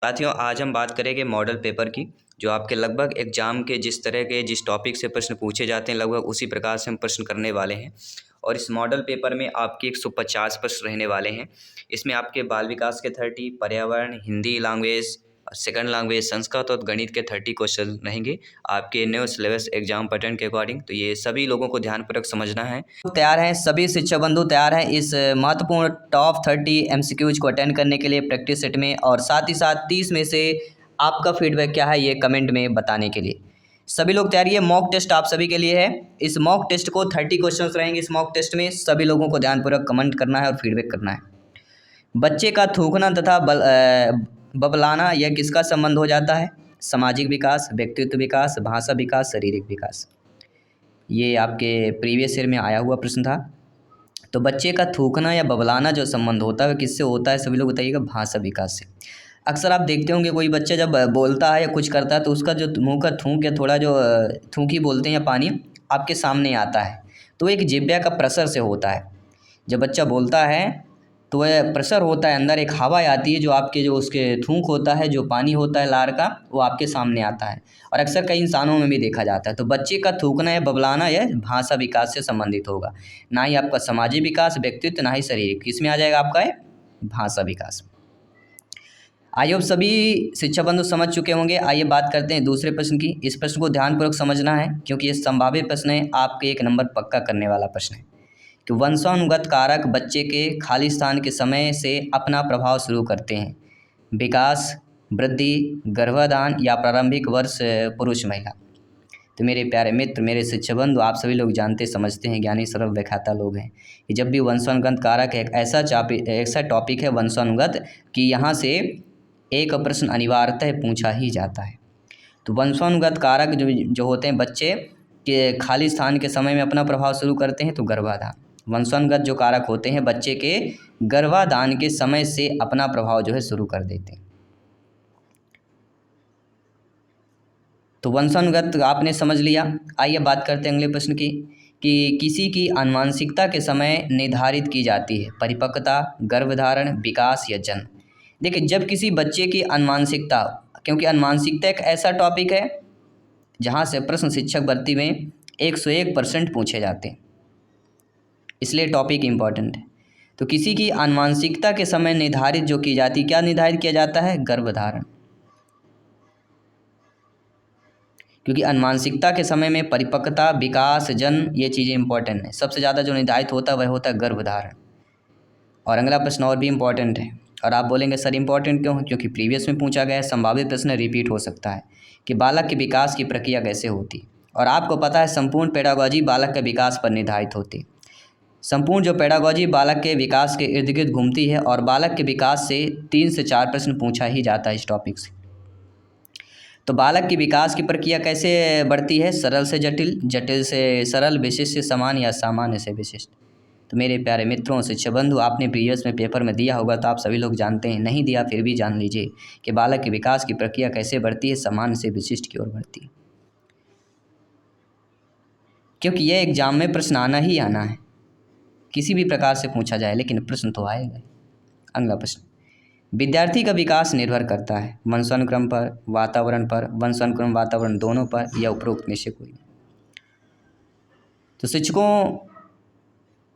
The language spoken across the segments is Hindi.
साथियों, आज हम बात करेंगे मॉडल पेपर की, जो आपके लगभग एग्ज़ाम के जिस तरह के जिस टॉपिक से प्रश्न पूछे जाते हैं, लगभग उसी प्रकार से हम प्रश्न करने वाले हैं। और इस मॉडल पेपर में आपके 150 प्रश्न रहने वाले हैं। इसमें आपके बाल विकास के 30, पर्यावरण, Hindi language, second language, Sanskrit और गणित के 30 क्वेश्चन रहेंगे, आपके न्यू सिलेबस एग्जाम पैटर्न के अकॉर्डिंग। तो ये सभी लोगों को ध्यानपूर्वक समझना है। तैयार हैं सभी शिक्षक बंधु, तैयार हैं इस महत्वपूर्ण टॉप 30 एमसीक्यूज को अटेंड करने के लिए प्रैक्टिस सेट में, और साथ ही साथ 30 में से आपका फीडबैक क्या है ये कमेंट में बताने के लिए सभी लोग तैयारी है। मॉक टेस्ट आप सभी के लिए है। इस मॉक टेस्ट को 30 क्वेश्चंस रहेंगे। इस मॉक टेस्ट में सभी लोगों को ध्यानपूर्वक कमेंट करना है और फीडबैक करना है। बच्चे का थूकना तथा बबलाना यह किसका संबंध हो जाता है? सामाजिक विकास, व्यक्तित्व विकास, भाषा विकास, शारीरिक विकास। ये आपके प्रीवियस ईयर में आया हुआ प्रश्न था। तो बच्चे का थूकना या बबलाना जो संबंध होता है किससे होता है? सभी लोग बताइएगा। भाषा विकास से। अक्सर आप देखते होंगे कोई बच्चा जब बोलता है या कुछ करता है तो उसका जो मुंह का थूक या थोड़ा जो थूकी बोलते हैं या पानी आपके सामने आता है, तो एक जिह्वा का प्रेशर से होता है। जब बच्चा बोलता है तो वह प्रेशर होता है, अंदर एक हवा आती है जो आपके जो उसके थूक होता है, जो पानी होता है लार का, वो आपके सामने आता है। और अक्सर कई इंसानों में भी देखा जाता है। तो बच्चे का थूकना या बबलाना यह भाषा विकास से संबंधित होगा, ना ही आपका सामाजिक विकास, व्यक्तित्व, ना ही शारीरिक। किसमें आ जाएगा आपका? भाषा विकास। आइए अब सभी शिक्षा बंधु समझ चुके होंगे। आइए बात करते हैं दूसरे प्रश्न की। इस प्रश्न को ध्यानपूर्वक समझना है क्योंकि ये संभावित प्रश्न है, आपके 1 नंबर पक्का करने वाला प्रश्न है कि वंशानुगत कारक बच्चे के खाली स्थान के समय से अपना प्रभाव शुरू करते हैं। विकास, वृद्धि, गर्भाधान या प्रारंभिक वर्ष पुरुष महिला। तो मेरे प्यारे मित्र, मेरे शिक्षा बंधु, आप सभी लोग जानते समझते हैं, ज्ञानी सरल व्याख्याता लोग हैं कि जब भी वंशानुगत कारक है, ऐसा टॉपिक है वंशानुगत कि यहाँ से एक प्रश्न अनिवार्यतः पूछा ही जाता है। तो वंशानुगत कारक जो होते हैं बच्चे के खाली स्थान के समय में अपना प्रभाव शुरू करते हैं। तो गर्भाधान। वंशानुगत जो कारक होते हैं बच्चे के गर्भाधान के समय से अपना प्रभाव जो है शुरू कर देते हैं। तो वंशानुगत आपने समझ लिया। आइए बात करते हैं अगले प्रश्न की कि किसी की आनुवंशिकता के समय निर्धारित की जाती है परिपक्वता, गर्भधारण, विकास या जन्म। देखिए, जब किसी बच्चे की आनुवंशिकता, क्योंकि आनुवंशिकता एक ऐसा टॉपिक है जहाँ से प्रश्न शिक्षक भर्ती में 101% पूछे जाते हैं, इसलिए टॉपिक इम्पॉर्टेंट है। तो किसी की आनुवंशिकता के समय निर्धारित जो की जाती, क्या निर्धारित किया जाता है? गर्भधारण। क्योंकि आनुवंशिकता के समय में परिपक्वता, विकास, जन्म, ये चीज़ें इंपॉर्टेंट हैं। सबसे ज़्यादा जो निर्धारित होता है वह होता है गर्भधारण। और अगला प्रश्न और भी इम्पॉर्टेंट है, और आप बोलेंगे सर इम्पॉर्टेंट क्यों? क्योंकि प्रीवियस में पूछा गया है, संभावित प्रश्न रिपीट हो सकता है कि बालक के विकास की प्रक्रिया कैसे होती। और आपको पता है संपूर्ण पेडागॉजी बालक के विकास पर निर्धारित होती। संपूर्ण जो पेडागॉजी बालक के विकास के इर्द गिर्द घूमती है, और बालक के विकास से 3 से 4 प्रश्न पूछा ही जाता है इस टॉपिक से। तो बालक की विकास की प्रक्रिया कैसे बढ़ती है? सरल से जटिल, जटिल से सरल, विशिष्ट से सामान्य या सामान्य से विशिष्ट। तो मेरे प्यारे मित्रों, शिक्षा बंधु, आपने प्रीवियस में पेपर में दिया होगा तो आप सभी लोग जानते हैं, नहीं दिया फिर भी जान लीजिए कि बालक के विकास की प्रक्रिया कैसे बढ़ती है, सामान्य से विशिष्ट की ओर बढ़ती है। क्योंकि यह एग्जाम में प्रश्न आना ही आना है, किसी भी प्रकार से पूछा जाए, लेकिन प्रश्न तो आएगा। अगला प्रश्न, विद्यार्थी का विकास निर्भर करता है वंशानुक्रम पर, वातावरण पर, वंशानुक्रम वातावरण दोनों पर, या उपरोक्त में से कोई। तो शिक्षकों,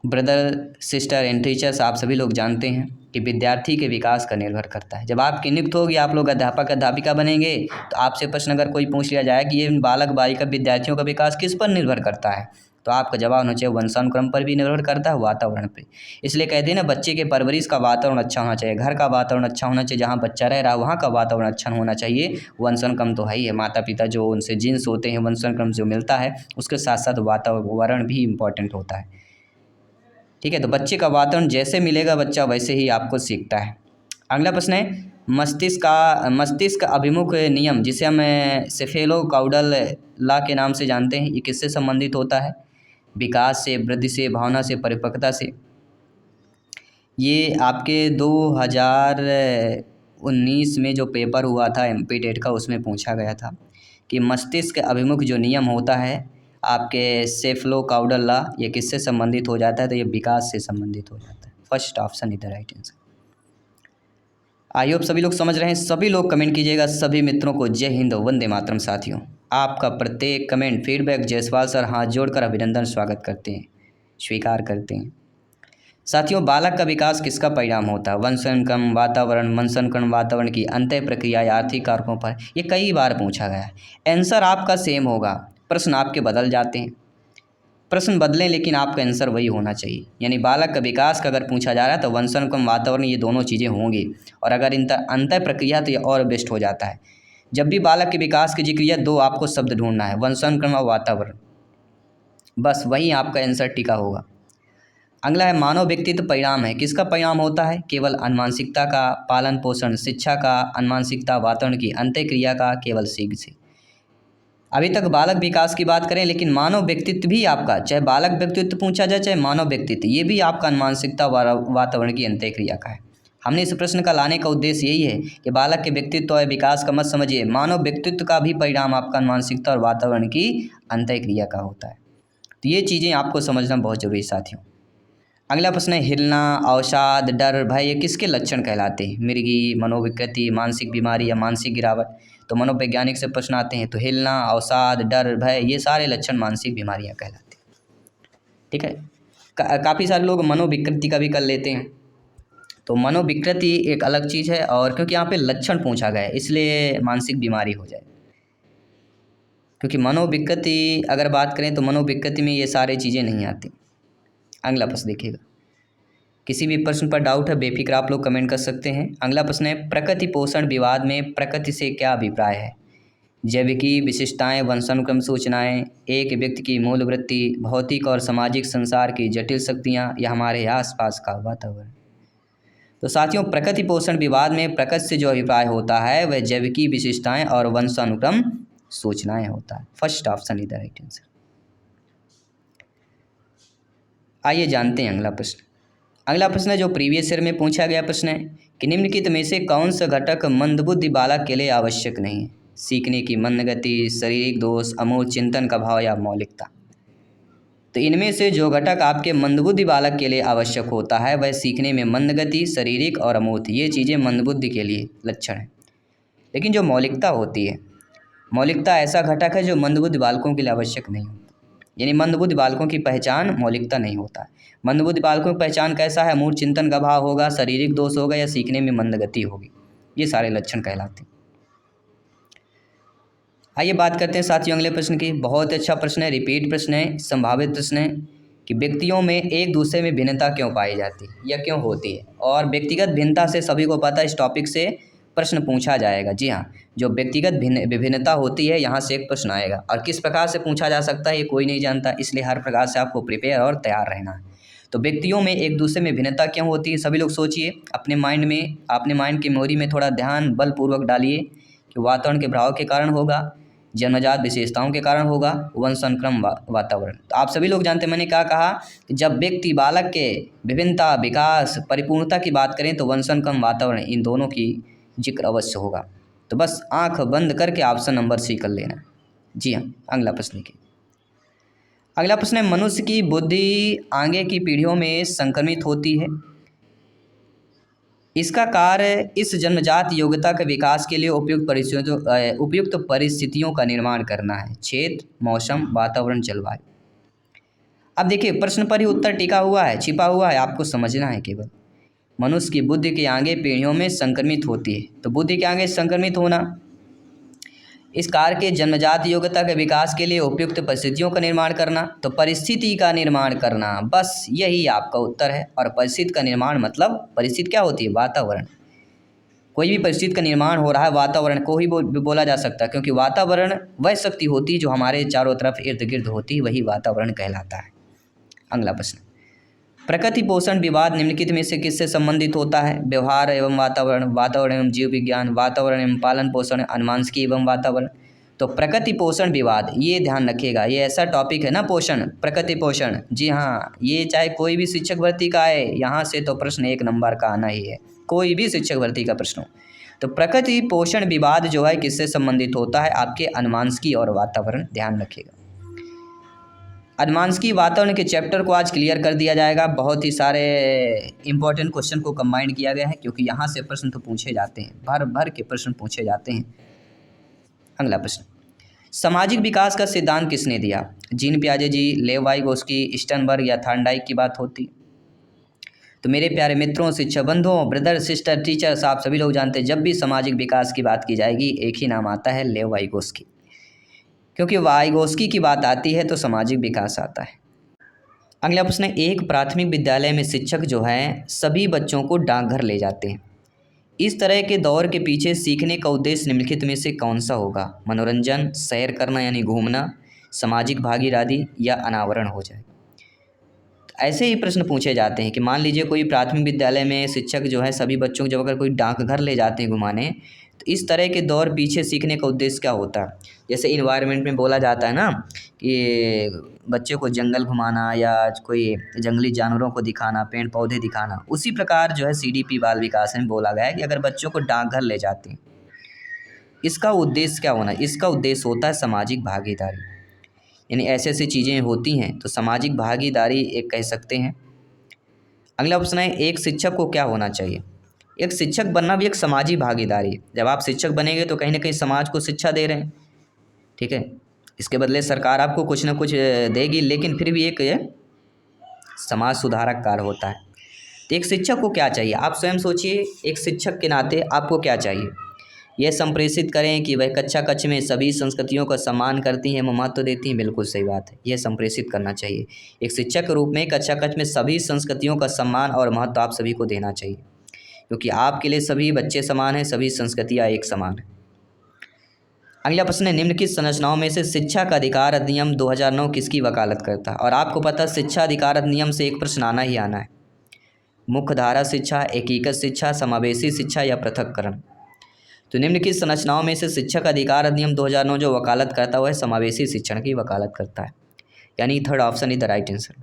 ब्रदर, सिस्टर एंड टीचर्स, आप सभी लोग जानते हैं कि विद्यार्थी के विकास का निर्भर करता है। जब आपकी नियुक्त होगी, आप लोग अध्यापक अध्यापिका बनेंगे, तो आपसे प्रश्न अगर कोई पूछ लिया जाए कि ये बालक बालिका विद्यार्थियों का विकास किस पर निर्भर करता है, तो आपका जवाब होना चाहिए वंशानुक्रम पर भी निर्भर करता है, वातावरण पर। इसलिए कहते हैं ना, बच्चे के परवरिश का वातावरण अच्छा होना चाहिए, घर का वातावरण अच्छा होना चाहिए, जहाँ बच्चा रह रहा है वहाँ का वातावरण अच्छा होना चाहिए। वंशानुक्रम तो है ही है, माता पिता जो उनसे जीन्स होते हैं, वंशानुक्रम जो मिलता है, उसके साथ साथ वातावरण भी इम्पॉर्टेंट होता है। ठीक है, तो बच्चे का वातावरण जैसे मिलेगा बच्चा वैसे ही आपको सीखता है। अगला प्रश्न है, मस्तिष्क अभिमुख नियम, जिसे हम सेफेलोकाउडल लॉ के नाम से जानते हैं, ये किससे संबंधित होता है? विकास से, वृद्धि से, भावना से, परिपक्वता से। ये आपके 2019 में जो पेपर हुआ था MP टेट का, उसमें पूछा गया था कि मस्तिष्क अभिमुख जो नियम होता है आपके सेफलोकाउडल लॉ, ये किससे संबंधित हो जाता है? तो ये विकास से संबंधित हो जाता है। First option is the right answer. I hope सभी लोग समझ रहे हैं। सभी लोग कमेंट कीजिएगा। सभी मित्रों को जय हिंद, वंदे मातरम। साथियों, आपका प्रत्येक कमेंट फीडबैक जायसवाल सर हाथ जोड़कर अभिनंदन स्वागत करते हैं, स्वीकार करते हैं। साथियों, बालक का विकास किसका परिणाम होता है? वंशानुक्रम, वातावरण, वंशानुक्रम, वातावरण की अंतः प्रक्रिया या आर्थिक कारकों पर। ये कई बार पूछा गया है। आंसर आपका सेम होगा, प्रश्न आपके बदल जाते हैं। प्रश्न बदलें लेकिन आपका आंसर वही होना चाहिए। यानी बालक का विकास का अगर पूछा जा रहा है तो वंशानुक्रम, वातावरण, ये दोनों चीज़ें होंगी। और अगर अंतः प्रक्रिया तो ये और बेस्ट हो जाता है। जब भी बालक के विकास की जिक्र किया, दो आपको शब्द ढूंढना है, वंशानुक्रम और वातावरण। बस वही आपका आंसर टिका होगा। अगला है मानव व्यक्तित्व परिणाम है। किसका परिणाम होता है? केवल अनुवांशिकता का, पालन पोषण, शिक्षा का, अनुवांशिकता, वातावरण की अंतः क्रिया का, केवल सीख से। अभी तक बालक विकास की बात करें, लेकिन मानव व्यक्तित्व भी आपका, चाहे बालक व्यक्तित्व पूछा जाए चाहे मानव व्यक्तित्व, ये भी आपका अनुवांशिकता, वातावरण की अंतः क्रिया का है। हमने इस प्रश्न का लाने का उद्देश्य यही है कि बालक के व्यक्तित्व और विकास का मत समझिए, मानव व्यक्तित्व का भी परिणाम आपका अनुवांशिकता और वातावरण की अंतः क्रिया का होता है। तो ये चीज़ें आपको समझना बहुत जरूरी है साथियों। अगला प्रश्न है हिलना, अवसाद, डर, भय, ये किसके लक्षण कहलाते हैं? मृगी, मनोविकृति, मानसिक बीमारी या मानसिक गिरावट। तो मनोवैज्ञानिक से प्रश्न आते हैं तो हिलना, अवसाद, डर, भय, ये सारे लक्षण मानसिक बीमारियां कहलाते हैं। ठीक है। काफ़ी सारे लोग मनोविकृति का भी कर लेते हैं। तो मनोविकृति एक अलग चीज़ है, और क्योंकि यहाँ पे लक्षण पूछा गया है इसलिए मानसिक बीमारी हो जाए। क्योंकि मनोविकृति अगर बात करें तो मनोविकृति में ये सारी चीज़ें नहीं आती। अगला प्रश्न देखिएगा। किसी भी प्रश्न पर डाउट है बेफिक्र आप लोग कमेंट कर सकते हैं। अगला प्रश्न है प्रकृति पोषण विवाद में प्रकृति से क्या अभिप्राय है? जैविकी विशिष्टताएं, वंशानुक्रम सूचनाएं, एक व्यक्ति की मूल वृत्ति, भौतिक और सामाजिक संसार की जटिल शक्तियां, या हमारे आसपास का वातावरण। तो साथियों, प्रकृति पोषण विवाद में प्रकृति से जो अभिप्राय होता है वह जैविकी विशिष्टताएं और वंशानुक्रम सूचनाएं होता है। First option is the right answer. आइए जानते हैं अगला प्रश्न। अगला प्रश्न है जो प्रीवियस ईयर में पूछा गया प्रश्न है कि निम्नलिखित में से कौन सा घटक मंदबुद्धि बालक के लिए आवश्यक नहीं है? सीखने की मंद गति, शारीरिक दोष, अमूर्त चिंतन का भाव या मौलिकता। तो इनमें से जो घटक आपके मंदबुद्धि बालक के लिए आवश्यक होता है वह सीखने में मंद गति, शारीरिक और अमूर्त, ये चीज़ें मंदबुद्धि के लिए लक्षण है। लेकिन जो मौलिकता होती है, मौलिकता ऐसा घटक है जो मंदबुद्धि बालकों के लिए आवश्यक नहीं होता। यानी मंदबुद्धि बालकों की पहचान मौलिकता नहीं होता है। मंदबुद्धि बालकों की पहचान कैसा है? अमूर्त चिंतन का भाव होगा, शारीरिक दोष होगा, या सीखने में मंद गति होगी। ये सारे लक्षण कहलाते हैं। आइए बात करते हैं साथियों अगले प्रश्न की। बहुत अच्छा प्रश्न है, रिपीट प्रश्न है, संभावित प्रश्न है कि व्यक्तियों में एक दूसरे में भिन्नता क्यों पाई जाती है या क्यों होती है? और व्यक्तिगत भिन्नता से सभी को पता है इस टॉपिक से प्रश्न पूछा जाएगा। जी हाँ, जो व्यक्तिगत विभिन्नता होती है यहाँ से एक प्रश्न आएगा, और किस प्रकार से पूछा जा सकता है ये कोई नहीं जानता, इसलिए हर प्रकार से आपको प्रिपेयर और तैयार रहना है। तो व्यक्तियों में एक दूसरे में भिन्नता क्यों होती है? सभी लोग सोचिए अपने माइंड में, अपने माइंड की मेमोरी में थोड़ा ध्यान बलपूर्वक डालिए कि वातावरण के प्रभाव के कारण होगा, जन्मजात विशेषताओं के कारण होगा, वंशानुक्रम, वातावरण। तो आप सभी लोग जानते हैं मैंने क्या कहा कि जब व्यक्ति बालक के विभिन्नता, विकास, परिपूर्णता की बात करें तो वंशानुक्रम, वातावरण, इन दोनों की जिक्र अवश्य होगा। तो बस आंख बंद करके ऑप्शन नंबर सी कर लेना। जी हाँ, अगला प्रश्न देखिए। अगला प्रश्न है मनुष्य की बुद्धि आगे की पीढ़ियों में संक्रमित होती है। इसका कार्य इस जन्मजात योग्यता के विकास के लिए उपयुक्त परिस्थितियों का निर्माण करना है। क्षेत्र, मौसम, वातावरण, जलवायु। अब देखिए प्रश्न पर ही उत्तर टिका हुआ है, छिपा हुआ है, आपको समझना है केवल। मनुष्य की बुद्धि के आगे पीढ़ियों में संक्रमित होती है। तो बुद्धि के आगे संक्रमित होना, इस कार्य के जन्मजात योग्यता के विकास के लिए उपयुक्त परिस्थितियों का निर्माण करना। तो परिस्थिति का निर्माण करना, बस यही आपका उत्तर है। और परिस्थिति का निर्माण मतलब परिस्थिति क्या होती है? वातावरण। कोई भी परिस्थिति का निर्माण हो रहा है, वातावरण को ही बोला जा सकता है, क्योंकि वातावरण वह शक्ति होती है जो हमारे चारों तरफ इर्द गिर्द होती है, वही वातावरण कहलाता है। अगला प्रश्न, प्रकृति पोषण विवाद निम्नलिखित में से किससे संबंधित होता है? व्यवहार एवं वातावरण, वातावरण एवं जीव विज्ञान, वातावरण एवं पालन पोषण, अनुवांशिकी एवं वातावरण। तो प्रकृति पोषण विवाद, ये ध्यान रखिएगा, ये ऐसा टॉपिक है ना, पोषण, प्रकृति पोषण। जी हाँ, ये चाहे कोई भी शिक्षक भर्ती का आए, यहाँ से तो प्रश्न एक नंबर का आना ही है, कोई भी शिक्षक भर्ती का प्रश्न हो। तो प्रकृति पोषण विवाद जो है किससे संबंधित होता है? आपके अनुवांशिकी और वातावरण, ध्यान रखिएगा। अनुवांशिकी वातावरण के चैप्टर को आज क्लियर कर दिया जाएगा। बहुत ही सारे इंपॉर्टेंट क्वेश्चन को कंबाइंड किया गया है, क्योंकि यहाँ से प्रश्न तो पूछे जाते हैं, भर भर के प्रश्न पूछे जाते हैं। अगला प्रश्न, सामाजिक विकास का सिद्धांत किसने दिया? जीन पियाजे जी, लेव वाइगोस्की, स्टर्नबर्ग या थॉर्नडाइक की बात होती। तो मेरे प्यारे मित्रों, शिक्षक बंधुओं, ब्रदर सिस्टर टीचर्स, आप सभी लोग जानते हैं जब भी सामाजिक विकास की बात की जाएगी एक ही नाम आता है, लेव वाइगोस्की। क्योंकि वाइगोस्की की बात आती है तो सामाजिक विकास आता है। अगला प्रश्न है, एक प्राथमिक विद्यालय में शिक्षक जो हैं सभी बच्चों को डाकघर ले जाते हैं। इस तरह के दौर के पीछे सीखने का उद्देश्य निम्नलिखित में से कौन सा होगा? मनोरंजन, सैर करना यानी घूमना, सामाजिक भागीदारी या अनावरण हो जाए। ऐसे ही प्रश्न पूछे जाते हैं कि मान लीजिए कोई प्राथमिक विद्यालय में शिक्षक जो है सभी बच्चों को जब अगर कोई डाकघर ले जाते हैं घुमाने, तो इस तरह के दौर पीछे सीखने का उद्देश्य क्या होता है? जैसे इन्वायरमेंट में बोला जाता है ना कि बच्चे को जंगल घुमाना या कोई जंगली जानवरों को दिखाना, पेड़ पौधे दिखाना, उसी प्रकार जो है CDP बाल विकास में बोला गया है कि अगर बच्चों को डाकघर ले जाते हैं, इसका उद्देश्य क्या होना? इसका उद्देश्य होता है सामाजिक भागीदारी, यानी ऐसे ऐसी चीज़ें होती हैं तो सामाजिक भागीदारी एक कह सकते हैं। अगला प्रश्न है, एक शिक्षक को क्या होना चाहिए? एक शिक्षक बनना भी एक सामाजिक भागीदारी है। जब आप शिक्षक बनेंगे तो कहीं ना कहीं समाज को शिक्षा दे रहे हैं, ठीक है। इसके बदले सरकार आपको कुछ ना कुछ देगी, लेकिन फिर भी एक समाज सुधारक कार्य होता है। तो एक शिक्षक को क्या चाहिए? आप स्वयं सोचिए, एक शिक्षक के नाते आपको क्या चाहिए? यह संप्रेषित करें कि वह कक्षा कक्ष में सभी संस्कृतियों का सम्मान करती हैं, महत्व देती हैं। बिल्कुल सही बात है, यह संप्रेषित करना चाहिए। एक शिक्षक के रूप में कक्षा कक्ष में सभी संस्कृतियों का सम्मान और महत्व आप सभी को देना चाहिए, क्योंकि आपके लिए सभी बच्चे समान हैं, सभी संस्कृतियाँ एक समान हैं। अगला प्रश्न है, निम्नलिखित संरचनाओं में से शिक्षा का अधिकार अधिनियम 2009 किसकी वकालत करता है? और आपको पता है शिक्षा अधिकार अधिनियम से एक प्रश्न आना ही आना है। मुख्य धारा शिक्षा, एकीकृत शिक्षा, समावेशी शिक्षा या पृथक्करण। तो निम्नलिखित संरचनाओं में से शिक्षक अधिकार अधिनियम 2009 जो वकालत करता है वह समावेशी शिक्षण की वकालत करता है, यानी third option is the right answer.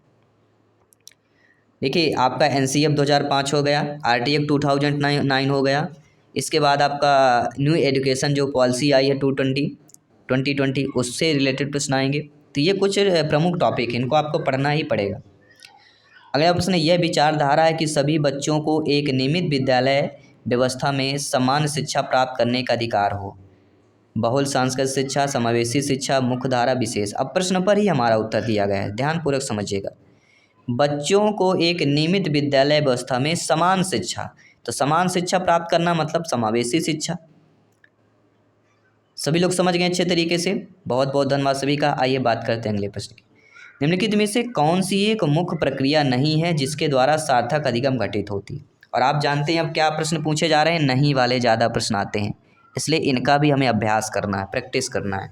देखिए, आपका NCF 2005 हो गया, RTF 2009 हो गया। इसके बाद आपका न्यू एजुकेशन जो पॉलिसी आई है 2020 उससे रिलेटेड प्रश्न आएंगे। तो ये कुछ प्रमुख टॉपिक हैं, इनको आपको पढ़ना ही पड़ेगा। अगला प्रश्न, यह विचारधारा है कि सभी बच्चों को एक नियमित विद्यालय व्यवस्था में समान शिक्षा प्राप्त करने का अधिकार हो। बहुल सांस्कृतिक शिक्षा, समावेशी शिक्षा, मुख्य धारा, विशेष। अब प्रश्न पर ही हमारा उत्तर दिया गया है, ध्यानपूर्वक समझिएगा। बच्चों को एक नियमित विद्यालय व्यवस्था में समान शिक्षा, तो समान शिक्षा प्राप्त करना मतलब समावेशी शिक्षा। सभी लोग समझ गए अच्छे तरीके से? बहुत बहुत धन्यवाद सभी का। आइए बात करते हैं अगले प्रश्न की। निम्नलिखित में से कौन सी एक मुख्य प्रक्रिया नहीं है जिसके द्वारा सार्थक अधिगम घटित होती? और आप जानते हैं अब क्या प्रश्न पूछे जा रहे हैं, नहीं वाले ज़्यादा प्रश्न आते हैं, इसलिए इनका भी हमें अभ्यास करना है, प्रैक्टिस करना है।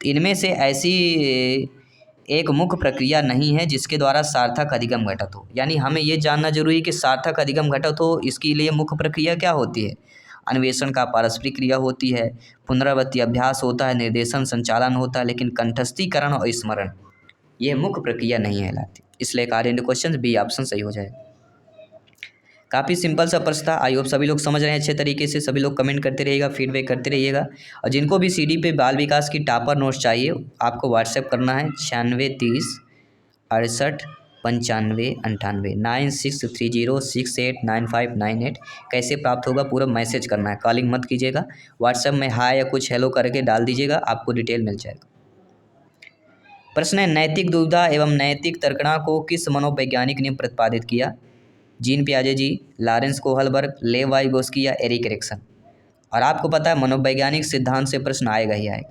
तो इनमें से ऐसी एक मुख्य प्रक्रिया नहीं है जिसके द्वारा सार्थक अधिगम घटित हो, यानी हमें ये जानना जरूरी है कि सार्थक अधिगम घटित हो इसके लिए मुख्य प्रक्रिया क्या होती है? अन्वेषण का पारस्परिक क्रिया होती है, पुनरावृत्ति अभ्यास होता है, निर्देशन संचालन होता है, लेकिन कंठस्थीकरण और स्मरण यह मुख्य प्रक्रिया नहीं कहलाती। इसलिए कार्य क्वेश्चन बी ऑप्शन सही हो जाएगा। काफ़ी सिंपल सा प्रश्न था, आई होप सभी लोग समझ रहे हैं अच्छे तरीके से। सभी लोग कमेंट करते रहिएगा, फीडबैक करते रहिएगा। और जिनको भी CD पे बाल विकास की टॉपर नोट्स चाहिए आपको व्हाट्सएप करना है 96 30 68 95 98 9630689598। कैसे प्राप्त होगा पूरा मैसेज करना है, कॉलिंग मत कीजिएगा, व्हाट्सएप में हाय या कुछ हेलो करके डाल दीजिएगा, आपको डिटेल मिल जाएगा। प्रश्न है, नैतिक दुविधा एवं नैतिक तर्कणा को किस मनोवैज्ञानिक ने प्रतिपादित किया? जीन पियाजे जी, लॉरेंस कोहलबर्ग, लेव वाइगोस्की या एरिक एरिक्सन। और आपको पता है मनोवैज्ञानिक सिद्धांत से प्रश्न आएगा ही आएगा।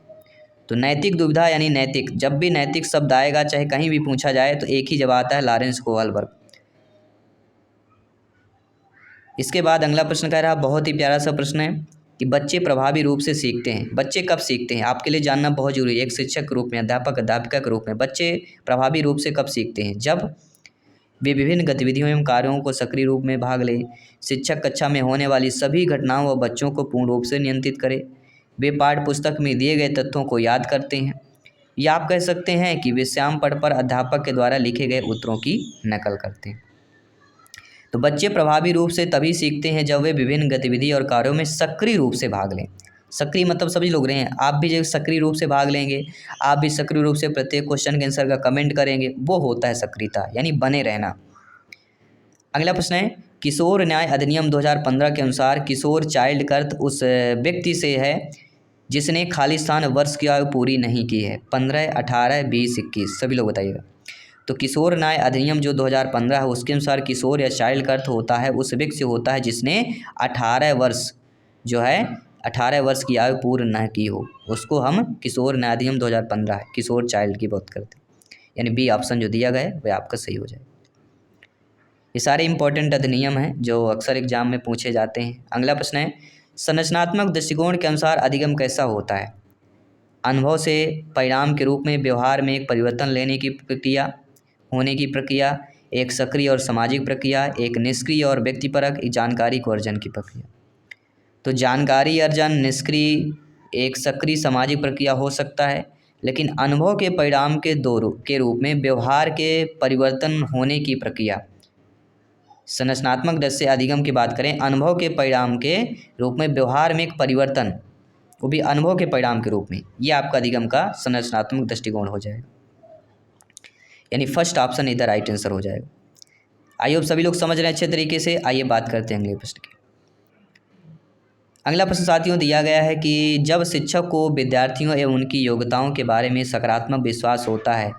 तो नैतिक दुविधा यानी नैतिक, जब भी नैतिक शब्द आएगा चाहे कहीं भी पूछा जाए तो एक ही जवाब आता है लॉरेंस कोहलबर्ग। इसके बाद अगला प्रश्न कह रहा, बहुत ही प्यारा सा प्रश्न है कि बच्चे प्रभावी रूप से सीखते हैं। बच्चे कब सीखते हैं आपके लिए जानना बहुत जरूरी है। एक शिक्षक के रूप में, अध्यापक अध्यापिका के रूप में बच्चे प्रभावी रूप से कब सीखते हैं? जब वे विभिन्न गतिविधियों एवं कार्यों को सक्रिय रूप में भाग लें, शिक्षक कक्षा में होने वाली सभी घटनाओं व बच्चों को पूर्ण रूप से नियंत्रित करें, वे पाठ्य पुस्तक में दिए गए तथ्यों को याद करते हैं, या आप कह सकते हैं कि वे श्याम पट पर अध्यापक के द्वारा लिखे गए उत्तरों की नकल करते हैं। तो बच्चे प्रभावी रूप से तभी सीखते हैं जब वे विभिन्न गतिविधि और कार्यों में सक्रिय रूप से भाग लें। सक्रिय मतलब सभी लोग रहे हैं, आप भी जो सक्रिय रूप से भाग लेंगे, आप भी सक्रिय रूप से प्रत्येक क्वेश्चन के आंसर का कमेंट करेंगे, वो होता है सक्रियता, यानी बने रहना। अगला प्रश्न है, किशोर न्याय अधिनियम 2015 के अनुसार किशोर चाइल्ड का अर्थ उस व्यक्ति से है जिसने खालिस्तान वर्ष की आयु पूरी नहीं की है। 15, 18, 20, 21, सभी लोग बताइएगा। तो किशोर न्याय अधिनियम जो 2015 है उसके अनुसार किशोर या चाइल्ड का अर्थ होता है उस व्यक्ति से होता है जिसने 18 वर्ष जो है 18 वर्ष की आयु पूर्ण न की हो, उसको हम किशोर न्याय अधिनियम 2015 है, किशोर चाइल्ड की बात करते हैं। यानी बी ऑप्शन जो दिया गया है वह आपका सही हो जाए। ये सारे इंपॉर्टेंट अधिनियम हैं जो अक्सर एग्जाम में पूछे जाते हैं। अगला प्रश्न है, संरचनात्मक दृष्टिकोण के अनुसार अधिगम कैसा होता है? अनुभव से परिणाम के रूप में व्यवहार में एक परिवर्तन लेने की प्रक्रिया, होने की प्रक्रिया, एक सक्रिय और सामाजिक प्रक्रिया, एक निष्क्रिय और व्यक्तिपरक, एक जानकारी को अर्जन की प्रक्रिया। तो जानकारी अर्जन निष्क्रिय, एक सक्रिय सामाजिक प्रक्रिया हो सकता है, लेकिन अनुभव के परिणाम के रूप में व्यवहार के परिवर्तन होने की प्रक्रिया, संरचनात्मक दृष्टि से अधिगम की बात करें, अनुभव के परिणाम के रूप में व्यवहार में एक परिवर्तन, वो भी अनुभव के परिणाम के रूप में, ये आपका अधिगम का संरचनात्मक दृष्टिकोण हो जाएगा। यानी फर्स्ट ऑप्शन इधर राइट आंसर हो जाएगा। आइए अब सभी लोग समझ रहे हैं अच्छे तरीके से। आइए बात करते हैं अगले प्रश्न की। अगला प्रश्न साथियों दिया गया है कि जब शिक्षक को विद्यार्थियों एवं उनकी योग्यताओं के बारे में सकारात्मक विश्वास होता है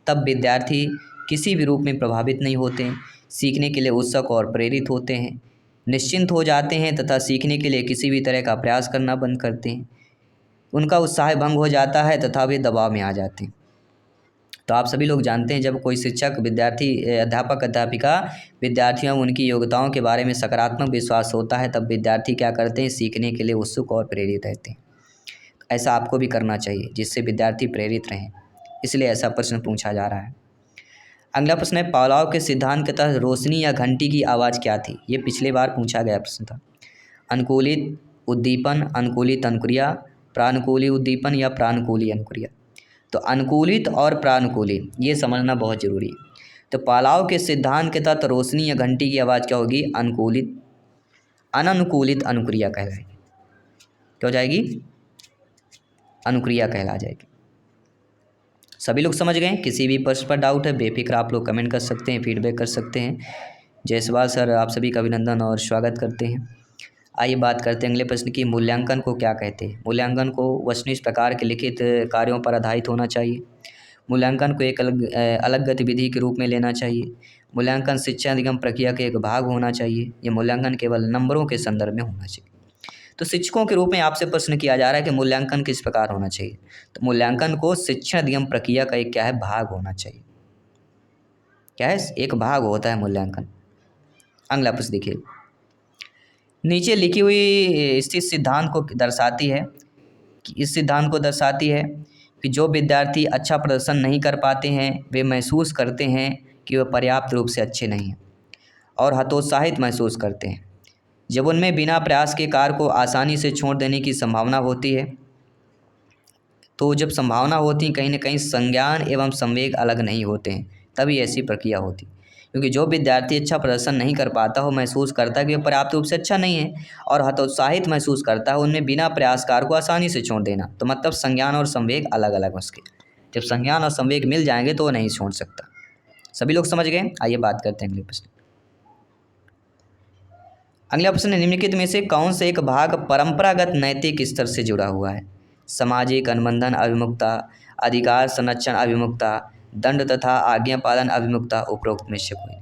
तब विद्यार्थी किसी भी रूप में प्रभावित नहीं होते, सीखने के लिए उत्सुक और प्रेरित होते हैं, निश्चिंत हो जाते हैं तथा सीखने के लिए किसी भी तरह का प्रयास करना बंद करते हैं, उनका उत्साह भंग हो जाता है तथा वे दबाव में आ जाते हैं। तो आप सभी लोग जानते हैं जब कोई शिक्षक अध्यापक अध्यापिका विद्यार्थियों उनकी योग्यताओं के बारे में सकारात्मक विश्वास होता है तब विद्यार्थी क्या करते हैं, सीखने के लिए उत्सुक और प्रेरित रहते हैं। ऐसा आपको भी करना चाहिए जिससे विद्यार्थी प्रेरित रहें, इसलिए ऐसा प्रश्न पूछा जा रहा है। अगला प्रश्न है, पावलोव के सिद्धांत के तहत रोशनी या घंटी की आवाज़ क्या थी? ये पिछले बार पूछा गया प्रश्न था। अनुकूलित उद्दीपन, अनुकूलित अनुक्रिया, प्रानुकूली उद्दीपन या प्रानुकूली अनुक्रिया। तो अनुकूलित और प्रानुकूलित ये समझना बहुत ज़रूरी है। तो पावलोव के सिद्धांत के तहत रोशनी या घंटी की आवाज़ क्या होगी? अनुकूलित, अननुकूलित अनुक्रिया कहलाएगी। क्या हो जाएगी? अनुक्रिया कहला जाएगी। सभी लोग समझ गए? किसी भी प्रश्न पर डाउट है बेफिक्र आप लोग कमेंट कर सकते हैं, फीडबैक कर सकते हैं। जयसवाल सर आप सभी का अभिनंदन और स्वागत करते हैं। आइए बात करते हैं अगले प्रश्न की, मूल्यांकन को क्या कहते हैं? मूल्यांकन को वस्तुनिष्ठ प्रकार के लिखित कार्यों पर आधारित होना चाहिए। मूल्यांकन को एक अलग गतिविधि के रूप में लेना चाहिए। मूल्यांकन शिक्षा अधिगम प्रक्रिया का एक भाग होना चाहिए। ये मूल्यांकन केवल नंबरों के संदर्भ में होना चाहिए। तो शिक्षकों के रूप में आपसे प्रश्न किया जा रहा है कि मूल्यांकन किस प्रकार होना चाहिए? तो मूल्यांकन को शिक्षण अधिगम प्रक्रिया का एक क्या है? भाग होना चाहिए। क्या है? एक भाग होता है मूल्यांकन। अगला प्रश्न देखिए, नीचे लिखी हुई स्थित सिद्धांत को दर्शाती है कि इस सिद्धांत को दर्शाती है कि जो विद्यार्थी अच्छा प्रदर्शन नहीं कर पाते हैं वे महसूस करते हैं कि वे पर्याप्त रूप से अच्छे नहीं हैं और हतोत्साहित महसूस करते हैं। जब उनमें बिना प्रयास के कार्य को आसानी से छोड़ देने की संभावना होती है, तो जब संभावना होती कहीं ना कहीं संज्ञान एवं संवेग अलग नहीं होते हैं, तभी ऐसी प्रक्रिया होती। क्योंकि जो विद्यार्थी अच्छा प्रदर्शन नहीं कर पाता हो महसूस करता है कि वह पर्याप्त रूप से अच्छा नहीं है और हतोत्साहित महसूस करता है, उनमें बिना प्रयास कार्य को आसानी से छोड़ देना। तो मतलब संज्ञान और संवेग अलग अलग उसके, जब संज्ञान और संवेग मिल जाएंगे तो वो नहीं छोड़ सकता। सभी लोग समझ गए? आइए बात करते हैं अगले प्रश्न। अगला प्रश्न, निम्नलिखित में से कौन से एक भाग परंपरागत नैतिक स्तर से जुड़ा हुआ है? सामाजिक अनुबंधन अभिमुखता, अधिकार संरक्षण अभिमुखता, दंड तथा आज्ञा पालन अभिमुखता, उपरोक्त में से कोई।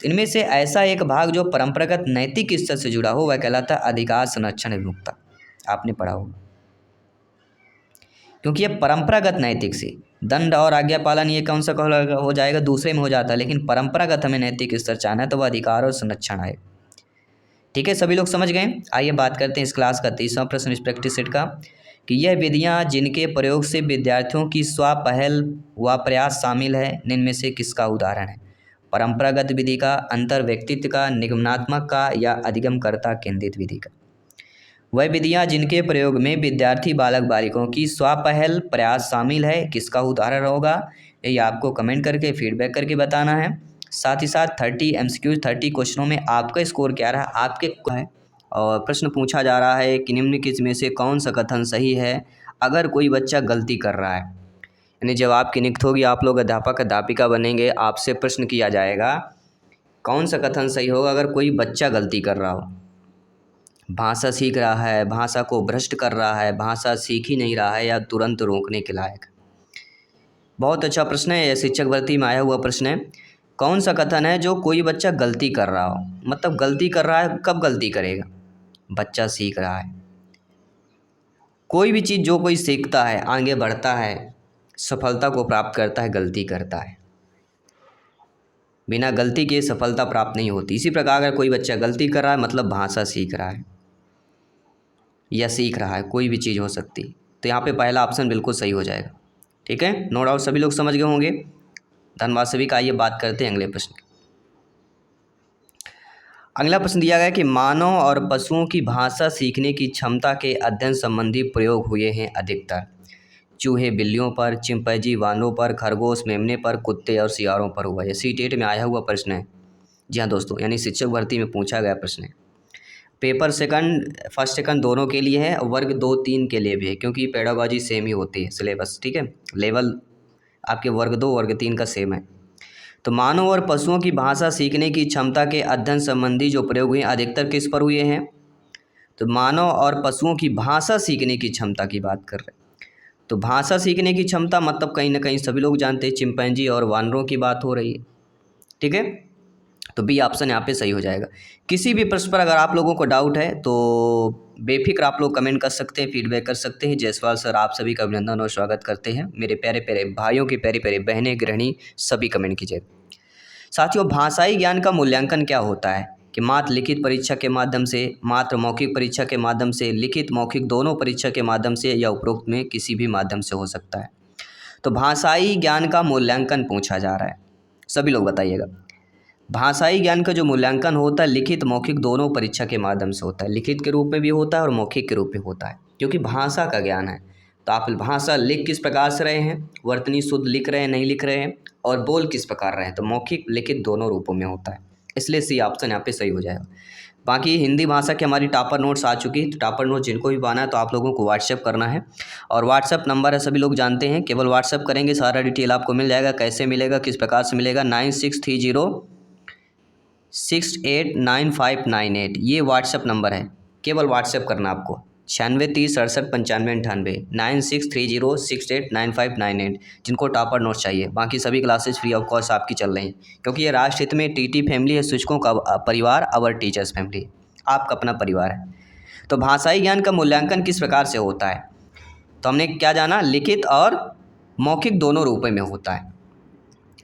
इनमें से ऐसा एक भाग जो परंपरागत नैतिक स्तर से जुड़ा हो वह कहलाता है अधिकार संरक्षण अभिमुखता। आपने पढ़ा होगा, क्योंकि ये परंपरागत नैतिक से, दंड और आज्ञा पालन ये कौन सा हो जाएगा? दूसरे में हो जाता है, लेकिन परंपरागत हमें नैतिक स्तर चाहना है तो वह अधिकार और संरक्षण आए। ठीक है, सभी लोग समझ गए? आइए बात करते हैं इस क्लास का 30वां प्रश्न इस प्रैक्टिस सेट का, कि यह विधियां जिनके प्रयोग से विद्यार्थियों की स्वपहल व प्रयास शामिल है निम्न में से किसका उदाहरण है? परंपरागत विधि का, अंतर व्यक्तित्व का, निगमनात्मक का या अधिगमकर्ता केंद्रित विधि का? वह विधियां जिनके प्रयोग में विद्यार्थी बालक बालिकाओं की स्वपहल प्रयास शामिल है, किसका उदाहरण होगा? ये आपको कमेंट करके फीडबैक करके बताना है। साथ ही साथ 30 MCQ 30 क्वेश्चनों में आपका स्कोर क्या रहा, आपके है और प्रश्न पूछा जा रहा है कि निम्नलिखित में से कौन सा कथन सही है अगर कोई बच्चा गलती कर रहा है। यानी जब आपकी नियुक्ति होगी, आप लोग अध्यापक अध्यापिका बनेंगे, आपसे प्रश्न किया जाएगा कौन सा कथन सही होगा अगर कोई बच्चा गलती कर रहा हो। भाषा सीख रहा है, भाषा को भ्रष्ट कर रहा है, भाषा सीख ही नहीं रहा है, या तुरंत रोकने के लायक। बहुत अच्छा प्रश्न है, यह शिक्षक भर्ती में आया हुआ प्रश्न है। कौन सा कथन है जो कोई बच्चा गलती कर रहा हो, मतलब गलती कर रहा है, कब गलती करेगा, बच्चा सीख रहा है। कोई भी चीज़ जो कोई सीखता है, आगे बढ़ता है, सफलता को प्राप्त करता है, गलती करता है। बिना गलती के सफलता प्राप्त नहीं होती। इसी प्रकार अगर कोई बच्चा गलती कर रहा है मतलब भाषा सीख रहा है या सीख रहा है, कोई भी चीज़ हो सकती। तो यहाँ पे पहला ऑप्शन बिल्कुल सही हो जाएगा। ठीक है, नो डाउट सभी लोग समझ गए होंगे। धन्यवाद सभी का। आइए बात करते हैं अगले प्रश्न की। अगला प्रश्न दिया गया कि मानव और पशुओं की भाषा सीखने की क्षमता के अध्ययन संबंधी प्रयोग हुए हैं अधिकतर चूहे बिल्लियों पर, चिंपैंजी वानरों पर, खरगोश मेमने पर, कुत्ते और सियारों पर हुआ। यह सीटेट में आया हुआ प्रश्न है। जी हाँ दोस्तों, यानी शिक्षक भर्ती में पूछा गया प्रश्न है। पेपर फर्स्ट सेकंड दोनों के लिए है, वर्ग 2-3 के लिए भी है, क्योंकि पेडागॉजी सेम ही होती है सिलेबस। ठीक है, लेवल आपके वर्ग 2 वर्ग 3 का सेम है। तो मानव और पशुओं की भाषा सीखने की क्षमता के अध्ययन संबंधी जो प्रयोग हुए अधिकतर किस पर हुए हैं, तो मानव और पशुओं की भाषा सीखने की क्षमता की बात कर रहे हैं। तो भाषा सीखने की क्षमता मतलब कहीं ना कहीं सभी लोग जानते हैं चिंपैंजी और वानरों की बात हो रही है। ठीक है, तो बी ऑप्शन यहाँ पे सही हो जाएगा। किसी भी प्रश्न पर अगर आप लोगों को डाउट है तो बेफिक्र आप लोग कमेंट कर सकते हैं, फीडबैक कर सकते हैं। जायसवाल सर आप सभी का अभिनंदन और स्वागत करते हैं। मेरे प्यारे प्यारे भाइयों की प्यारी प्यारी बहनें गृहिणी सभी कमेंट कीजिए। साथियों, भाषाई ज्ञान का मूल्यांकन क्या होता है कि मात्र लिखित परीक्षा के माध्यम से, मात्र मौखिक परीक्षा के माध्यम से, लिखित मौखिक दोनों परीक्षा के माध्यम से, या उपरोक्त में किसी भी माध्यम से हो सकता है। तो भाषाई ज्ञान का मूल्यांकन पूछा जा रहा है, सभी लोग बताइएगा। भाषाई ज्ञान का जो मूल्यांकन होता है लिखित मौखिक दोनों परीक्षा के माध्यम से होता है। लिखित के रूप में भी होता है और मौखिक के रूप में होता है, क्योंकि भाषा का ज्ञान है। तो आप भाषा लिख किस प्रकार से रहे हैं, वर्तनी शुद्ध लिख रहे हैं नहीं लिख रहे हैं, और बोल किस प्रकार रहे हैं, तो मौखिक लिखित दोनों रूपों में होता है। इसलिए सी ऑप्शन यहाँ पे सही हो जाएगा। बाकी हिंदी भाषा की हमारी टॉपर नोट्स आ चुकी है। तो टॉपर नोट जिनको भी पाना है तो आप लोगों को व्हाट्सएप करना है, और व्हाट्सएप नंबर है सभी लोग जानते हैं, केवल व्हाट्सएप करेंगे सारा डिटेल आपको मिल जाएगा। कैसे मिलेगा, किस प्रकार से मिलेगा, 9630689598 ये व्हाट्सएप नंबर है। केवल व्हाट्सएप करना आपको 9630689598 9630689598 जिनको टॉपर नोट्स चाहिए। बाकी सभी क्लासेस फ्री ऑफ कॉस्ट आपकी चल रही हैं, क्योंकि ये राष्ट्र हित में टीटी फैमिली है, शिक्षकों का परिवार, अवर टीचर्स फैमिली, आपका अपना परिवार है। तो भाषाई ज्ञान का मूल्यांकन किस प्रकार से होता है, तो हमने क्या जाना, लिखित और मौखिक दोनों रूपों में होता है।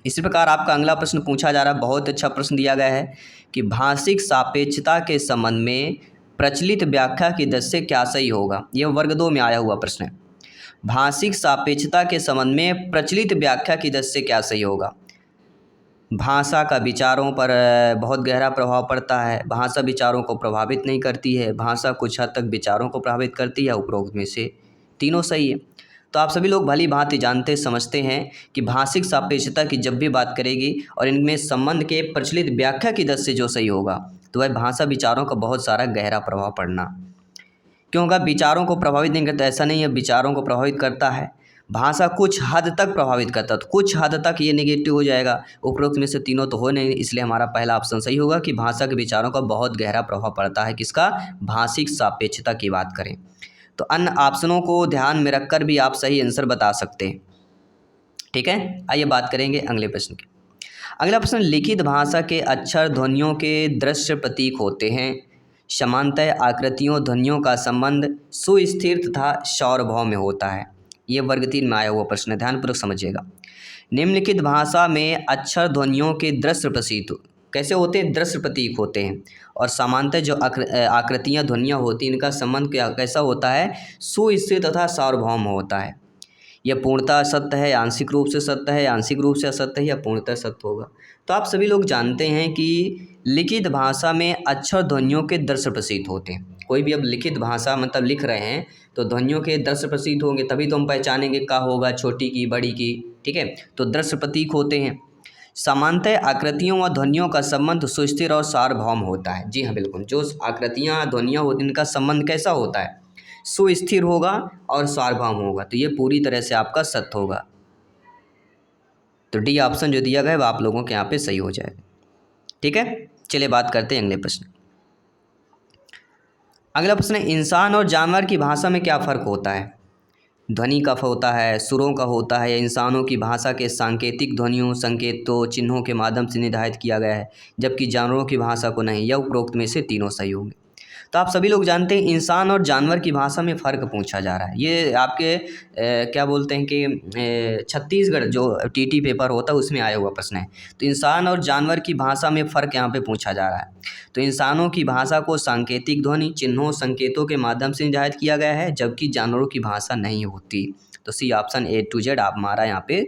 इसी प्रकार आपका अगला प्रश्न पूछा जा रहा है, बहुत अच्छा प्रश्न दिया गया है कि भाषिक सापेक्षता के संबंध में प्रचलित व्याख्या की दृष्टि से क्या सही होगा। यह वर्ग 2 में आया हुआ प्रश्न है। भाषिक सापेक्षता के संबंध में प्रचलित व्याख्या की दृष्टि से क्या सही होगा। भाषा का विचारों पर बहुत गहरा प्रभाव पड़ता है, भाषा विचारों को प्रभावित नहीं करती है, भाषा कुछ हद तक विचारों को प्रभावित करती है, उपरोक्त में से तीनों सही है। तो आप सभी लोग भली भांति जानते समझते हैं कि भाषिक सापेक्षता की जब भी बात करेगी और इनमें संबंध के प्रचलित व्याख्या की दृष्टि से जो सही होगा, तो वह भाषा विचारों का बहुत सारा गहरा प्रभाव पड़ना। क्योंकि विचारों को प्रभावित नहीं करता, ऐसा नहीं है, विचारों को प्रभावित करता है। भाषा कुछ हद तक प्रभावित करता है, तो कुछ हद तक ये नेगेटिव हो जाएगा। उपरोक्त में से तीनों तो हो नहीं, इसलिए हमारा पहला ऑप्शन सही होगा कि भाषा के विचारों का बहुत गहरा प्रभाव पड़ता है। किसका, भाषिक सापेक्षता की बात करें तो अन्य ऑप्शनों को ध्यान में रखकर भी आप सही आंसर बता सकते हैं। ठीक है, आइए बात करेंगे अगले प्रश्न की। अगला प्रश्न, लिखित भाषा के अक्षर ध्वनियों के दृश्य प्रतीक होते हैं। समानतः आकृतियों ध्वनियों का संबंध सुस्थिर तथा सार्वभौम में होता है। ये वर्ग 3 में आया हुआ प्रश्न है, ध्यानपूर्वक समझिएगा। निम्नलिखित भाषा में अक्षर ध्वनियों के दृश्य प्रतीक कैसे होते हैं, दृश्य प्रतीक होते हैं, और सामान्यतः जो आकृतियाँ ध्वनियाँ होती हैं इनका संबंध कैसा होता है, सुस्थिर तथा सार्वभौम होता है। यह पूर्णतः सत्य है, आंशिक रूप से सत्य है, आंशिक रूप से असत्य है, या पूर्णतः सत्य होगा। तो आप सभी लोग जानते हैं कि लिखित भाषा में अक्षर ध्वनियों के दृश्य प्रतीक होते हैं। कोई भी अब लिखित भाषा मतलब लिख रहे हैं तो ध्वनियों के दृश्य प्रतीक होंगे, तभी तो हम पहचानेंगे का होगा, छोटी की बड़ी की। ठीक है, तो दृश्य प्रतीक होते हैं। सामान्यतः आकृतियों व ध्वनियों का संबंध सुस्थिर और सार्वभौम होता है। जी हाँ बिल्कुल, जो आकृतियाँ ध्वनियाँ होती हैं इनका संबंध कैसा होता है? सुस्थिर होगा और सार्वभौम होगा। तो ये पूरी तरह से आपका सत्य होगा। तो डी ऑप्शन जो दिया गया है वो आप लोगों के यहाँ पे सही हो जाएगा। ठीक है, चलिए बात करते हैं अगले प्रश्न। अगला प्रश्न है, इंसान और जानवर की भाषा में क्या फ़र्क होता है? ध्वनि का होता है, सुरों का होता है, या इंसानों की भाषा के सांकेतिक ध्वनियों, संकेतों, चिन्हों के माध्यम से निर्धारित किया गया है, जबकि जानवरों की भाषा को नहीं, या उपरोक्त में से तीनों सही होंगे। तो आप सभी लोग जानते हैं इंसान और जानवर की भाषा में फ़र्क पूछा जा रहा है। ये आपके क्या बोलते हैं कि छत्तीसगढ़ जो टीटी पेपर होता है उसमें आया हुआ प्रश्न है। तो इंसान और जानवर की भाषा में फ़र्क यहाँ पे पूछा जा रहा है। तो इंसानों की भाषा को सांकेतिक ध्वनि, चिन्हों, संकेतों के माध्यम से निर्धारित किया गया है, जबकि जानवरों की भाषा नहीं होती। तो C option A to Z आप हमारा यहाँ पे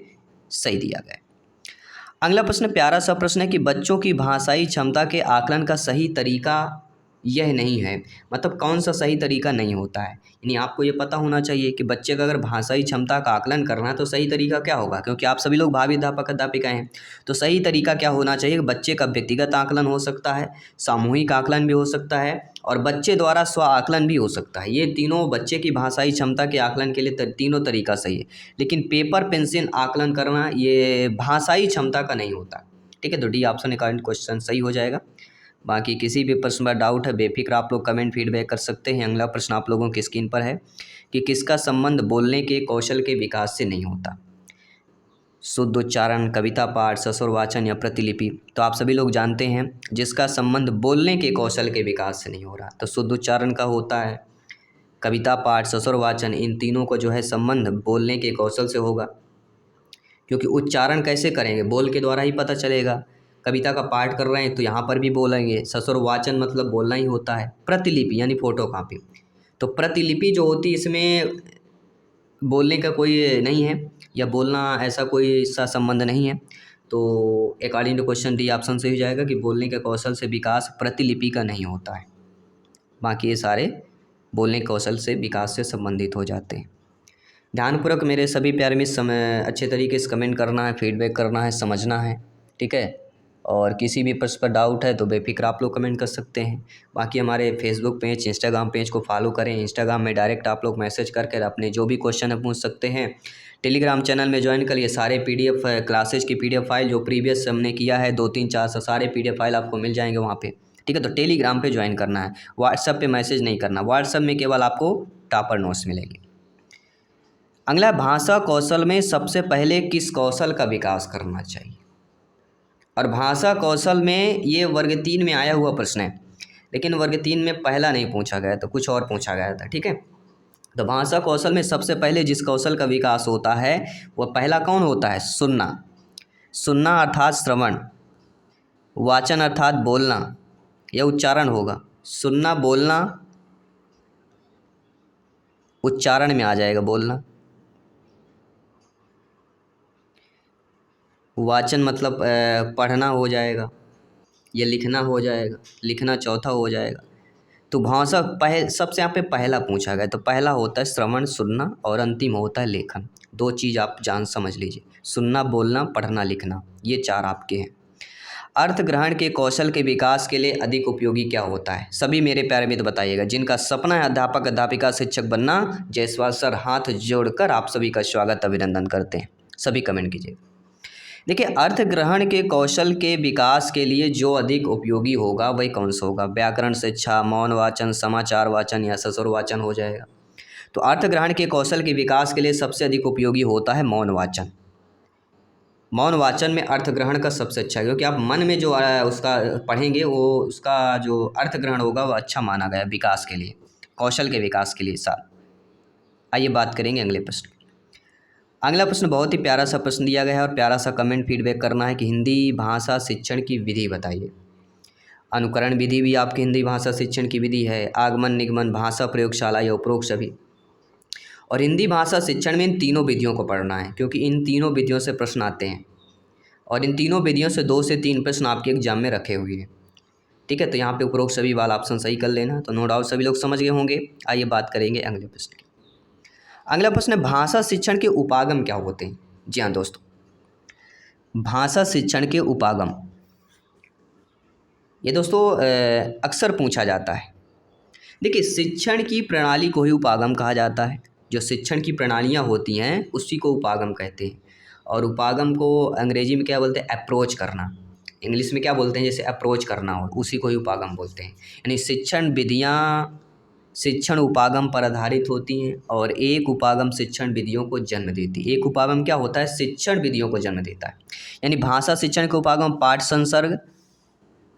सही दिया गया है। अगला प्रश्न प्यारा सा प्रश्न है कि बच्चों की भाषाई क्षमता के आकलन का सही तरीका यह नहीं है। मतलब कौन सा सही तरीका नहीं होता है, यानी आपको ये पता होना चाहिए कि बच्चे का अगर भाषाई क्षमता का आकलन करना है तो सही तरीका क्या होगा, क्योंकि आप सभी लोग भावी अध्यापक अध्यापिकाएँ हैं। तो सही तरीका क्या होना चाहिए? बच्चे का व्यक्तिगत आकलन हो सकता है, सामूहिक आकलन भी हो सकता है, और बच्चे द्वारा स्व आकलन भी हो सकता है। ये तीनों बच्चे की भाषाई क्षमता के आकलन के लिए तीनों तरीका सही है। लेकिन पेपर पेंसिल आकलन करना ये भाषाई क्षमता का नहीं होता। ठीक है, तो डी ऑप्शन का क्वेश्चन सही हो जाएगा। बाकी किसी भी प्रश्न पर डाउट है बेफिक्र आप लोग कमेंट फीडबैक कर सकते हैं। अगला प्रश्न आप लोगों की स्क्रीन पर है कि किसका संबंध बोलने के कौशल के विकास से नहीं होता? शुद्ध उच्चारण, कविता पाठ, सस्वर वाचन या प्रतिलिपि? तो आप सभी लोग जानते हैं जिसका संबंध बोलने के कौशल के विकास से नहीं हो रहा, तो शुद्ध उच्चारण का होता है, कविता पाठ, सस्वर वाचन, इन तीनों को जो है संबंध बोलने के कौशल से होगा, क्योंकि उच्चारण कैसे करेंगे? बोल के द्वारा ही पता चलेगा। कविता का पाठ कर रहे हैं तो यहाँ पर भी बोलेंगे। सस्वर वाचन मतलब बोलना ही होता है। प्रतिलिपि यानी फ़ोटो कॉपी, तो प्रतिलिपि जो होती है इसमें बोलने का कोई नहीं है, या बोलना ऐसा कोई सा संबंध नहीं है। तो according to question D option से हो जाएगा कि बोलने के कौशल से विकास प्रतिलिपि का नहीं होता है। बाकी ये सारे बोलने के कौशल से विकास से संबंधित हो जाते हैं। ध्यानपूर्वक मेरे सभी प्यारे मित्र समय अच्छे तरीके से कमेंट करना है, फीडबैक करना है, समझना है। ठीक है, और किसी भी प्रश्न पर डाउट है तो बेफिक्र आप लोग कमेंट कर सकते हैं। बाकी हमारे फेसबुक पेज, इंस्टाग्राम पेज को फॉलो करें। इंस्टाग्राम में डायरेक्ट आप लोग मैसेज करके अपने जो भी क्वेश्चन है पूछ सकते हैं। टेलीग्राम चैनल में ज्वाइन करिए। सारे PDF क्लासेज की PDF फाइल जो प्रीवियस हमने किया है 2-3-4 सारे PDF फाइल आपको मिल जाएंगे वहाँ पे। ठीक है, तो टेलीग्राम पे ज्वाइन करना है, व्हाट्सएप पे मैसेज नहीं करना। व्हाट्सएप में केवल आपको टॉपर नोट्स मिलेंगे। अगला, भाषा कौशल में सबसे पहले किस कौशल का विकास करना चाहिए? और भाषा कौशल में ये वर्ग 3 में आया हुआ प्रश्न है, लेकिन वर्ग 3 में पहला नहीं पूछा गया था, कुछ और पूछा गया था। ठीक है, तो भाषा कौशल में सबसे पहले जिस कौशल का विकास होता है वह पहला कौन होता है? सुनना। सुनना अर्थात श्रवण, वाचन अर्थात बोलना, यह उच्चारण होगा। सुनना, बोलना, उच्चारण में आ जाएगा बोलना। वाचन मतलब पढ़ना हो जाएगा, या लिखना हो जाएगा। लिखना चौथा हो जाएगा। तो भाषा सबसे यहाँ पे पहला पूछा गया, तो पहला होता है श्रवण, सुनना, और अंतिम होता है लेखन। 2 चीज़ आप जान समझ लीजिए, सुनना, बोलना, पढ़ना, लिखना, ये 4 आपके हैं। अर्थ ग्रहण के कौशल के विकास के लिए अधिक उपयोगी क्या होता है? सभी मेरे प्यारे मित्र बताइएगा। जिनका सपना है अध्यापक अध्यापिका शिक्षक बनना, जायसवाल सर हाथ जोड़कर आप सभी का स्वागत अभिनंदन करते हैं। सभी कमेंट कीजिए। देखिए, अर्थ ग्रहण के कौशल के विकास के लिए जो अधिक उपयोगी होगा वही कौन सा होगा? व्याकरण शिक्षा, मौन वाचन, समाचार वाचन, या सस्वर वाचन हो जाएगा। तो अर्थ ग्रहण के कौशल के विकास के लिए सबसे अधिक उपयोगी होता है मौन वाचन। मौन वाचन में अर्थ ग्रहण का सबसे अच्छा है, क्योंकि आप मन में जो उसका पढ़ेंगे वो उसका जो अर्थ ग्रहण होगा वो अच्छा माना गया विकास के लिए, कौशल के विकास के लिए। साथ आइए बात करेंगे अगले प्रश्न। अगला प्रश्न बहुत ही प्यारा सा प्रश्न दिया गया है, और प्यारा सा कमेंट फीडबैक करना है कि हिंदी भाषा शिक्षण की विधि बताइए। अनुकरण विधि भी आपकी हिंदी भाषा शिक्षण की विधि है। आगमन, निगमन, भाषा प्रयोगशाला या उपरोक्त सभी। और हिंदी भाषा शिक्षण में इन तीनों विधियों को पढ़ना है, क्योंकि इन तीनों विधियों से प्रश्न आते हैं, और इन तीनों विधियों से 2 से 3 प्रश्न आपके एग्जाम में रखे हुए हैं। ठीक है, तो यहाँ पे उपरोक्त सभी वाला ऑप्शन सही कर लेना। तो नो डाउट सभी लोग समझ गए होंगे। आइए बात करेंगे अगले प्रश्न की। अगला प्रश्न है भाषा शिक्षण के उपागम क्या होते हैं? जी हाँ दोस्तों, भाषा शिक्षण के उपागम। ये दोस्तों अक्सर पूछा जाता है। देखिए, शिक्षण की प्रणाली को ही उपागम कहा जाता है। जो शिक्षण की प्रणालियाँ होती हैं उसी को उपागम कहते हैं। और उपागम को अंग्रेजी में क्या बोलते हैं? अप्रोच करना। इंग्लिश में क्या बोलते हैं? जैसे अप्रोच करना हो, उसी को ही उपागम बोलते हैं। यानी शिक्षण विधियाँ शिक्षण उपागम पर आधारित होती हैं और एक उपागम शिक्षण विधियों को जन्म देती है। एक उपागम क्या होता है? शिक्षण विधियों को जन्म देता है। यानी भाषा शिक्षण के उपागम पाठ संसर्ग,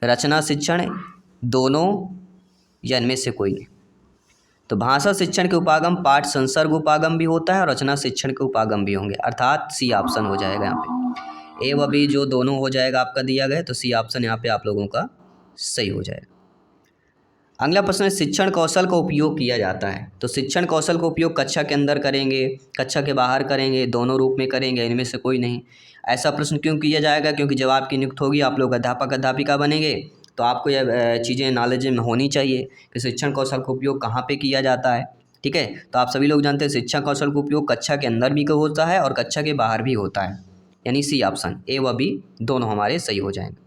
रचना शिक्षण, दोनों या इनमें से कोई नहीं। तो भाषा शिक्षण के उपागम पाठ संसर्ग उपागम भी होता है और रचना शिक्षण के उपागम भी होंगे, अर्थात सी ऑप्शन हो जाएगा यहाँ पे। ए व बी जो दोनों हो जाएगा आपका दिया गया, तो सी ऑप्शन यहाँ पे आप लोगों का सही हो जाएगा। अगला प्रश्न है, शिक्षण कौशल का उपयोग किया जाता है। तो शिक्षण कौशल का उपयोग कक्षा के अंदर करेंगे, कक्षा के बाहर करेंगे, दोनों रूप में करेंगे, इनमें से कोई नहीं। ऐसा प्रश्न क्यों किया जाएगा? क्योंकि जब आपकी नियुक्ति होगी, आप लोग अध्यापक अध्यापिका बनेंगे, तो आपको यह चीज़ें नॉलेज में होनी चाहिए कि शिक्षण कौशल का उपयोग कहाँ पे किया जाता है। ठीक है, तो आप सभी लोग जानते हैं शिक्षण कौशल का उपयोग कक्षा के अंदर भी होता है और कक्षा के बाहर भी होता है। यानी सी ऑप्शन, ए व बी दोनों हमारे सही हो जाएंगे।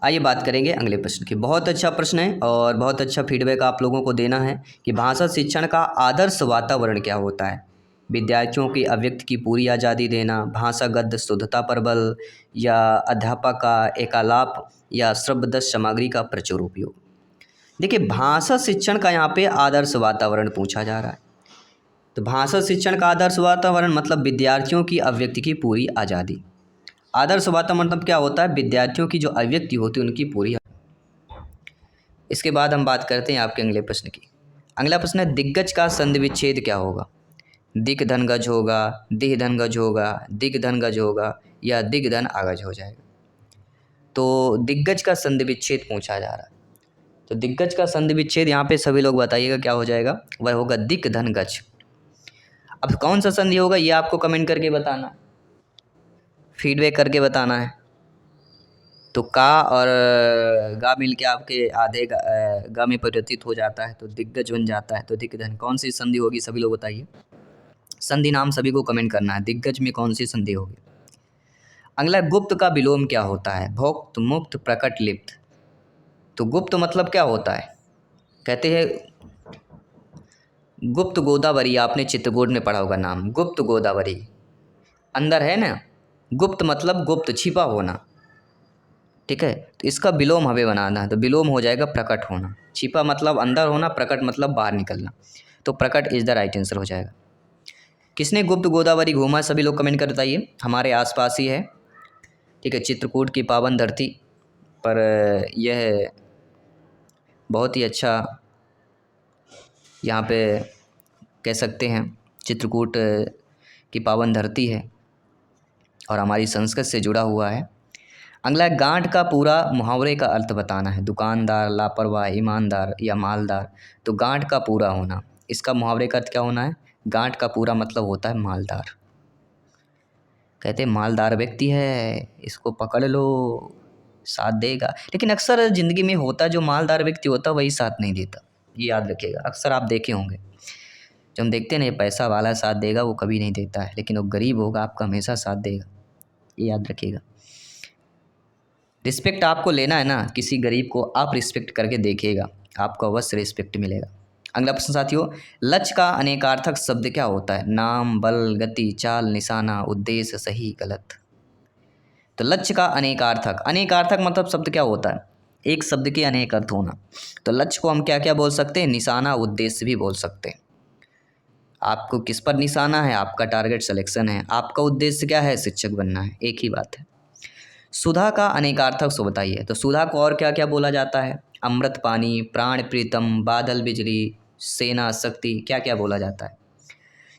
आइए बात करेंगे अगले प्रश्न की। बहुत अच्छा प्रश्न है और बहुत अच्छा फीडबैक आप लोगों को देना है कि भाषा शिक्षण का आदर्श वातावरण क्या होता है। विद्यार्थियों की अभिव्यक्ति की पूरी आज़ादी देना, भाषागत शुद्धता पर बल, या अध्यापक का एकालाप या श्रव्यदत्त सामग्री का प्रचुर उपयोग। देखिए, भाषा शिक्षण का यहाँ पे आदर्श वातावरण पूछा जा रहा है। तो भाषा शिक्षण का आदर्श वातावरण मतलब विद्यार्थियों की अभिव्यक्ति की पूरी आज़ादी। आदर्श वातावरण मतलब क्या होता है? विद्यार्थियों की जो अभिव्यक्ति होती है उनकी पूरी। इसके बाद हम बात करते हैं आपके अगले प्रश्न की। अगला प्रश्न है, दिग्गज का संधि विच्छेद क्या होगा? दिक धन गज होगा, दिह धन गज होगा, दिग धन गज होगा, या दिग धन आगज हो जाएगा। तो दिग्गज का संधि विच्छेद पूछा जा रहा है। तो दिग्गज का संधि विच्छेद यहाँ पे सभी लोग बताइएगा क्या हो जाएगा? वह होगा दिक धन गज। अब कौन सा संधि होगा ये आपको कमेंट करके बताना, फीडबैक करके बताना है। तो का और गा मिल के आपके आधे गा में परिवर्तित हो जाता है तो दिग्गज बन जाता है। तो दिग्गज कौन सी संधि होगी सभी लोग बताइए। संधि नाम सभी को कमेंट करना है, दिग्गज में कौन सी संधि होगी। अगला, गुप्त का विलोम क्या होता है? भोक्त, मुक्त, प्रकट, लिप्त। तो गुप्त मतलब क्या होता है? कहते हैं गुप्त गोदावरी, आपने चित्रकूट में पढ़ा होगा नाम, गुप्त गोदावरी अंदर है ना। गुप्त मतलब गुप्त, छिपा होना। ठीक है, तो इसका विलोम हमें बनाना है, तो विलोम हो जाएगा प्रकट होना। छिपा मतलब अंदर होना, प्रकट मतलब बाहर निकलना। तो प्रकट इज द राइट आंसर हो जाएगा। किसने गुप्त गोदावरी घूमा? सभी लोग कमेंट कर बताइए। हमारे आसपास ही है। ठीक है, चित्रकूट की पावन धरती पर यह बहुत ही अच्छा यहाँ पे कह सकते हैं चित्रकूट की पावन धरती है और हमारी संस्कृत से जुड़ा हुआ है। अगला, गांठ का पूरा मुहावरे का अर्थ बताना है। दुकानदार, लापरवाह, ईमानदार या मालदार। तो गांठ का पूरा होना, इसका मुहावरे का अर्थ क्या होना है? गांठ का पूरा मतलब होता है मालदार। कहते हैं मालदार व्यक्ति है, इसको पकड़ लो, साथ देगा। लेकिन अक्सर ज़िंदगी में होता जो मालदार व्यक्ति होता वही साथ नहीं देता, ये याद रखिएगा। अक्सर आप देखे होंगे, जो हम देखते हैं ना, ये पैसा वाला साथ देगा वो कभी नहीं देता है, लेकिन वो गरीब होगा आपका हमेशा साथ देगा, ये याद रखिएगा। रिस्पेक्ट आपको लेना है ना, किसी गरीब को आप रिस्पेक्ट करके देखिएगा, आपको अवश्य रिस्पेक्ट मिलेगा। अगला प्रश्न साथियों, लक्ष्य का अनेकार्थक शब्द क्या होता है? नाम, बल, गति, चाल, निशाना, उद्देश्य, सही, गलत। तो लक्ष्य का अनेकार्थक, अनेकार्थक मतलब शब्द क्या होता है? एक शब्द के अनेक अर्थ होना। तो लक्ष्य को हम क्या क्या बोल सकते हैं? निशाना, उद्देश्य भी बोल सकते हैं। आपको किस पर निशाना है? आपका टारगेट सिलेक्शन है। आपका उद्देश्य क्या है? शिक्षक बनना है, एक ही बात है। सुधा का अनेकार्थक सो बताइए। तो सुधा को और क्या क्या बोला जाता है? अमृत पानी, प्राण प्रीतम, बादल बिजली, सेना शक्ति, क्या क्या बोला जाता है?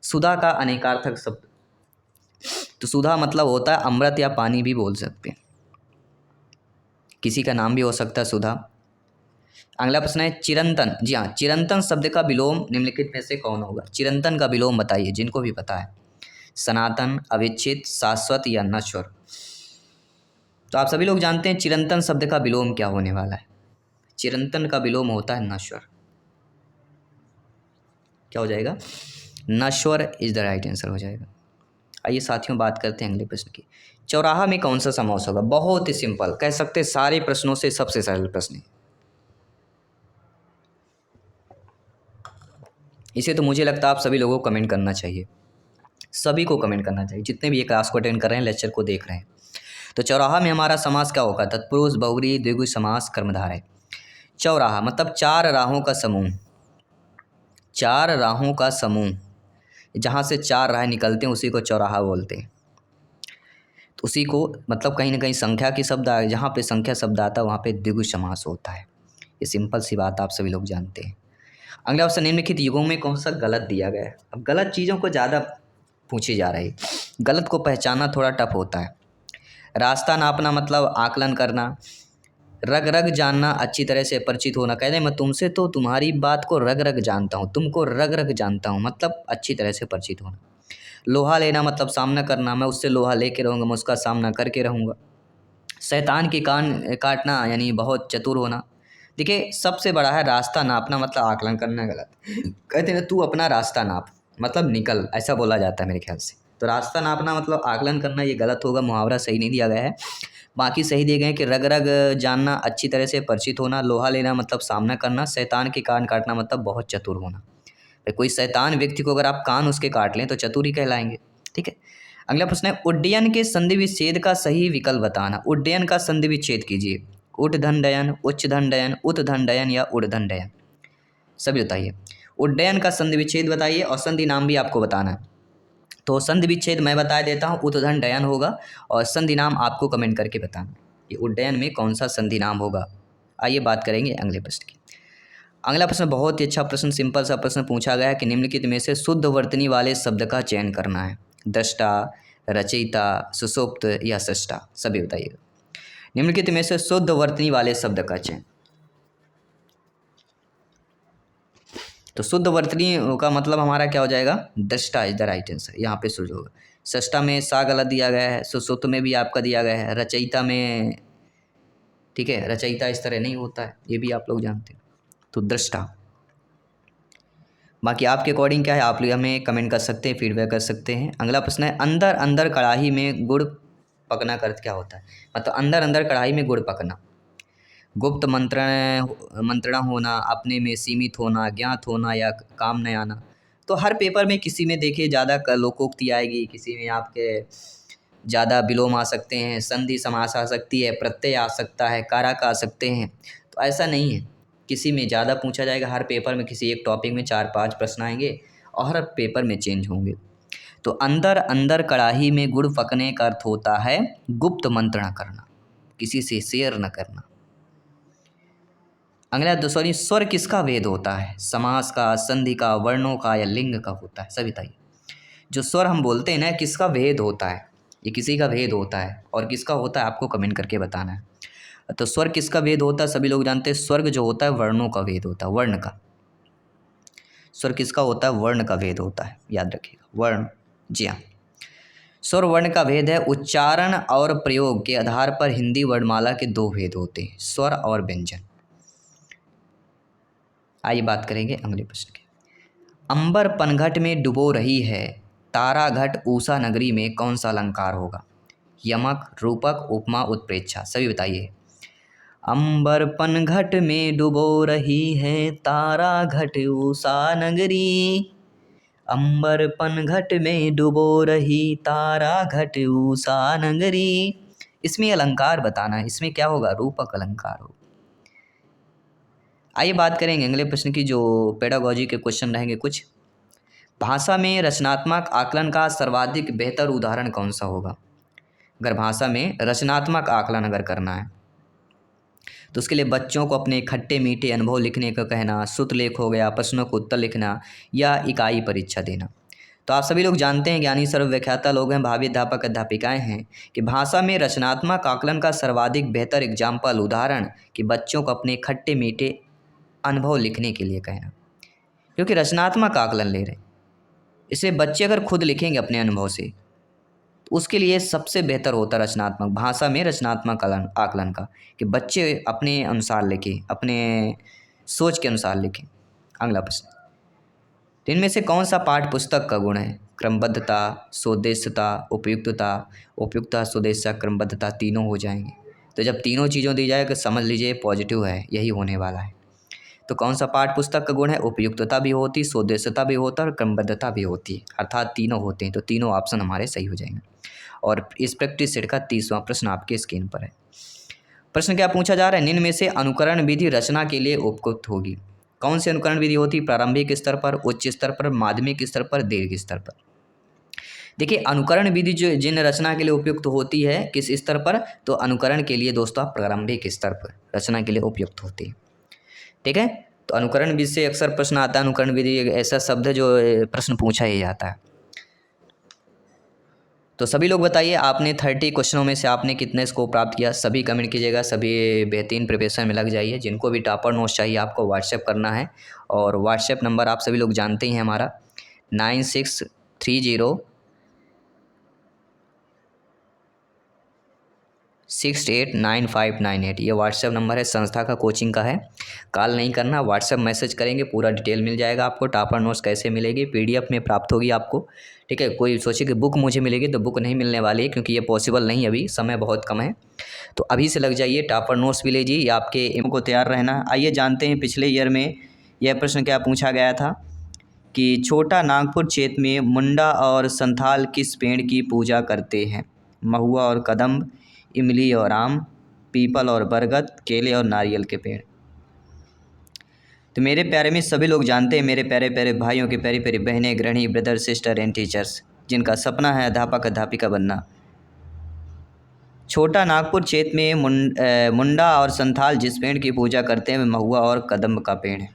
सुधा का अनेकार्थक शब्द, तो सुधा मतलब होता है अमृत या पानी भी बोल सकते हैं, किसी का नाम भी हो सकता है सुधा। अगला प्रश्न है, चिरंतन। जी हाँ, चिरंतन शब्द का विलोम निम्नलिखित में से कौन होगा? चिरंतन का विलोम बताइए जिनको भी पता है। सनातन, अविच्छिन्न, शाश्वत या नश्वर। तो आप सभी लोग जानते हैं चिरंतन शब्द का विलोम क्या होने वाला है। चिरंतन का विलोम होता है नश्वर। क्या हो जाएगा? नश्वर इज द राइट आंसर हो जाएगा। आइए साथियों बात करते हैं अगले प्रश्न की। चौराहा में कौन सा समास होगा? बहुत ही सिंपल, कह सकते हैं सारे प्रश्नों से सबसे सरल प्रश्न है। इसे तो मुझे लगता है आप सभी लोगों को कमेंट करना चाहिए, सभी को कमेंट करना चाहिए, जितने भी ये क्लास को अटेंड कर रहे हैं, लेक्चर को देख रहे हैं। तो चौराहा में हमारा समास क्या होगा? तत्पुरुष, बहुव्रीहि, द्विगु समास, कर्मधारय। चौराहा मतलब चार राहों का समूह, चार राहों का समूह, जहाँ से चार राह निकलते हैं उसी को चौराहा बोलते हैं। तो उसी को मतलब कहीं ना कहीं संख्या की शब्द आए, जहाँ पे संख्या शब्द आता है वहाँ पे द्विगु समास होता है। ये सिंपल सी बात आप सभी लोग जानते हैं। अगला ऑप्शन, निम्नलिखित युगों में कौन सा गलत दिया गया है? अब गलत चीज़ों को ज़्यादा पूछी जा रही है, गलत को पहचानना थोड़ा टफ होता है। रास्ता नापना मतलब आकलन करना, रग रग जानना अच्छी तरह से परिचित होना। कहते हैं मैं तुमसे तो तुम्हारी बात को रग रग जानता हूँ, तुमको रग रग जानता हूँ, मतलब अच्छी तरह से परिचित होना। लोहा लेना मतलब सामना करना, मैं उससे लोहा लेके रहूँगा, मैं उसका सामना करके रहूँगा। शैतान के कान काटना यानी बहुत चतुर होना। देखिए सबसे बड़ा है रास्ता नापना मतलब आकलन करना, गलत। कहते हैं ना तू अपना रास्ता नाप मतलब निकल, ऐसा बोला जाता है मेरे ख्याल से। तो रास्ता नापना मतलब आकलन करना, ये गलत होगा, मुहावरा सही नहीं दिया गया है। बाकी सही दिए गए हैं कि रग रग जानना, अच्छी तरह से परिचित होना, लोहा लेना मतलब सामना करना, शैतान के कान काटना मतलब बहुत चतुर होना। भाई कोई शैतान व्यक्ति को अगर आप कान उसके काट लें तो चतुर ही कहलाएंगे। ठीक है, अगला प्रश्न है उड्डयन के संधि विच्छेद का सही विकल्प बताना। उड्डयन का संधि विच्छेद कीजिए। उट्धनडयन, उच्चधनडयन, उत्धनडयन या उड्धनडयन, सभी बताइए। उड्डयन का संधि विच्छेद बताइए और संधि नाम भी आपको बताना है। तो संधि विच्छेद मैं बता देता हूँ, उत्धनडयन होगा, और संधि नाम आपको कमेंट करके बताना कि उड्डयन में कौन सा संधि नाम होगा। आइए बात करेंगे अगले प्रश्न की। अगला प्रश्न बहुत ही अच्छा प्रश्न, सिंपल सा प्रश्न पूछा गया है कि निम्नलिखित में से शुद्ध वर्तनी वाले शब्द का चयन करना है। दृष्टा, रचयिता, सुषुप्त या सृष्टा, सभी बताइएगा। निम्नलिखित में से शुद्ध वर्तनी वाले शब्द का चयन। तो शुद्ध वर्तनी का मतलब हमारा क्या हो जाएगा? दृष्टा इज द राइट आंसर, यहाँ पे शुद्ध होगा। सृष्टा में सा गलत दिया गया है, सुषुप्त में भी आपका दिया गया है, रचयिता में, ठीक है, रचयिता इस तरह नहीं होता है, ये भी आप लोग जानते हैं। तो दृष्टा। बाकी आपके अकॉर्डिंग क्या है आप लोग हमें कमेंट कर सकते हैं, फीडबैक कर सकते हैं। अगला प्रश्न है अंदर अंदर कढ़ाई में गुड़ पकना का अर्थ क्या होता है? मतलब अंदर अंदर कढ़ाई में गुड़ पकना। गुप्त मंत्रणा होना, अपने में सीमित होना, ज्ञात होना या काम न आना। तो हर पेपर में किसी में देखिए ज़्यादा लोकोक्ति आएगी, किसी में आपके ज़्यादा विलोम आ सकते हैं, संधि समास आ सकती है, प्रत्यय आ सकता है, कारक आ सकते हैं। तो ऐसा नहीं है, किसी में ज़्यादा पूछा जाएगा, हर पेपर में किसी एक टॉपिक में 4-5 प्रश्न आएंगे और हर पेपर में चेंज होंगे। तो अंदर अंदर कढ़ाई में गुड़ पकने का अर्थ होता है गुप्त मंत्रणा करना, किसी से शेयर न करना। अगला सॉरी, स्वर किसका भेद होता है? समास का, संधि का, वर्णों का या लिंग का होता है? सब बताइए। जो स्वर हम बोलते हैं ना, किसका भेद होता है? ये किसी का भेद होता है, और किसका होता है आपको कमेंट करके बताना है। तो स्वर किसका भेद होता है? सभी लोग जानते हैं स्वर्ग जो होता है वर्णों का भेद होता है, वर्ण का। स्वर किसका होता है? वर्ण का भेद होता है, याद रखिएगा, वर्ण। जी हाँ, स्वर वर्ण का भेद है उच्चारण और प्रयोग के आधार पर हिंदी वर्णमाला के दो भेद होते हैं, स्वर और व्यंजन। आइए बात करेंगे अगले प्रश्न की। अंबर पनघट में डुबो रही है, तारा घट ऊषा नगरी में कौन सा अलंकार होगा? यमक, रूपक, उपमा, उत्प्रेक्षा, सभी बताइए। अंबर पनघट में डुबो रही है, तारा घट ऊषा नगरी। अंबर पनघट में डुबो रही, तारा घट ऊषा नगरी। इसमें अलंकार बताना है, इसमें क्या होगा? रूपक अलंकार होगा। आइए बात करेंगे अगले प्रश्न की, जो पेडागोजी के क्वेश्चन रहेंगे कुछ। भाषा में रचनात्मक आकलन का सर्वाधिक बेहतर उदाहरण कौन सा होगा? अगर भाषा में रचनात्मक आकलन अगर करना है तो उसके लिए बच्चों को अपने खट्टे मीठे अनुभव लिखने का कहना, श्रुतलेख हो गया, प्रश्नों को उत्तर लिखना या इकाई परीक्षा देना। तो आप सभी लोग जानते हैं, ज्ञानी सर्वव्याख्याता लोग हैं, भावी अध्यापक अध्यापिकाएं हैं, कि भाषा में रचनात्मक आकलन का सर्वाधिक बेहतर एग्जाम्पल उदाहरण कि बच्चों को अपने खट्टे मीठे अनुभव लिखने के लिए कहना, क्योंकि रचनात्मक आकलन ले रहे हैं। इसलिए बच्चे अगर खुद लिखेंगे अपने अनुभव से तो उसके लिए सबसे बेहतर होता है रचनात्मक, भाषा में रचनात्मक आकलन का, कि बच्चे अपने अनुसार लिखें, अपने सोच के अनुसार लिखें। अगला प्रश्न, तो इनमें से कौन सा पाठ पुस्तक का गुण है? क्रमबद्धता, सोद्देश्यता, उपयुक्तता, सोद्देश्यता, क्रमबद्धता तीनों हो जाएंगे। तो जब तीनों चीज़ों दी जाए तो समझ लीजिए पॉजिटिव है, यही होने वाला है। तो कौन सा पाठ पुस्तक का गुण है? उपयुक्तता भी होती, सोद्देश्यता भी होता है और क्रमबद्धता भी होती है, अर्थात तीनों होते हैं। तो तीनों ऑप्शन हमारे सही हो जाएंगे। और इस प्रैक्टिस सेट का 30वां प्रश्न आपके स्क्रीन पर है। प्रश्न क्या पूछा जा रहा है? निम्न में से अनुकरण विधि रचना के लिए उपयुक्त होगी। कौन सी अनुकरण विधि होती है? प्रारंभिक स्तर पर, उच्च स्तर पर, माध्यमिक स्तर पर, दीर्घ स्तर पर। देखिए अनुकरण विधि जो जिन रचना के लिए उपयुक्त होती है किस स्तर पर? तो अनुकरण के लिए दोस्तों प्रारंभिक स्तर पर रचना के लिए उपयुक्त होती है। ठीक है, तो अनुकरण विधि से अक्सर प्रश्न आता है। अनुकरण विधि एक ऐसा शब्द है जो प्रश्न पूछा ही जाता है। तो सभी लोग बताइए आपने 30 क्वेश्चनों में से आपने कितने स्कोर प्राप्त किया? सभी कमेंट कीजिएगा, सभी बेहतरीन प्रिपरेशन में लग जाइए। जिनको भी टॉपर नोट्स चाहिए आपको व्हाट्सएप करना है, और व्हाट्सएप नंबर आप सभी लोग जानते ही हैं हमारा 9630689598। ये व्हाट्सएप नंबर है, संस्था का, कोचिंग का है। कॉल नहीं करना, व्हाट्सएप मैसेज करेंगे, पूरा डिटेल मिल जाएगा आपको। टॉपर नोट्स कैसे मिलेगी? पीडीएफ में प्राप्त होगी आपको। ठीक है, कोई सोचे कि बुक मुझे मिलेगी, तो बुक नहीं मिलने वाली है, क्योंकि ये पॉसिबल नहीं, अभी समय बहुत कम है। तो अभी से लग जाइए, टॉपर नोट्स भी लीजिए, ये आपके एम को तैयार रहना। आइए जानते हैं पिछले ईयर में यह प्रश्न क्या पूछा गया था कि छोटा नागपुर क्षेत्र में मुंडा और संथाल किस पेड़ की पूजा करते हैं? महुआ और कदम्ब, इमली और आम, पीपल और बरगद, केले और नारियल के पेड़। तो मेरे प्यारे में सभी लोग जानते हैं, मेरे प्यारे प्यारे भाइयों के प्यारी प्यारी बहनें, गृहिणी, ब्रदर, सिस्टर एंड टीचर्स, जिनका सपना है अध्यापक अध्यापिका बनना। छोटा नागपुर क्षेत्र में मुंडा और संथाल जिस पेड़ की पूजा करते हैं वह महुआ और कदम्ब का पेड़ है।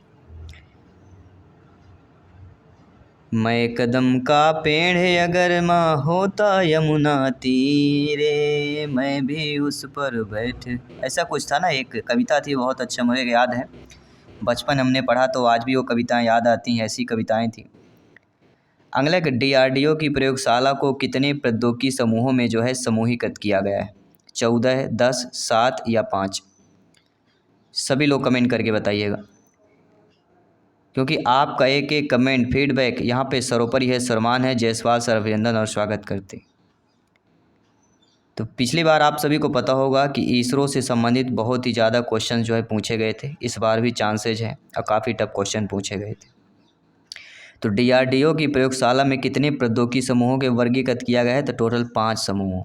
मैं कदम का पेड़ है अगर माँ होता यमुना तीरे, मैं भी उस पर बैठ, ऐसा कुछ था ना, एक कविता थी, बहुत अच्छा मुझे याद है। बचपन हमने पढ़ा तो आज भी वो कविताएं याद आती हैं, ऐसी कविताएं थी। अगला डीआरडीओ की प्रयोगशाला को कितने प्रौद्योगिकी समूहों में जो है समूहीकृत किया गया है? 14, 10, 7 या 5? सभी लोग कमेंट करके बताइएगा, क्योंकि आपका एक एक कमेंट फीडबैक यहाँ पे सर्वोपरि है। सरमान है, जयसवाल सर अभिनंदन और स्वागत करते। तो पिछली बार आप सभी को पता होगा कि इसरो से संबंधित बहुत ही ज़्यादा क्वेश्चन जो है पूछे गए थे। इस बार भी चांसेज है और काफ़ी टफ क्वेश्चन पूछे गए थे। तो डीआरडीओ की प्रयोगशाला में कितने प्रौद्योगिकी समूहों के वर्गीकृत किया गया है? तो टोटल 5 समूहों।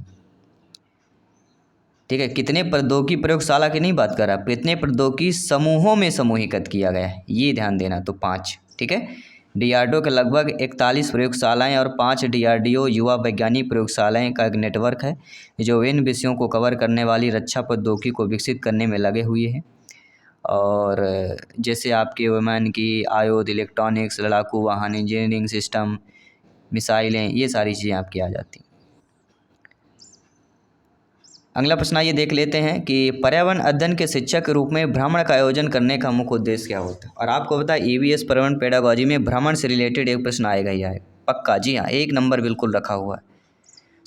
ठीक है, कितने प्रौद्योगिकी प्रयोगशाला की नहीं बात कर रहा, कितने प्रौद्योगिकी समूहों में समूहीकृत किया गया है, ये ध्यान देना। तो 5। ठीक है, डीआरडीओ के लगभग 41 प्रयोगशालाएं और 5 डीआरडीओ युवा वैज्ञानिक प्रयोगशालाएं का एक नेटवर्क है जो विभिन्न विषयों को कवर करने वाली रक्षा प्रौद्योगिकी को विकसित करने में लगे हुए हैं। और जैसे आपके विमान की आयुध, इलेक्ट्रॉनिक्स, लड़ाकू वाहन, इंजीनियरिंग सिस्टम, मिसाइलें, ये सारी चीज़ें आपकी आ जाती हैं। अगला प्रश्न ये देख लेते हैं कि पर्यावरण अध्ययन के शिक्षक के रूप में भ्रमण का आयोजन करने का मुख्य उद्देश्य क्या होता है? और आपको पता है ईवीएस पर्यावरण पेडागोजी में भ्रमण से रिलेटेड एक प्रश्न आएगा ही आएगा, पक्का। जी हाँ, 1 नंबर बिल्कुल रखा हुआ है।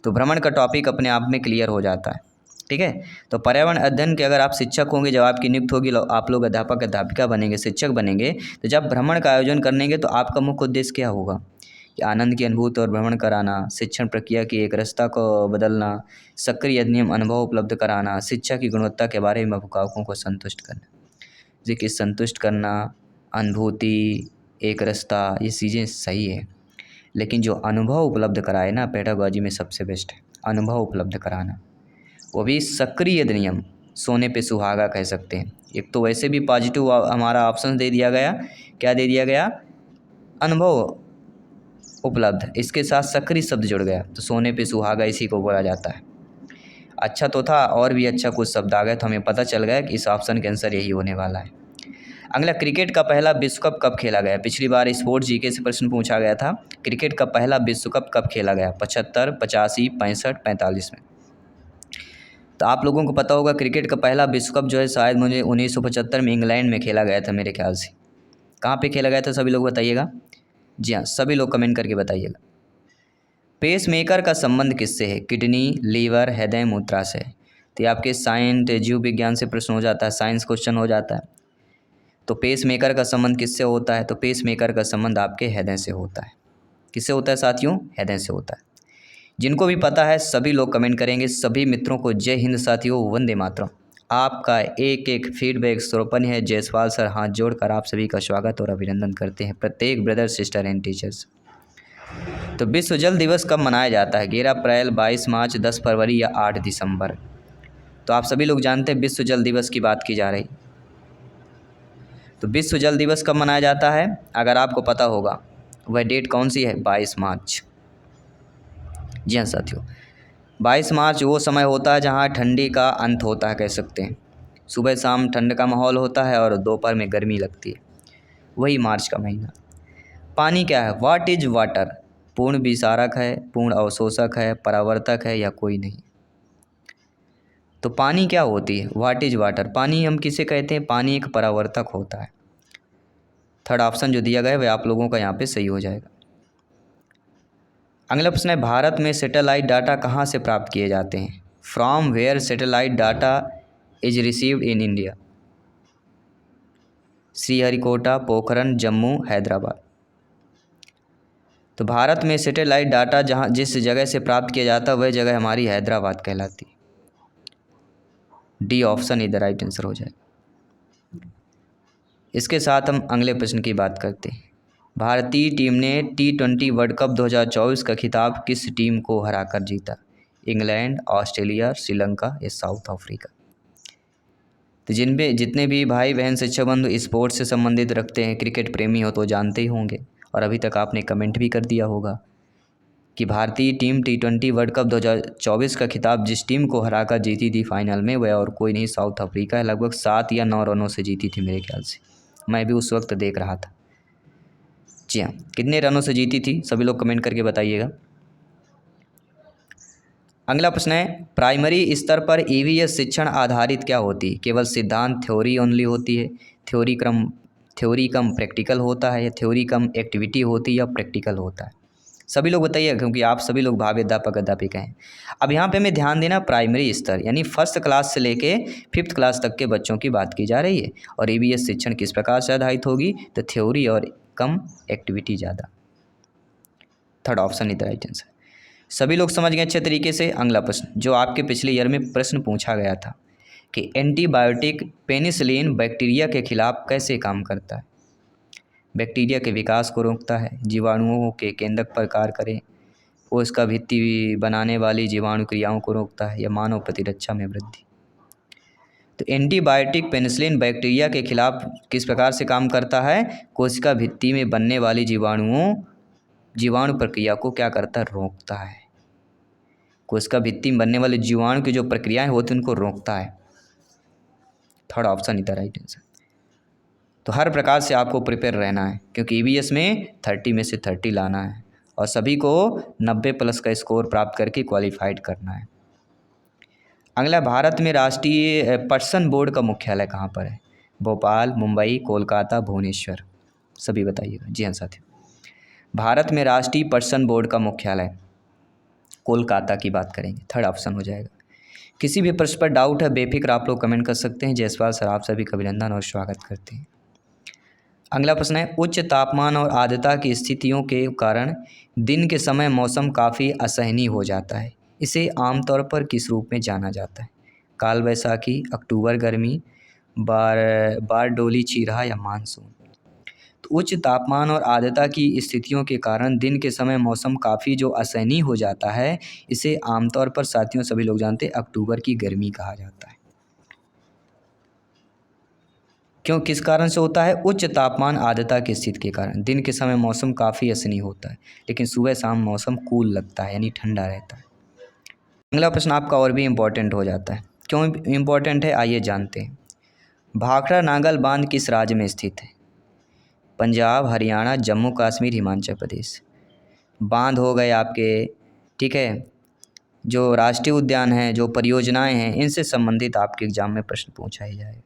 तो भ्रमण का टॉपिक अपने आप में क्लियर हो जाता है। ठीक है, तो पर्यावरण अध्ययन के अगर आप शिक्षक होंगे, जब आपकी नियुक्त होगी, आप लोग अध्यापक अध्यापिका बनेंगे, शिक्षक बनेंगे, तो जब भ्रमण का आयोजन करेंगे तो आपका मुख्य उद्देश्य क्या होगा? कि आनंद की अनुभूति और भ्रमण कराना, शिक्षण प्रक्रिया की एक रास्ता को बदलना, सक्रिय अधिनियम अनुभव उपलब्ध कराना, शिक्षा की गुणवत्ता के बारे में अभिभावकों को संतुष्ट करना। देखिए संतुष्ट करना, अनुभूति, एक रास्ता, ये चीज़ें सही है, लेकिन जो अनुभव उपलब्ध कराए ना, पेडागोजी में सबसे बेस्ट है अनुभव उपलब्ध कराना, वो भी सक्रिय अधिनियम, सोने पे सुहागा कह सकते हैं। एक तो वैसे भी पॉजिटिव हमारा ऑप्शन दे दिया गया, क्या दे दिया गया? अनुभव उपलब्ध, इसके साथ सक्रिय शब्द जुड़ गया, तो सोने पे सुहागा इसी को बोला जाता है। अच्छा तो था, और भी अच्छा कुछ शब्द आ गए तो हमें पता चल गया कि इस ऑप्शन के आंसर यही होने वाला है। अगला, क्रिकेट का पहला विश्व कप कब खेला गया? पिछली बार स्पोर्ट्स जीके से प्रश्न पूछा गया था, क्रिकेट का पहला विश्व कप कब खेला गया? 75, 85, 65, 45 में। तो आप लोगों को पता होगा क्रिकेट का पहला विश्व कप जो है शायद मुझे 1975 में इंग्लैंड में खेला गया था मेरे ख्याल से। कहाँ पे खेला गया था सभी लोग बताइएगा? जी हाँ, सभी लोग कमेंट करके बताइएगा। पेसमेकर का संबंध किससे है? किडनी, लीवर, हृदय, मूत्राशय। तो ये आपके साइंस जीव विज्ञान से प्रश्न हो जाता है, साइंस क्वेश्चन हो जाता है। तो पेसमेकर का संबंध किससे होता है? तो पेसमेकर का संबंध आपके हृदय से होता है। किससे होता है साथियों? हृदय से होता है। जिनको भी पता है सभी लोग कमेंट करेंगे। सभी मित्रों को जय हिंद साथियों, वंदे मातरम। आपका एक एक फीडबैक श्रोपनीय है। जायसवाल सर हाथ जोड़कर आप सभी का स्वागत और अभिनंदन करते हैं, प्रत्येक ब्रदर सिस्टर एंड टीचर्स। तो विश्व जल दिवस कब मनाया जाता है? 11 अप्रैल, 22 मार्च, 10 फरवरी या 8 दिसंबर? तो आप सभी लोग जानते हैं विश्व जल दिवस की बात की जा रही। तो विश्व जल दिवस कब मनाया जाता है? अगर आपको पता होगा वह डेट कौन सी है? 22 मार्च। जी हाँ साथियों, 22 मार्च वो समय होता है जहाँ ठंडी का अंत होता है, कह सकते हैं। सुबह शाम ठंड का माहौल होता है और दोपहर में गर्मी लगती है, वही मार्च का महीना। पानी क्या है? What is water? पूर्ण विसारक है, पूर्ण अवशोषक है, परावर्तक है या कोई नहीं? तो पानी क्या होती है? What is water? पानी हम किसे कहते हैं? पानी एक परावर्तक होता है। थर्ड ऑप्शन जो दिया गया है वह आप लोगों का यहाँ पे सही हो जाएगा। अगला प्रश्न है, भारत में सैटेलाइट डाटा कहाँ से प्राप्त किए जाते हैं? From where satellite data is received in India? Sriharikota, Pokhran, Jammu, Hyderabad. तो भारत में सैटेलाइट डाटा जहाँ जिस जगह से प्राप्त किया जाता है वह जगह हमारी हैदराबाद कहलाती है। डी ऑप्शन इधर राइट आंसर हो जाए। इसके साथ हम अगले प्रश्न की बात करते हैं। भारतीय टीम ने T20 वर्ल्ड कप 2024 का खिताब किस टीम को हराकर जीता? इंग्लैंड, ऑस्ट्रेलिया, श्रीलंका या साउथ अफ्रीका? तो जितने भी भाई बहन शिक्षक बंधु स्पोर्ट्स से संबंधित रखते हैं, क्रिकेट प्रेमी हो तो जानते ही होंगे, और अभी तक आपने कमेंट भी कर दिया होगा कि भारतीय टीम T20 वर्ल्ड कप 2024 का खिताब जिस टीम को हराकर जीती थी फाइनल में, वह और कोई नहीं साउथ अफ्रीका है। लगभग 7 या 9 रनों से जीती थी मेरे ख्याल से, मैं भी उस वक्त देख रहा था। जी हाँ, कितने रनों से जीती थी सभी लोग कमेंट करके बताइएगा। अगला प्रश्न है, प्राइमरी स्तर पर ईवीएस शिक्षण आधारित क्या होती है? केवल सिद्धांत थ्योरी ओनली होती है, थ्योरी कम प्रैक्टिकल होता है, या थ्योरी कम एक्टिविटी होती है, या प्रैक्टिकल होता है? सभी लोग बताइए, क्योंकि आप सभी लोग भावी अध्यापक अध्यापिका हैं। अब यहाँ पे हमें ध्यान देना, प्राइमरी स्तर यानी फर्स्ट क्लास से लेके 5th क्लास तक के बच्चों की बात की जा रही है। और ईवीएस शिक्षण किस प्रकार से आधारित होगी? तो थ्योरी और कम एक्टिविटी ज़्यादा। Third option is the right answer. सभी लोग समझ गए अच्छे तरीके से। अगला प्रश्न जो आपके पिछले ईयर में प्रश्न पूछा गया था कि एंटीबायोटिक पेनिसिलिन बैक्टीरिया के खिलाफ कैसे काम करता है? बैक्टीरिया के विकास को रोकता है, जीवाणुओं के केंद्रक पर कार्य करे, वो इसका भित्ति बनाने वाली जीवाणु क्रियाओं को रोकता है, या मानव प्रतिरक्षा में वृद्धि? तो एंटीबायोटिक पेनिसिलिन बैक्टीरिया के खिलाफ किस प्रकार से काम करता है? कोशिका भित्ति में बनने वाली जीवाणु प्रक्रिया को क्या करता है? रोकता है। कोशिका भित्ति में बनने वाले जीवाणु की जो प्रक्रियाएं होती हैं उनको रोकता है। Third option is the right answer. तो हर प्रकार से आपको प्रिपेयर रहना है, क्योंकि ईवीएस में 30 में से 30 लाना है और सभी को 90+ का स्कोर प्राप्त करके क्वालिफाइड करना है। अगला, भारत में राष्ट्रीय पटसन बोर्ड का मुख्यालय कहाँ पर है? भोपाल, मुंबई, कोलकाता, भुवनेश्वर? सभी बताइएगा। जी हाँ साथियों, भारत में राष्ट्रीय पटसन बोर्ड का मुख्यालय कोलकाता की बात करेंगे। थर्ड ऑप्शन हो जाएगा। किसी भी प्रश्न पर डाउट है बेफिक्र आप लोग कमेंट कर सकते हैं। जायसवाल सर आप सभी का अभिनंदन और स्वागत करते हैं। अगला प्रश्न है, उच्च तापमान और आर्द्रता की स्थितियों के कारण दिन के समय मौसम काफ़ी असहनीय हो जाता है, इसे आमतौर पर किस रूप में जाना जाता है? काल वैसाखी, अक्टूबर गर्मी, बारडोली चीरहा या मानसून? तो उच्च तापमान और आर्द्रता की स्थितियों के कारण दिन के समय मौसम काफ़ी जो असहनीय हो जाता है, इसे आमतौर पर साथियों सभी लोग जानते हैं अक्टूबर की गर्मी कहा जाता है। क्यों, किस कारण से होता है? उच्च तापमान आर्द्रता की स्थिति के कारण दिन के समय मौसम काफ़ी असहनीय होता है, लेकिन सुबह शाम मौसम कूल लगता है यानी ठंडा रहता है। अगला प्रश्न आपका और भी इम्पोर्टेंट हो जाता है। क्यों इम्पोर्टेंट है, आइए जानते हैं। भाखड़ा नागल बांध किस राज्य में स्थित है? पंजाब, हरियाणा, जम्मू कश्मीर, हिमाचल प्रदेश? बांध हो गए आपके, ठीक है, जो राष्ट्रीय उद्यान हैं, जो परियोजनाएं हैं, इनसे संबंधित आपके एग्जाम में प्रश्न पूछा ही जाएगा।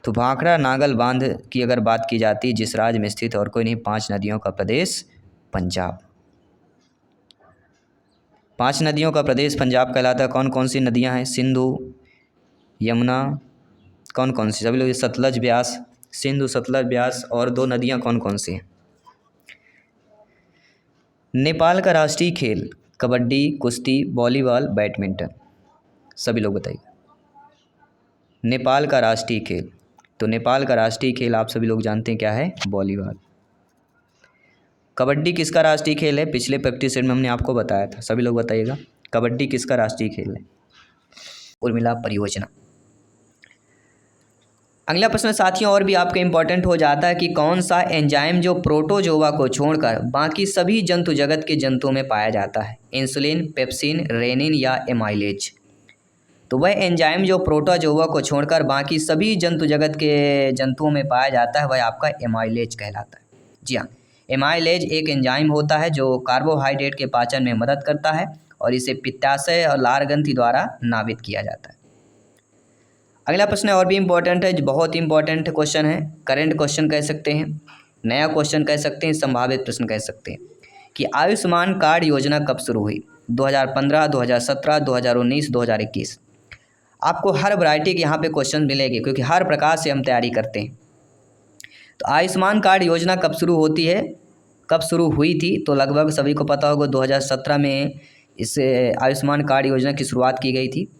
तो भाखड़ा नागल बांध की अगर बात की जाती है जिस राज्य में स्थित और कोई नहीं, 5 नदियों का प्रदेश पंजाब। 5 नदियों का प्रदेश पंजाब कहलाता है। कौन कौन सी नदियां हैं? सिंधु, यमुना, कौन कौन सी? सभी लोग, सतलज, ब्यास, सिंधु, सतलज, ब्यास, और 2 नदियां कौन कौन सी हैं? नेपाल का राष्ट्रीय खेल कबड्डी, कुश्ती, वॉलीबॉल, बैडमिंटन। सभी लोग बताइए। नेपाल का राष्ट्रीय खेल, तो नेपाल का राष्ट्रीय खेल आप सभी लोग जानते हैं क्या है? वॉलीबॉल। कबड्डी किसका राष्ट्रीय खेल है? पिछले प्रैक्टिस सेट में हमने आपको बताया था, सभी लोग बताइएगा कबड्डी किसका राष्ट्रीय खेल है? उर्मिला परियोजना। अगला प्रश्न साथियों और भी आपके इम्पोर्टेंट हो जाता है कि कौन सा एंजाइम जो प्रोटोजोआ को छोड़कर बाकी सभी जंतु जगत के जंतुओं में पाया जाता है? इंसुलिन, पेप्सिन, रेनिन या एमाइलेज। तो वह एंजाइम जो प्रोटोजोआ को छोड़कर बाकी सभी जंतु जगत के जंतुओं में पाया जाता है वह आपका एमाइलेज कहलाता है। जी हाँ, एमाइलेज एक एंजाइम होता है जो कार्बोहाइड्रेट के पाचन में मदद करता है और इसे पित्ताशय और लार ग्रंथि द्वारा नाभित किया जाता है। अगला प्रश्न और भी इम्पोर्टेंट है, बहुत इंपॉर्टेंट क्वेश्चन है, करंट क्वेश्चन कह सकते हैं, नया क्वेश्चन कह सकते हैं, संभावित प्रश्न कह सकते हैं कि आयुष्मान कार्ड योजना कब शुरू हुई? 2015, 2017, 2019, 2021। आपको हर वैरायटी के यहाँ पे क्वेश्चन मिलेंगे क्योंकि हर प्रकार से हम तैयारी करते हैं। तो आयुष्मान कार्ड योजना कब शुरू होती है, कब शुरू हुई थी? तो लगभग सभी को पता होगा 2017 में इस आयुष्मान कार्ड योजना की शुरुआत की गई थी।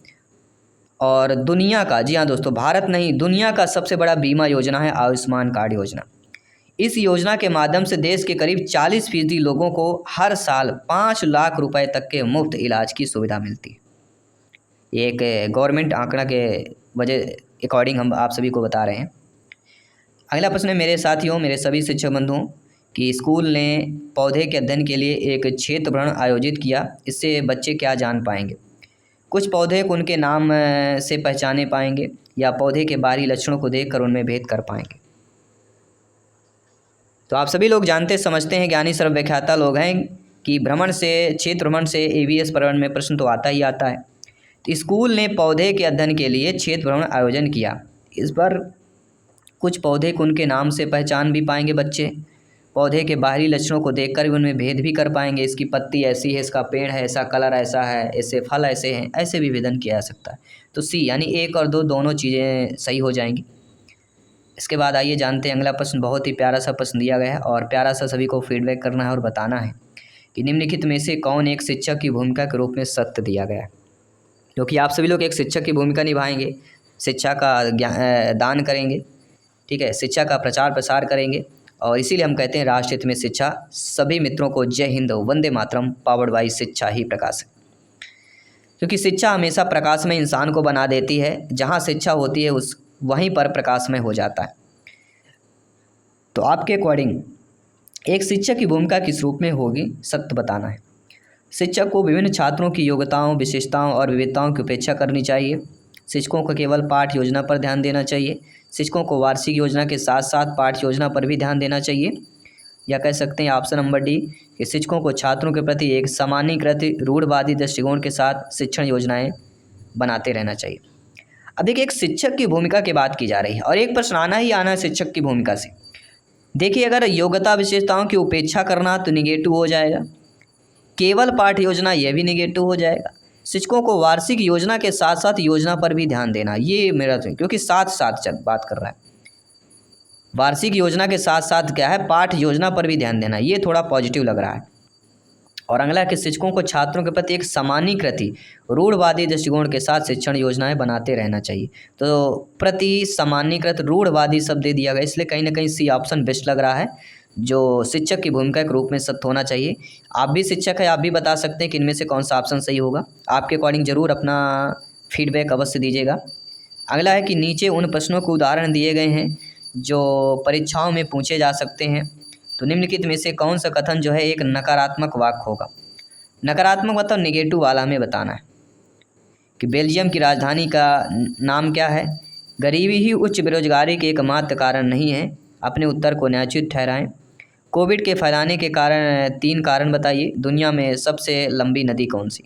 और दुनिया का, जी हाँ दोस्तों, भारत नहीं दुनिया का सबसे बड़ा बीमा योजना है आयुष्मान कार्ड योजना। इस योजना के माध्यम से देश के करीब 40% लोगों को हर साल 5 लाख रुपए तक के मुफ्त इलाज की सुविधा मिलती है। ये एक गवर्नमेंट आंकड़ा के वजह अकॉर्डिंग हम आप सभी को बता रहे हैं। अगला प्रश्न है मेरे साथियों, मेरे सभी शिक्षक बंधुओं कि स्कूल ने पौधे के अध्ययन के लिए एक क्षेत्र भ्रमण आयोजित किया, इससे बच्चे क्या जान पाएंगे? कुछ पौधे को उनके नाम से पहचाने पाएंगे या पौधे के बाहरी लक्षणों को देखकर उनमें भेद कर पाएंगे। तो आप सभी लोग जानते समझते हैं, ज्ञानी सर्वव्याख्याता लोग हैं कि भ्रमण से, क्षेत्र भ्रमण से EVS पर्यावरण में प्रश्न तो आता ही आता है। तो स्कूल ने पौधे के अध्ययन के लिए क्षेत्र भ्रमण आयोजन किया। इस पर कुछ पौधे को उनके नाम से पहचान भी पाएंगे बच्चे, पौधे के बाहरी लक्षणों को देखकर भी उनमें भेद भी कर पाएंगे, इसकी पत्ती ऐसी है, इसका पेड़ है ऐसा, कलर ऐसा है, ऐसे फल ऐसे हैं, ऐसे भी विभेदन किया जा सकता है। तो सी यानी 1 और 2 दोनों चीज़ें सही हो जाएंगी। इसके बाद आइए जानते हैं अगला प्रश्न, बहुत ही प्यारा सा प्रश्न दिया गया है और प्यारा सा सभी को फीडबैक करना है और बताना है कि निम्नलिखित में से कौन एक शिक्षक की भूमिका के रूप में सत्य दिया गया है? क्योंकि आप सभी लोग एक शिक्षक की भूमिका निभाएंगे, शिक्षा का दान करेंगे, ठीक है, शिक्षा का प्रचार प्रसार करेंगे और इसीलिए हम कहते हैं राष्ट्र हित में शिक्षा। सभी मित्रों को जय हिंद, वंदे मातरम, पावर्ड बाय शिक्षा ही प्रकाश। क्योंकि शिक्षा हमेशा प्रकाश में इंसान को बना देती है, जहाँ शिक्षा होती है उस वहीं पर प्रकाश में हो जाता है। तो आपके अकॉर्डिंग एक शिक्षक की भूमिका किस रूप में होगी, सत्य बताना है। शिक्षक को विभिन्न छात्रों की योग्यताओं, विशेषताओं और विविधताओं की उपेक्षा करनी चाहिए। शिक्षकों को केवल पाठ योजना पर ध्यान देना चाहिए। शिक्षकों को वार्षिक योजना के साथ साथ पाठ्य योजना पर भी ध्यान देना चाहिए। या कह सकते हैं ऑप्शन नंबर डी कि शिक्षकों को छात्रों के प्रति एक सामान्यीकृत रूढ़वादी दृष्टिकोण के साथ शिक्षण योजनाएं बनाते रहना चाहिए। अब देखिए, एक शिक्षक की भूमिका की बात की जा रही है और एक प्रश्न आना ही आना है शिक्षक की भूमिका से। देखिए, अगर योग्यता विशेषताओं की उपेक्षा करना तो निगेटिव हो जाएगा, केवल पाठ्य योजना यह भी निगेटिव हो जाएगा। शिक्षकों को वार्षिक योजना के साथ साथ योजना पर भी ध्यान देना, ये मेरा क्योंकि साथ साथ बात कर रहा है, वार्षिक योजना के साथ साथ क्या है, पाठ्य योजना पर भी ध्यान देना, ये थोड़ा पॉजिटिव लग रहा है। और अगला कि शिक्षकों को छात्रों के प्रति एक सामान्यीकृत रूढ़वादी दृष्टिकोण के साथ शिक्षण योजनाएं बनाते रहना चाहिए। तो प्रति सामान्यीकृत रूढ़वादी शब्द दे दिया गया, इसलिए कहीं ना कहीं सी ऑप्शन बेस्ट लग रहा है, जो शिक्षक की भूमिका के रूप में सत्य होना चाहिए। आप भी शिक्षक है, आप भी बता सकते हैं कि इनमें से कौन सा ऑप्शन सही होगा। आपके अकॉर्डिंग ज़रूर अपना फीडबैक अवश्य दीजिएगा। अगला है कि नीचे उन प्रश्नों के उदाहरण दिए गए हैं जो परीक्षाओं में पूछे जा सकते हैं। तो निम्नलिखित में से कौन सा कथन जो है एक नकारात्मक वाक्य होगा? नकारात्मक मतलब निगेटिव वाला हमें बताना है कि बेल्जियम की राजधानी का नाम क्या है? गरीबी ही उच्च बेरोजगारी के एकमात्र कारण नहीं है, अपने उत्तर को न्यायोचित ठहराएं। कोविड के फैलाने के कारण 3 कारण बताइए। दुनिया में सबसे लंबी नदी कौन सी?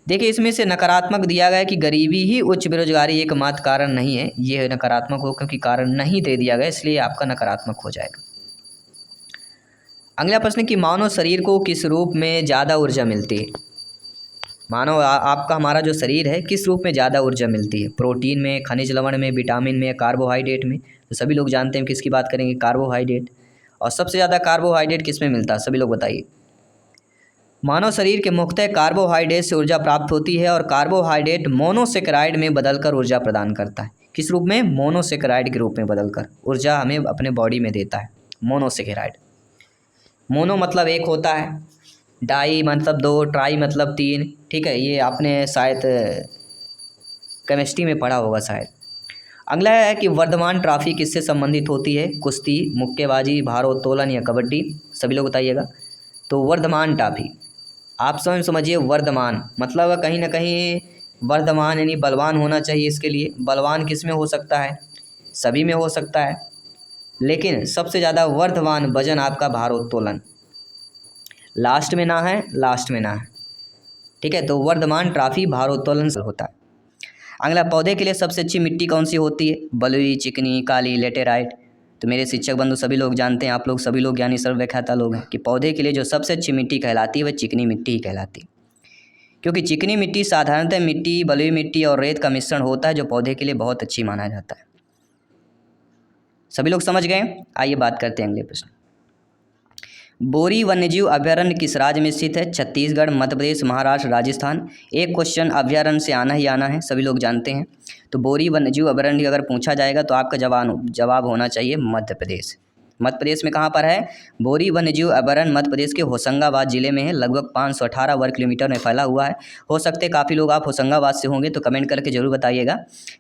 देखिए, इसमें से नकारात्मक दिया गया है कि गरीबी ही उच्च बेरोजगारी एकमात्र कारण नहीं है, ये नकारात्मक हो क्योंकि कारण नहीं दे दिया गया, इसलिए आपका नकारात्मक हो जाएगा। अगला प्रश्न कि मानव शरीर को किस रूप में ज़्यादा ऊर्जा मिलती है? मानव आपका हमारा जो शरीर है किस रूप में ज़्यादा ऊर्जा मिलती है? प्रोटीन में, खनिज लवण में, विटामिन में, कार्बोहाइड्रेट में? तो सभी लोग जानते हैं किसकी बात करेंगे, कार्बोहाइड्रेट। और सबसे ज़्यादा कार्बोहाइड्रेट किस में मिलता है, सभी लोग बताइए। मानव शरीर के मुख्यतः कार्बोहाइड्रेट से ऊर्जा प्राप्त होती है और कार्बोहाइड्रेट मोनोसेकेराइड में बदलकर ऊर्जा प्रदान करता है। किस रूप में? मोनोसेकेराइड के रूप में बदलकर ऊर्जा हमें अपने बॉडी में देता है, मोनोसेकेराइड। मोनो मतलब एक होता है, डाई मतलब दो, ट्राई मतलब तीन। ठीक है, ये आपने शायद केमिस्ट्री में पढ़ा होगा शायद। अगला है कि वर्धमान ट्रॉफी किससे संबंधित होती है? कुश्ती, मुक्केबाजी, भारोत्तोलन या कबड्डी? सभी लोग बताइएगा। तो वर्धमान ट्रॉफी, आप स्वयं समझिए। वर्धमान मतलब कहीं ना कहीं वर्धमान यानी बलवान होना चाहिए। इसके लिए बलवान किस में हो सकता है? सभी में हो सकता है, लेकिन सबसे ज़्यादा वर्धमान वजन आपका भारोत्तोलन। लास्ट में ना है, लास्ट में ना है। ठीक है, तो वर्धमान ट्रॉफी भारोत्तोलन से होता है। अगला, पौधे के लिए सबसे अच्छी मिट्टी कौन सी होती है? बलुई, चिकनी, काली, लेटेराइट? तो मेरे शिक्षक बंधु सभी लोग जानते हैं, आप लोग सभी लोग यानी सर्वव्याख्याता लोग हैं, कि पौधे के लिए जो सबसे अच्छी मिट्टी कहलाती है वह चिकनी मिट्टी ही कहलाती है। क्योंकि चिकनी मिट्टी साधारणतः मिट्टी, बलुई मिट्टी और रेत का मिश्रण होता है, जो पौधे के लिए बहुत अच्छी माना जाता है। सभी लोग समझ गए? आइए बात करते हैं अगले प्रश्न। बोरी वन्यजीव अभयारण्य किस राज्य में स्थित है? छत्तीसगढ़, मध्य प्रदेश, महाराष्ट्र, राजस्थान? एक क्वेश्चन अभयारण्य से आना ही आना है, सभी लोग जानते हैं। तो बोरी वन्यजीव अभयारण्य अगर पूछा जाएगा तो आपका जवाब होना चाहिए मध्य प्रदेश। मध्य प्रदेश में कहाँ पर है? बोरी वन्यजीव अभयारण्य मध्य प्रदेश के होशंगाबाद जिले में है। लगभग 518 वर्ग किलोमीटर में फैला हुआ है। हो सकते हैं काफ़ी लोग आप होशंगाबाद से होंगे, तो कमेंट करके जरूर बताइएगा।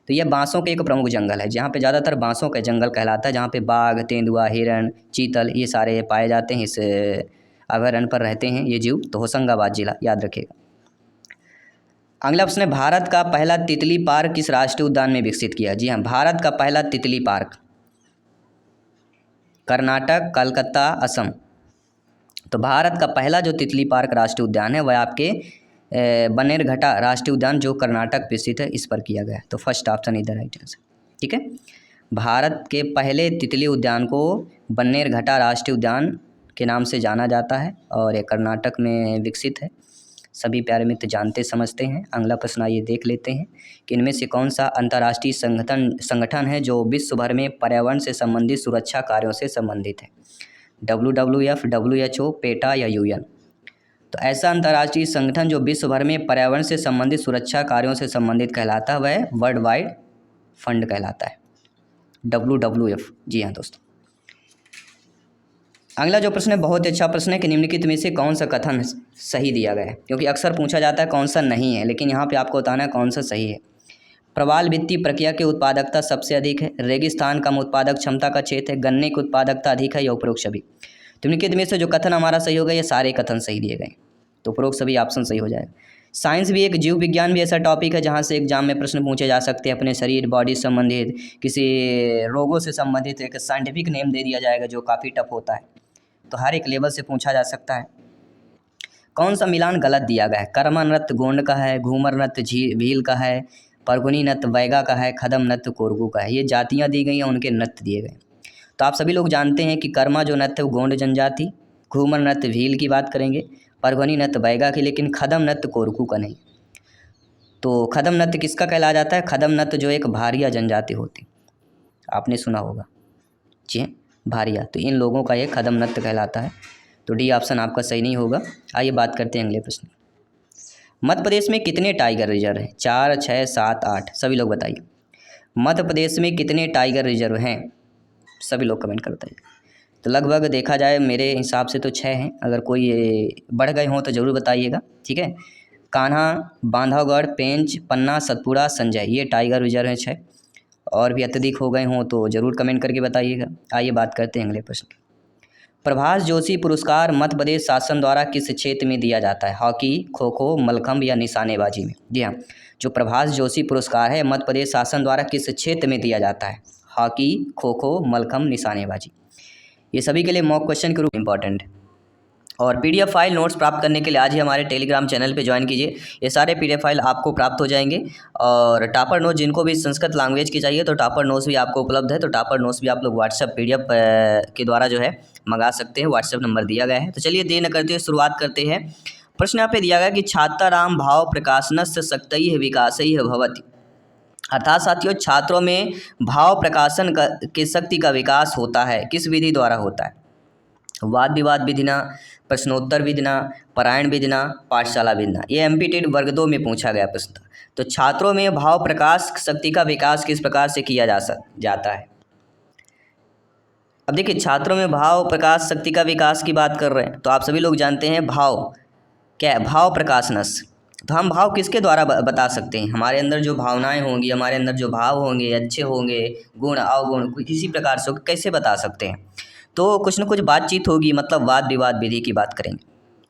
तो यह बांसों के एक प्रमुख जंगल है, जहाँ पे ज़्यादातर बांसों का जंगल कहलाता है, जहाँ पे बाघ, तेंदुआ, हिरण, चीतल ये सारे पाए जाते हैं। इस अभयारण्य पर रहते हैं ये जीव। तो होशंगाबाद जिला याद रखिएगा। अगला प्रश्न है, भारत का पहला तितली पार्क किस राष्ट्रीय उद्यान में विकसित किया? जी हाँ, भारत का पहला तितली पार्क कर्नाटक, कलकत्ता, असम। तो भारत का पहला जो तितली पार्क राष्ट्रीय उद्यान है वह आपके बन्नेरघट्टा राष्ट्रीय उद्यान जो कर्नाटक में स्थित है, इस पर किया गया। तो फर्स्ट ऑप्शन इधर राइट आंसर। ठीक है, भारत के पहले तितली उद्यान को बन्नेरघट्टा राष्ट्रीय उद्यान के नाम से जाना जाता है और ये कर्नाटक में विकसित है। सभी प्यारे मित्र जानते समझते हैं। अगला प्रश्न आइए देख लेते हैं कि इनमें से कौन सा अंतर्राष्ट्रीय संगठन है जो विश्व भर में पर्यावरण से संबंधित सुरक्षा कार्यों से संबंधित है? WWF, WHO, पेटा या UN? तो ऐसा अंतर्राष्ट्रीय संगठन जो विश्व भर में पर्यावरण से संबंधित सुरक्षा कार्यों से संबंधित कहलाता है वह वर्ल्ड वाइड फंड कहलाता है, WWF। जी हाँ दोस्तों। अगला जो प्रश्न है बहुत ही अच्छा प्रश्न है कि निम्नलिखित में से कौन सा कथन सही दिया गया है? क्योंकि अक्सर पूछा जाता है कौन सा नहीं है, लेकिन यहाँ पे आपको बताना है कौन सा सही है। प्रवाल वित्तीय प्रक्रिया की उत्पादकता सबसे अधिक है, रेगिस्तान कम उत्पादक क्षमता का क्षेत्र है, गन्ने की उत्पादकता अधिक है या उपरोक्त सभी? तो निम्नलिखित में से जो कथन हमारा सही होगा, ये सारे कथन सही दिए गए, तो उपरोक्त सभी ऑप्शन सही हो जाएगा। साइंस भी एक जीव विज्ञान भी ऐसा टॉपिक है जहाँ से एग्जाम में प्रश्न पूछे जा सकते हैं। अपने शरीर, बॉडी से संबंधित, किसी रोगों से संबंधित एक साइंटिफिक नेम दे दिया जाएगा जो काफ़ी टफ होता है, तो हर एक लेवल से पूछा जा सकता है। कौन सा मिलान गलत दिया गया है? कर्मा नृत्य गोंड का है, घूमर नृत्य भील का है, परगुनी नृत्य वैगा का है, खदम नृत्य कोरगू का है। ये जातियाँ दी गई हैं, उनके नृत्य दिए गए। तो आप सभी लोग जानते हैं कि कर्मा जो नृत्य वो गोंड जनजाति, घूमर नृत्य भील की बात करेंगे, परगुनी नृत्य वैगा की, लेकिन खदम नृत्य कोरगू का नहीं। तो खदम नृत्य किसका कहला जाता है? खदम नृत्य जो एक भारिया जनजाति होती, आपने सुना होगा। जी हाँ, भारिया। तो इन लोगों का ये खदम नृत्य कहलाता है। तो डी ऑप्शन आपका सही नहीं होगा। आइए बात करते हैं अगले प्रश्न। मध्य प्रदेश में कितने टाइगर रिजर्व हैं? 4, 6, 7, 8? सभी लोग बताइए। मध्य प्रदेश में कितने टाइगर रिजर्व हैं? सभी लोग कमेंट कर बताइए। तो लगभग देखा जाए मेरे हिसाब से तो 6 हैं, अगर कोई बढ़ गए हों तो ज़रूर बताइएगा। ठीक है, कान्हा, बांधवगढ़, पेंच, पन्ना, सतपुड़ा, संजय, ये टाइगर रिजर्व हैं 6। और भी अत्यधिक हो गए हों तो ज़रूर कमेंट करके बताइएगा। आइए बात करते हैं अगले प्रश्न। प्रभाष जोशी पुरस्कार मध्य प्रदेश शासन द्वारा किस क्षेत्र में दिया जाता है? हॉकी, खो खो, मलखंभ या निशानेबाजी में? जी हाँ, जो प्रभाष जोशी पुरस्कार है मध्य प्रदेश शासन द्वारा किस क्षेत्र में दिया जाता है? हॉकी, खो खो, मलखंभ, निशानेबाजी। ये सभी के लिए मॉक क्वेश्चन के रूप में इंपॉर्टेंट है। और PDF फाइल नोट्स प्राप्त करने के लिए आज ही हमारे टेलीग्राम चैनल पे ज्वाइन कीजिए। ये सारे PDF फाइल आपको प्राप्त हो जाएंगे। और टॉपर नोट्स जिनको भी संस्कृत लैंग्वेज की चाहिए तो टॉपर नोट्स भी आपको उपलब्ध है। तो टॉपर नोट्स भी आप लोग व्हाट्सएप PDF के द्वारा जो है मंगा सकते हैं। व्हाट्सएप नंबर दिया गया है। तो चलिए देर न करते हुए शुरुआत करते हैं। प्रश्न यहाँ पे दिया गया कि छात्राणाम भाव प्रकाशनस्य शक्तैः विकासैः भवति। अर्थात साथियों, छात्रों में भाव प्रकाशन की शक्ति का विकास होता है, किस विधि द्वारा होता है? वाद विवाद विधिना, प्रश्नोत्तर विधिना, पारायण विधिना, पाठशाला विधिना। ये एमपीटेड वर्ग 2 में पूछा गया प्रश्न था। तो छात्रों में भाव प्रकाश शक्ति का विकास किस प्रकार से किया जाता है। अब देखिए, छात्रों में भाव प्रकाश शक्ति का विकास की बात कर रहे हैं, तो आप सभी लोग जानते हैं भाव क्या है, भाव प्रकाशनस। तो हम भाव किसके द्वारा बता सकते हैं, हमारे अंदर जो भावनाएं होंगी, हमारे अंदर जो भाव होंगे, अच्छे होंगे, गुण अवगुण किसी प्रकार से कैसे बता सकते हैं। तो कुछ न कुछ बातचीत होगी, मतलब वाद विवाद विधि की बात करेंगे।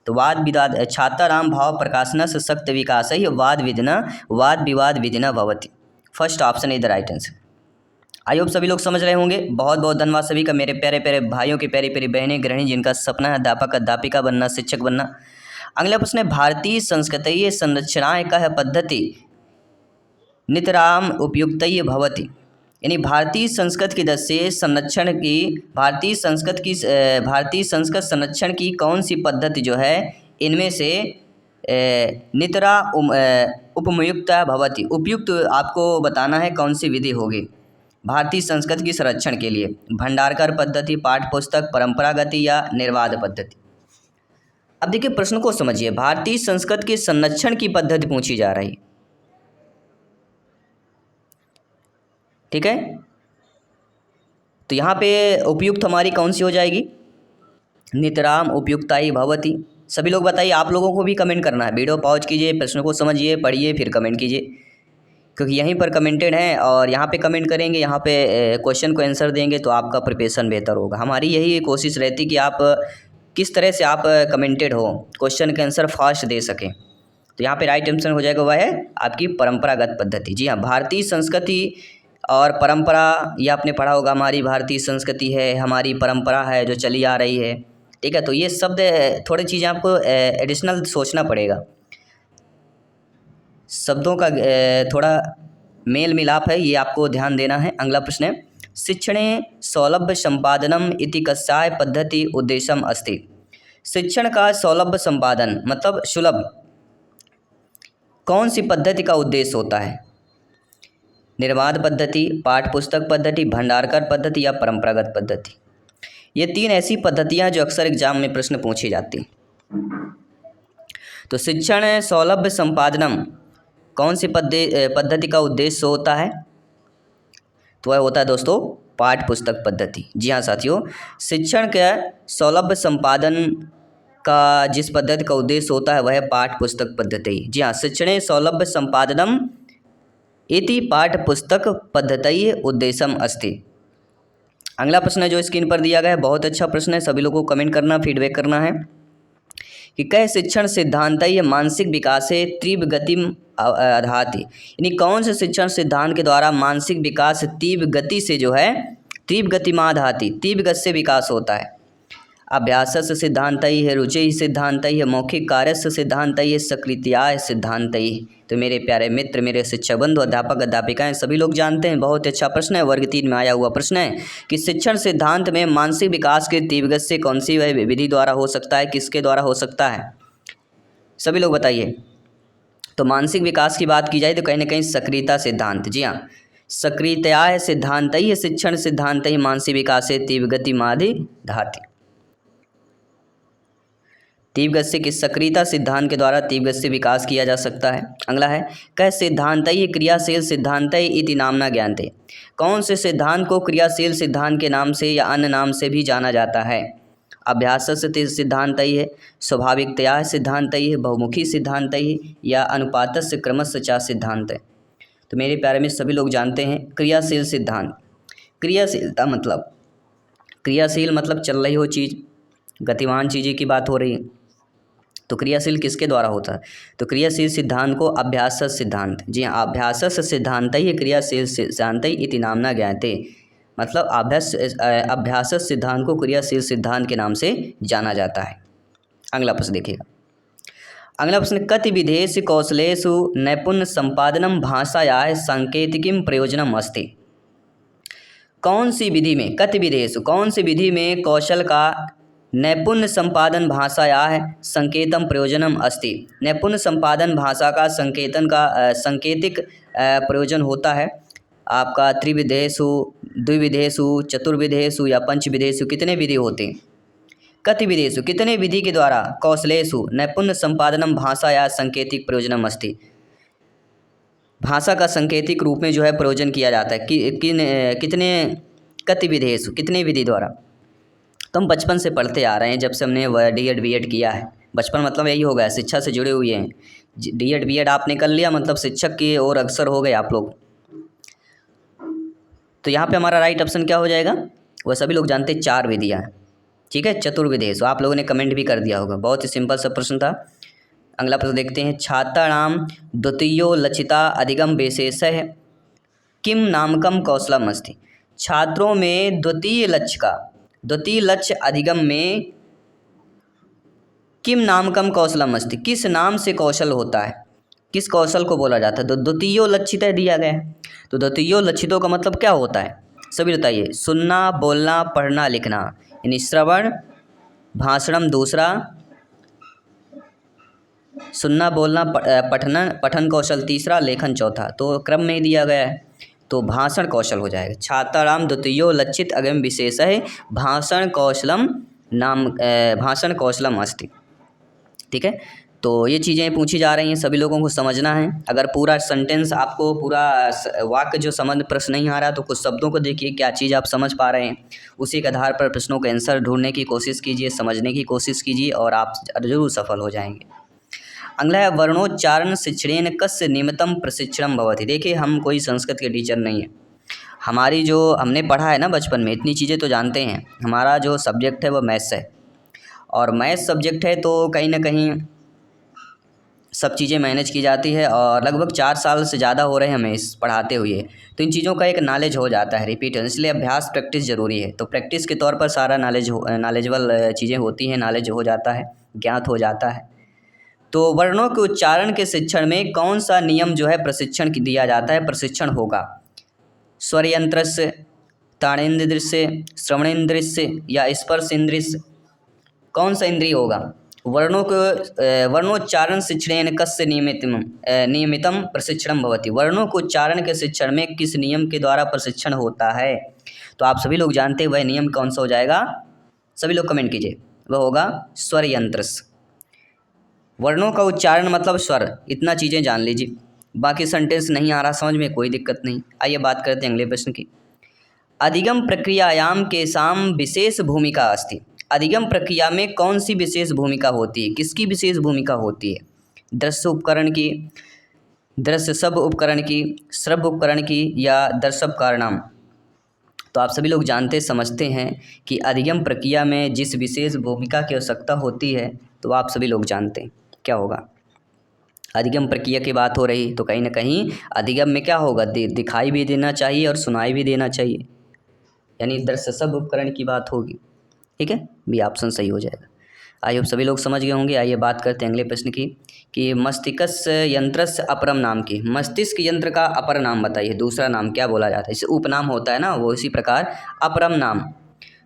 तो वाद विवाद छात्राणां भाव प्रकाशनस शक्त विकास ही वाद विवाद विधिना भवति। First option is the right answer. I hope सभी लोग समझ रहे होंगे। बहुत बहुत धन्यवाद सभी का, मेरे प्यारे प्यारे भाइयों की प्यारी प्यारी बहनें गृहिणी जिनका सपना है अध्यापक अध्यापिका बनना, शिक्षक बनना। अगला प्रश्न है, भारतीय संस्कृतीय संरचनाएं कह पद्धति नितराम उपयुक्त भवति। यानी भारतीय संस्कृत की दृष्टि से भारतीय संस्कृत संरक्षण की कौन सी पद्धति जो है इनमें से नितरा उपयुक्त भवति, उपयुक्त आपको बताना है कौन सी विधि होगी भारतीय संस्कृत की संरक्षण के लिए। भंडारकर पद्धति, पाठ्य पुस्तक, परंपरागति या निर्वाध पद्धति। अब देखिए प्रश्न को समझिए, भारतीय संस्कृत के संरक्षण की पद्धति पूछी जा रही है, ठीक है। तो यहाँ पे उपयुक्त हमारी कौन सी हो जाएगी, नितराम उपयुक्ताई भवति। सभी लोग बताइए, आप लोगों को भी कमेंट करना है, वीडियो पॉज कीजिए, प्रश्न को समझिए, पढ़िए, फिर कमेंट कीजिए, क्योंकि यहीं पर कमेंटेड है और यहाँ पे कमेंट करेंगे, यहाँ पे क्वेश्चन को आंसर देंगे तो आपका प्रिपरेशन बेहतर होगा। हमारी यही कोशिश रहती कि आप किस तरह से आप कमेंटेड हो, क्वेश्चन के आंसर फास्ट दे सकें। तो यहाँ पे राइट आंसर हो जाएगा, वह है आपकी परंपरागत पद्धति। जी हाँ, भारतीय संस्कृति और परंपरा, ये आपने पढ़ा होगा, हमारी भारतीय संस्कृति है, हमारी परंपरा है जो चली आ रही है, ठीक है। तो ये शब्द थोड़ी चीज़ें आपको एडिशनल सोचना पड़ेगा, शब्दों का थोड़ा मेल मिलाप है, ये आपको ध्यान देना है। अगला प्रश्न है, शिक्षणे सौलभ्य संपादनम इति कस्याय पद्धति उद्देश्यम अस्ति। शिक्षण का सौलभ्य संपादन मतलब सुलभ कौन सी पद्धति का उद्देश्य होता है, निर्वाध पद्धति, पाठ्य पुस्तक पद्धति, भंडारकर पद्धति या परंपरागत पद्धति। ये तीन ऐसी पद्धतियाँ जो अक्सर एग्जाम में प्रश्न पूछी जाती हैं। तो शिक्षण सौलभ्य संपादनम कौन सी पद्धति का उद्देश्य होता है, तो वह होता है दोस्तों पाठ्य पुस्तक पद्धति। जी हाँ साथियों, शिक्षण के सौलभ्य संपादन का जिस पद्धति का उद्देश्य होता है वह है पाठ्य पुस्तक पद्धति। जी हाँ, शिक्षणे सौलभ्य संपादनम इति पाठ्य पुस्तक पद्धति उद्देश्यम अस्ति। अगला प्रश्न है जो स्क्रीन पर दिया गया है, बहुत अच्छा प्रश्न है, सभी लोगों को कमेंट करना, फीडबैक करना है कि कह शिक्षण सिद्धांत मानसिक विकास से तीव्र गतिम आधाति। यानी कौन से शिक्षण सिद्धांत के द्वारा मानसिक विकास तीव्र गति से जो है तीव्र गतिमाधाति, तीव्र गति से विकास होता है। अभ्यासस्य सिद्धांत है, रुचि सिद्धांत है, मौखिक कार्यस्य सिद्धांत है, सकृत्याय सिद्धांत है। तो मेरे प्यारे मित्र, मेरे शिक्षक बंधु, अध्यापक अध्यापिकाएं सभी लोग जानते हैं, बहुत अच्छा प्रश्न है, वर्ग 3 में आया हुआ प्रश्न है कि शिक्षण सिद्धांत में मानसिक विकास के तीव्र गति से कौन सी वह विधि द्वारा हो सकता है, किसके द्वारा हो सकता है, सभी लोग बताइए। तो मानसिक विकास की बात की जाए तो कहीं ना कहीं सक्रियता सिद्धांत। जी हाँ, सक्रियताय सिद्धांत ही शिक्षण सिद्धांत ही मानसिक विकास से तीव्र गति माधि धाति। तीव्र गति से किस सक्रियता सिद्धांत के द्वारा तीव्र गति से विकास किया जा सकता है। अगला है कह सिद्धांत ही क्रियाशील सिद्धांत इति नामना ज्ञानते। कौन से सिद्धांत को क्रियाशील सिद्धांत के नाम से या अन्य नाम से भी जाना जाता है। अभ्यास सिद्धांत ही है, स्वाभाविकतया सिद्धांत ही है, बहुमुखी सिद्धांत ही या अनुपात से क्रमशः चा सिद्धांत है। तो मेरे प्यारे में सभी लोग जानते हैं क्रियाशील सिद्धांत। क्रियाशीलता मतलब क्रियाशील मतलब चल रही हो चीज़, गतिमान चीज़ें की बात हो रही है। तो क्रियाशील किसके द्वारा होता है, तो क्रियाशील सिद्धांत को अभ्यास सिद्धांत। जी हाँ, अभ्यास सिद्धांत ही क्रियाशील सिद्धांत इति नामना ज्ञाते। मतलब अभ्यास सिद्धांत को क्रियाशील सिद्धांत के नाम से जाना जाता है। अगला प्रश्न देखिएगा। अगला प्रश्न कति विधेषु कौशलेषु नैपुण्य संपादनम भाषायाः सांकेतिकीं प्रयोजनम अस्ति। कौन सी विधि में, कति विधेषु कौन सी विधि में कौशल का नैपुण्य संपादन भाषायाः संकेतम प्रयोजनम अस्ति। नैपुण्य संपादन भाषा का संकेतिक प्रयोजन होता है। आपका त्रिविधेषु, द्विविधेषु, चतुर्विधेषु या पंचविधेषु कितने विधि होते हैं। कतिविधेषु कितने विधि के द्वारा कौशलेषु नैपुण्य संपादनम भाषाया सांकेतिक प्रयोजनम अस्ति। भाषा का सांकेतिक रूप में जो है प्रयोजन किया जाता है कितने गतिविधिषु कितने विधि द्वारा। तो हम बचपन से पढ़ते आ रहे हैं, जब से हमने D.Ed B.Ed किया है। बचपन मतलब यही हो गया, शिक्षा से जुड़े हुए हैं। D.Ed B.Ed आपने कर लिया मतलब शिक्षक की ओर अग्रसर हो गए आप लोग। तो यहाँ पे हमारा राइट ऑप्शन क्या हो जाएगा, वह सभी लोग जानते हैं 4 विधियाँ हैं। ठीक है, चतुर्विधेषु आप लोगों ने कमेंट भी कर दिया होगा, बहुत ही सिंपल सा प्रश्न था। अगला प्रश्न देखते हैं, छात्राणाम द्वितीयो लक्षिता अधिगम विशेषः किम नामकम कौशलम अस्ति। छात्रों में द्वितीय लक्ष्य अधिगम में किम नामकम कौशलम अस्ति, किस नाम से कौशल होता है, किस कौशल को बोला जाता है। तो द्वितीयो लक्षिता दिया गया है, तो द्वितीयो लक्षितों का मतलब क्या होता है सभी बताइए। सुनना, बोलना, पढ़ना, लिखना, यानी श्रवण भाषणम दूसरा, सुनना बोलना पठन कौशल तीसरा, लेखन चौथा। तो क्रम में दिया गया है, तो भाषण कौशल हो जाएगा। छात्राणाम द्वितीयो लक्षित अगम विशेषः भाषण कौशलम अस्ति। ठीक है, तो ये चीज़ें पूछी जा रही हैं, सभी लोगों को समझना है। अगर पूरा सेंटेंस आपको पूरा वाक्य जो समझ प्रश्न नहीं आ रहा तो कुछ शब्दों को देखिए क्या चीज़ आप समझ पा रहे हैं, उसी के आधार पर प्रश्नों का आंसर ढूंढने की कोशिश कीजिए, समझने की कोशिश कीजिए और आप जरूर सफल हो जाएंगे। अगला है वर्णोच्चारण शिक्षणेन कस्य निमित्तं प्रशिक्षणं भवति। देखिए हम कोई संस्कृत के टीचर नहीं है, हमारी जो हमने पढ़ा है ना बचपन में, इतनी चीज़ें तो जानते हैं। हमारा जो सब्जेक्ट है वो मैथ्स है, और मैथ्स सब्जेक्ट है तो कहीं ना कहीं सब चीज़ें मैनेज की जाती है, और लगभग 4 साल से ज़्यादा हो रहे हैं हमें इस पढ़ाते हुए, तो इन चीज़ों का एक नॉलेज हो जाता है रिपीट, इसलिए अभ्यास प्रैक्टिस ज़रूरी है। तो प्रैक्टिस के तौर पर सारा नॉलेजेबल चीज़ें होती हैं, नॉलेज हो जाता है, ज्ञात हो जाता है। तो वर्णों के उच्चारण के शिक्षण में कौन सा नियम जो है प्रशिक्षण दिया जाता है, प्रशिक्षण होगा। स्वर यंत्र से, ताड़ेन्द्रिय से, श्रवणेन्द्रिय से या स्पर्श इंद्रिय से, कौन सा इंद्रिय होगा। वर्णोच्चारण शिक्षणेन कस्य नियमितम प्रशिक्षणम भवति। वर्णों को उच्चारण के शिक्षण में किस नियम के द्वारा प्रशिक्षण होता है। तो आप सभी लोग जानते हैं वह नियम कौन सा हो जाएगा, सभी लोग कमेंट कीजिए, वह होगा स्वर यंत्र से। वर्णों का उच्चारण मतलब स्वर, इतना चीज़ें जान लीजिए। बाकी सेंटेंस नहीं आ रहा समझ में, कोई दिक्कत नहीं। आइए बात करते हैं अगले प्रश्न की। अधिगम प्रक्रियायाम केषां विशेष भूमिका अस्ति। अधिगम प्रक्रिया में कौन सी विशेष भूमिका होती है, किसकी विशेष भूमिका होती है। दृश्य उपकरण की, दृश्य शब्द उपकरण की, श्रव्य उपकरण की या दर्शककारणाम। तो आप सभी लोग जानते समझते हैं कि अधिगम प्रक्रिया में जिस विशेष भूमिका की आवश्यकता होती है, तो आप सभी लोग जानते हैं क्या होगा। अधिगम प्रक्रिया की बात हो रही तो कहीं ना कहीं अधिगम में क्या होगा, दिखाई भी देना चाहिए और सुनाई भी देना चाहिए, यानी दृश्य शब्द उपकरण की बात होगी। ठीक है, बी ऑप्शन सही हो जाएगा। आई होप सभी लोग समझ गए होंगे। आइए बात करते हैं अगले प्रश्न की कि मस्तिष्क यंत्रस्य अपरम नाम की। मस्तिष्क यंत्र का अपर नाम बताइए, दूसरा नाम क्या बोला जाता है। इसे उपनाम होता है ना, वो इसी प्रकार अपरम नाम।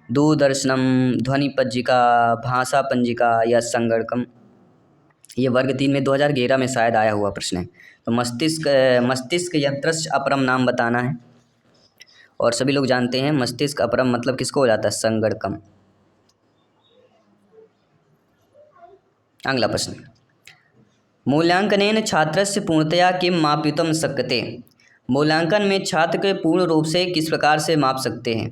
दूरदर्शनम, ध्वनि पंजिका, भाषा पंजिका या संगणकम। ये वर्ग 3 में 2011 में शायद आया हुआ प्रश्न है। तो मस्तिष्क यंत्रस्य अपरम नाम बताना है, और सभी लोग जानते हैं मस्तिष्क अपरम मतलब किसको हो जाता है, संगणकम। अगला प्रश्न, मूल्यांकनेन छात्रस्य पूर्णतया किम मापितुं शक्यते। मूल्यांकन में छात्र के पूर्ण रूप से किस प्रकार से माप सकते हैं।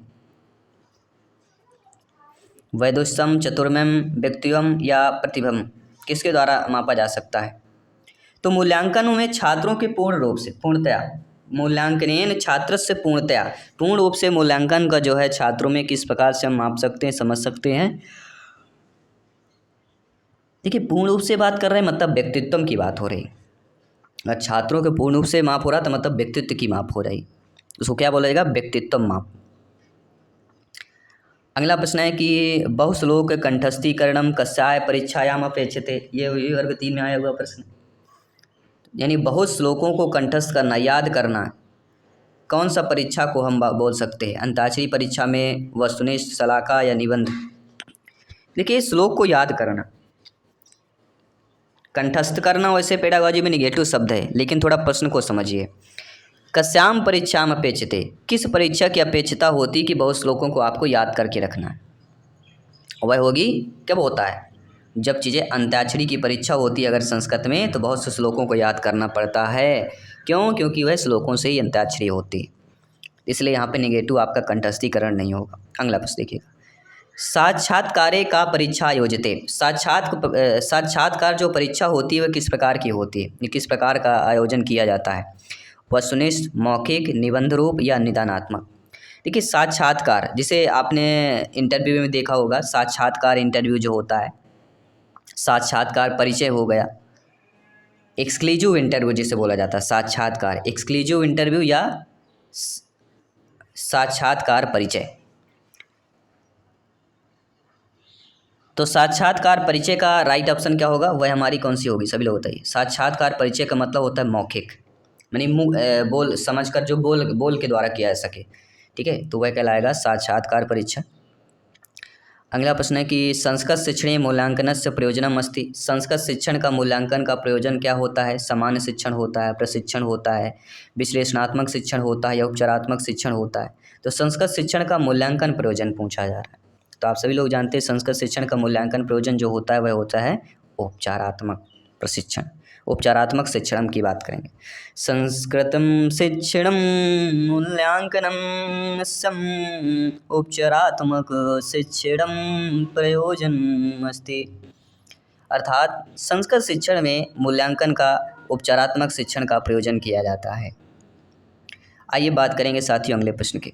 वैदुष्यम, चतुर्मयम, व्यक्तित्वम या प्रतिभम, किसके द्वारा मापा जा सकता है। तो मूल्यांकन में छात्रों के पूर्ण रूप से, पूर्णतया, मूल्यांकनेन छात्रस्य पूर्णतया, पूर्ण रूप से मूल्यांकन का जो है छात्रों में किस प्रकार से हम माप सकते हैं, समझ सकते हैं। देखिए पूर्ण रूप से बात कर रहे हैं मतलब व्यक्तित्व की बात हो रही। अगर छात्रों के पूर्ण रूप से माप हो रहा तो मतलब व्यक्तित्व की माप हो रही, उसको क्या बोला जाएगा, व्यक्तित्व माप। अगला प्रश्न है कि बहुश्लोक कंठस्थीकरणम कस्याय परीक्षायाम अपेक्षते। ये वर्ग 3 में आया हुआ प्रश्न, यानी बहुत श्लोकों को कंठस्थ करना, याद करना, कौन सा परीक्षा को हम बोल सकते हैं। अंताक्षरी परीक्षा में, वस्तुनिष्ठ, शलाका या निबंध। देखिए श्लोक को याद करना, कंठस्थ करना वैसे पेडागॉजी में निगेटिव शब्द है, लेकिन थोड़ा प्रश्न को समझिए। कस्याम परीक्षाम अपेक्षते, किस परीक्षा की अपेक्षता होती कि बहुत श्लोकों को आपको याद करके रखना है। वह होगी कब होता है, जब चीज़ें अंत्याक्षरी की परीक्षा होती है अगर संस्कृत में, तो बहुत से श्लोकों को याद करना पड़ता है। क्यों? क्योंकि वह श्लोकों से ही अंत्याक्षरी होती है। इसलिए यहाँ पे नेगेटिव आपका कंठस्थीकरण नहीं होगा। अगला प्रश्न देखिएगा, साक्षात्कारे का परीक्षा आयोजिते। साक्षात्कार जो परीक्षा होती है वह किस प्रकार की होती है, ये किस प्रकार का आयोजन किया जाता है? वस्तुनिष्ठ, मौखिक, निबंध रूप या निदानात्मक? देखिए साक्षात्कार, जिसे आपने इंटरव्यू में देखा होगा, साक्षात्कार इंटरव्यू जो होता है, साक्षात्कार परिचय हो गया, एक्सक्लूसिव इंटरव्यू जिसे बोला जाता है, साक्षात्कार एक्सक्लूसिव इंटरव्यू या साक्षात्कार परिचय। तो साक्षात्कार परिचय का राइट ऑप्शन क्या होगा, वह हमारी कौन सी होगी, सभी लोग बताइए। साक्षात्कार परिचय का मतलब होता है मौखिक, यानी मुँह बोल समझकर जो बोल के द्वारा किया जा सके, ठीक है, तो वह कहलाएगा साक्षात्कार परीक्षा। अगला प्रश्न है कि संस्कृत शिक्षणे मूल्यांकनस्य प्रयोजनम अस्ति। संस्कृत शिक्षण का मूल्यांकन का प्रयोजन क्या होता है? सामान्य शिक्षण होता है, प्रशिक्षण होता है, विश्लेषणात्मक शिक्षण होता है या उपचारात्मक शिक्षण होता है? तो संस्कृत शिक्षण का मूल्यांकन प्रयोजन पूछा जा रहा है। तो आप सभी लोग जानते हैं संस्कृत शिक्षण का मूल्यांकन प्रयोजन जो होता है वह होता है उपचारात्मक प्रशिक्षण, उपचारात्मक शिक्षण की बात करेंगे। संस्कृतम शिक्षणम मूल्यांकनम सम उपचारात्मक शिक्षणम प्रयोजन अस्ति। अर्थात संस्कृत शिक्षण में मूल्यांकन का, उपचारात्मक शिक्षण का प्रयोजन किया जाता है। आइए बात करेंगे साथियों अगले प्रश्न की।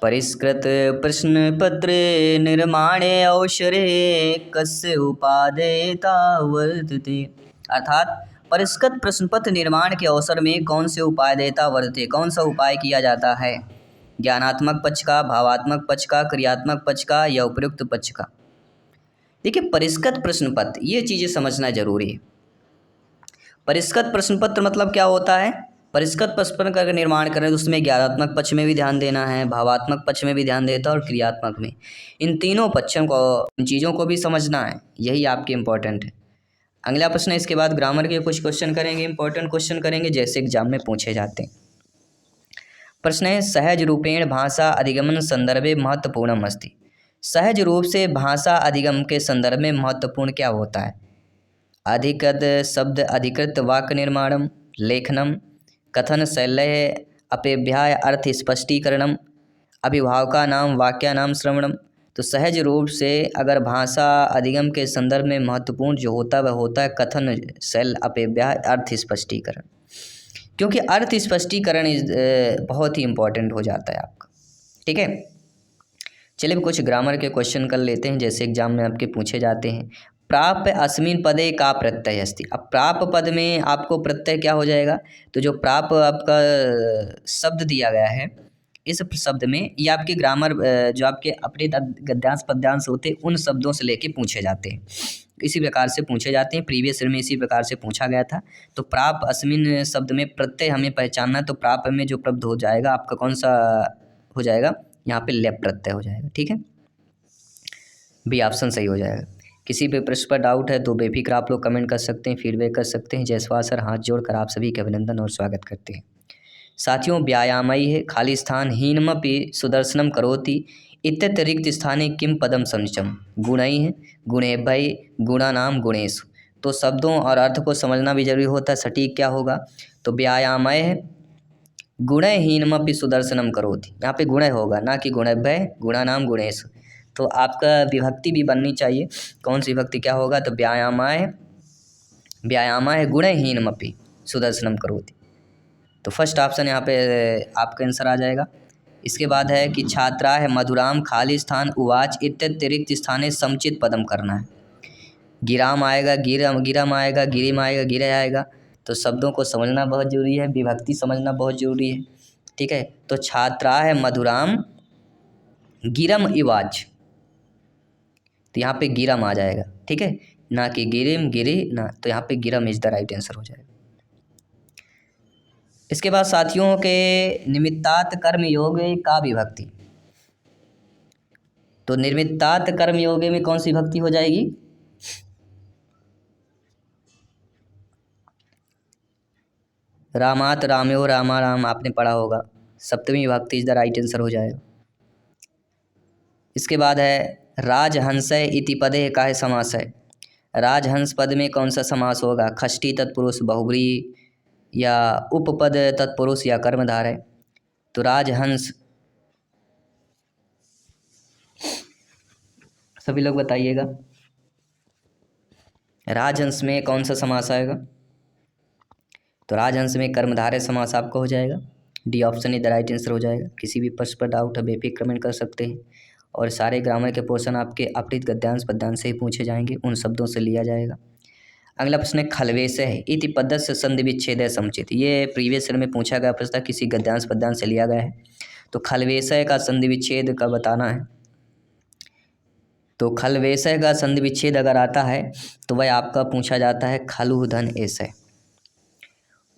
परिष्कृत प्रश्न पत्र निर्माणे अवसरे कस्य उपादेयता वर्तते। अर्थात परिष्कृत प्रश्न पत्र निर्माण के अवसर में कौन से उपादेयता वर्तते, कौन सा उपाय किया जाता है? ज्ञानात्मक पक्ष का, भावात्मक पक्ष का, क्रियात्मक पक्ष का या उपयुक्त पक्ष का? देखिए परिष्कृत प्रश्न पत्र, ये चीज़ें समझना जरूरी है। परिष्कृत प्रश्न पत्र मतलब क्या होता है? परिष्कृत प्रश्न पत्र का निर्माण करें तो उसमें ज्ञानात्मक पक्ष में भी ध्यान देना है, भावात्मक पक्ष में भी ध्यान देता है और क्रियात्मक में। इन तीनों पक्षों को, इन चीज़ों को भी समझना है, यही आपके इम्पोर्टेंट है। अगला प्रश्न है, इसके बाद ग्रामर के कुछ क्वेश्चन करेंगे, इंपॉर्टेंट क्वेश्चन करेंगे जैसे एग्जाम में पूछे जाते हैं। प्रश्न है, सहज रूपेण भाषा अधिगमन संदर्भे महत्वपूर्णम अस्ति। सहज रूप से भाषा अधिगम के संदर्भ में महत्वपूर्ण क्या होता है? अधिकृत शब्द अधिकृत वाक्य निर्माणम, लेखनम, कथन शैल्य अपेभ्याय अर्थ स्पष्टीकरणम, अभिभावका नाम वाक्या नाम श्रवणम। तो सहज रूप से अगर भाषा अधिगम के संदर्भ में महत्वपूर्ण जो होता है वह होता है कथन शैल अपेभ्याय अर्थ स्पष्टीकरण, क्योंकि अर्थ स्पष्टीकरण बहुत ही इम्पोर्टेंट हो जाता है आपका, ठीक है। चलिए कुछ ग्रामर के क्वेश्चन कर लेते हैं जैसे एग्जाम में आपके पूछे जाते हैं। प्राप्य अस्मिन पदे का प्रत्यय अस्ति। अब प्राप्य पद में आपको प्रत्यय क्या हो जाएगा? तो जो प्राप्य आपका शब्द दिया गया है, इस शब्द में ये आपके ग्रामर जो आपके अपने गद्यांश पद्यांश होते हैं उन शब्दों से लेके पूछे जाते हैं, इसी प्रकार से पूछे जाते हैं। प्रीवियस ईयर में इसी प्रकार से पूछा गया था। तो प्राप्य अस्मिन शब्द में प्रत्यय हमें पहचानना है, तो प्राप्य में जो प्रब्ध हो जाएगा आपका कौन सा हो जाएगा? यहाँ पे लेप प्रत्यय हो जाएगा, ठीक है, बी ऑप्शन सही हो जाएगा। किसी भी प्रश्न पर डाउट है तो बेफिक्र आप लोग कमेंट कर सकते हैं, फीडबैक कर सकते हैं। जयसवाल सर हाथ जोड़कर आप सभी के अभिनंदन और स्वागत करते हैं। साथियों व्यायामयी है खाली स्थान हीनमपि सुदर्शनम करोति इत्यत्र रिक्त स्थाने किम पदम समुचम। गुणई है गुणेभ्यय गुणानाम गुणेषु। तो शब्दों और अर्थ को समझना भी जरूरी होता है, सटीक क्या होगा? तो व्यायामय है गुणहीनमपि सुदर्शनम करोति, यहाँ पे गुण होगा ना कि गुणभ्यय गुणानाम गुणेषु। तो आपका विभक्ति भी बननी चाहिए, कौन सी विभक्ति क्या होगा? तो व्यायामाय गुणहीनमपि सुदर्शनम करोति। तो फर्स्ट ऑप्शन यहाँ पे आपका आंसर आ जाएगा। इसके बाद है कि छात्रा है मधुराम खाली स्थान उवाच इत्यतिरिक्त स्थाने समुचित पदम करना है। गिराम आएगा गिरम आएगा गिरिम आएगा गिरे आएगा। तो शब्दों को समझना बहुत जरूरी है, विभक्ति समझना बहुत जरूरी है, ठीक है। तो छात्रा है मधुराम गिरम इवाज, तो यहाँ पे गिरम आ जाएगा, ठीक है, ना कि गिरिम गिरी ना, तो यहाँ पे गिरम इज द राइट आंसर हो जाएगा। इसके बाद साथियों के निमित्तात् कर्म योग का विभक्ति। तो निर्मित्तात् कर्म योग में कौन सी विभक्ति हो जाएगी? रामात रामयो रामा राम आपने पढ़ा होगा, सप्तमी विभक्ति इज द राइट आंसर हो जाएगा। इसके बाद है राजहंसय इति पदे काः समासः। राजहंस पद में कौन सा समास होगा? षष्ठी तत्पुरुष, बहुब्रीहि या उपपद तत्पुरुष या कर्मधारय। तो राजहंस, सभी लोग बताइएगा, राजहंस में कौन सा समास आएगा? तो राजहंस में कर्मधारय समास आपका हो जाएगा। डी ऑप्शन इधर राइट आंसर हो जाएगा। किसी भी प्रश्न पर डाउट है बेफिक्र कमेंट कर सकते हैं, और सारे ग्रामर के पोर्शन आपके अपठित गद्यांश पद्यांश से ही पूछे जाएंगे, उन शब्दों से लिया जाएगा। अगला प्रश्न है खलवेशः इति पदस्य संधि विच्छेदः समुचित। ये प्रीवियस ईयर में पूछा गया प्रश्न था, किसी गद्यांश पद्यांश से लिया गया है। तो खलवेशः का संधि विच्छेद का बताना है। तो खलवेशः का संधि विच्छेद अगर आता है तो वह आपका पूछा जाता है खलु धन एशः।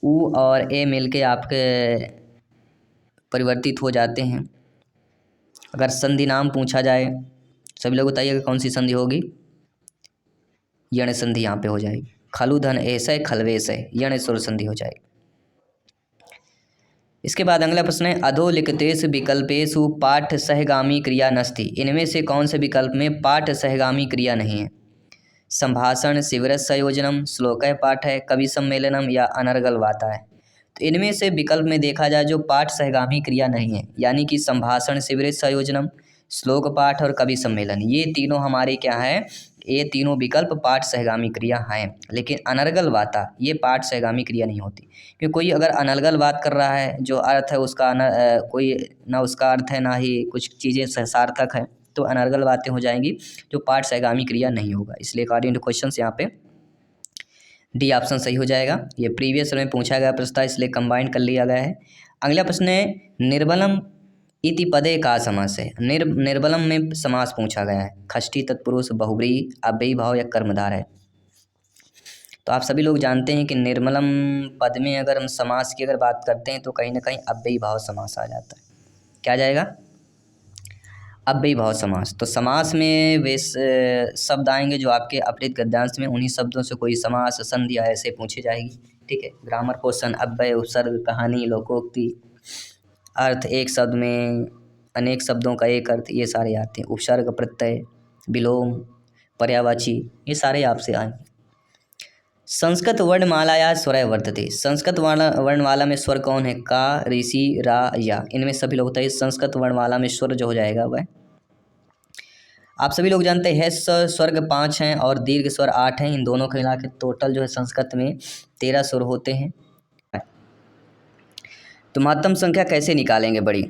उ और ए मिलके आपके परिवर्तित हो जाते हैं। अगर संधि नाम पूछा जाए, सभी लोग बताइएगा कौन सी संधि होगी? यण संधि यहाँ पे हो जाएगी। खलु धन एशः खलवेशः, यण स्वर संधि हो जाएगी। इसके बाद अगला प्रश्न है अधोलिखितेषु विकल्पेषु पाठ सहगामी क्रिया नस्ति। इनमें से कौन से विकल्प में पाठ सहगामी क्रिया नहीं है? संभाषण, शिविर संयोजनम, श्लोक पाठ है, कवि सम्मेलनम या अनर्गल वाता है। तो इनमें से विकल्प में देखा जाए जो पाठ सहगामी क्रिया नहीं है, यानी कि संभाषण, शिविर संयोजनम, श्लोक पाठ और कवि सम्मेलन, ये तीनों हमारे क्या हैं? ये तीनों विकल्प पाठ सहगामी क्रिया हैं। लेकिन अनर्गल वाता ये पाठ सहगामी क्रिया नहीं होती, क्योंकि कोई अगर अनर्गल बात कर रहा है जो अर्थ है उसका कोई ना उसका अर्थ है ना ही कुछ चीज़ें सार्थक है, तो अनर्गल बातें हो जाएंगी जो पाठ सहगामी क्रिया नहीं होगा। इसलिए अकॉर्डिंग टू क्वेश्चन यहाँ पे डी ऑप्शन सही हो जाएगा। ये प्रीवियस में पूछा गया प्रश्न था, इसलिए कंबाइन कर लिया गया है। अगला प्रश्न है निर्बलम इति पदे का समास है। निर्बलम में समास पूछा गया है। षष्ठी तत्पुरुष, बहुब्रीहि, अव्ययी भाव या कर्मधार है। तो आप सभी लोग जानते हैं कि निर्मलम पद में अगर हम समास की अगर बात करते हैं तो कहीं ना कहीं अव्ययी भाव समास आ जाता है। क्या आ जाएगा? अव्ययी भाव समास। तो समास में वे शब्द आएंगे जो आपके अपठित गद्यांश में, उन्हीं शब्दों से कोई समास, संधि ऐसे पूछी जाएगी। ठीक है, ग्रामर क्वेश्चन, अव्यय, उपसर्ग, कहानी, लोकोक्ति, अर्थ, एक शब्द में अनेक शब्दों का एक अर्थ, ये सारे आते हैं। उपसर्ग, प्रत्यय, विलोम, पर्यायवाची, ये सारे आपसे आएंगे। संस्कृत वर्णमाला स्वर वर्तते। संस्कृत वर्णमाला में स्वर कौन है? का, ऋषि, रा, या। इनमें सभी लोग बताइए संस्कृत वर्णमाला में स्वर जो हो जाएगा वह, आप सभी लोग जानते हैं स्वर्ग 5 हैं और दीर्घ स्वर 8 हैं। इन दोनों को मिला के टोटल जो है संस्कृत में 13 स्वर होते हैं। तो महत्तम संख्या कैसे निकालेंगे बड़ी?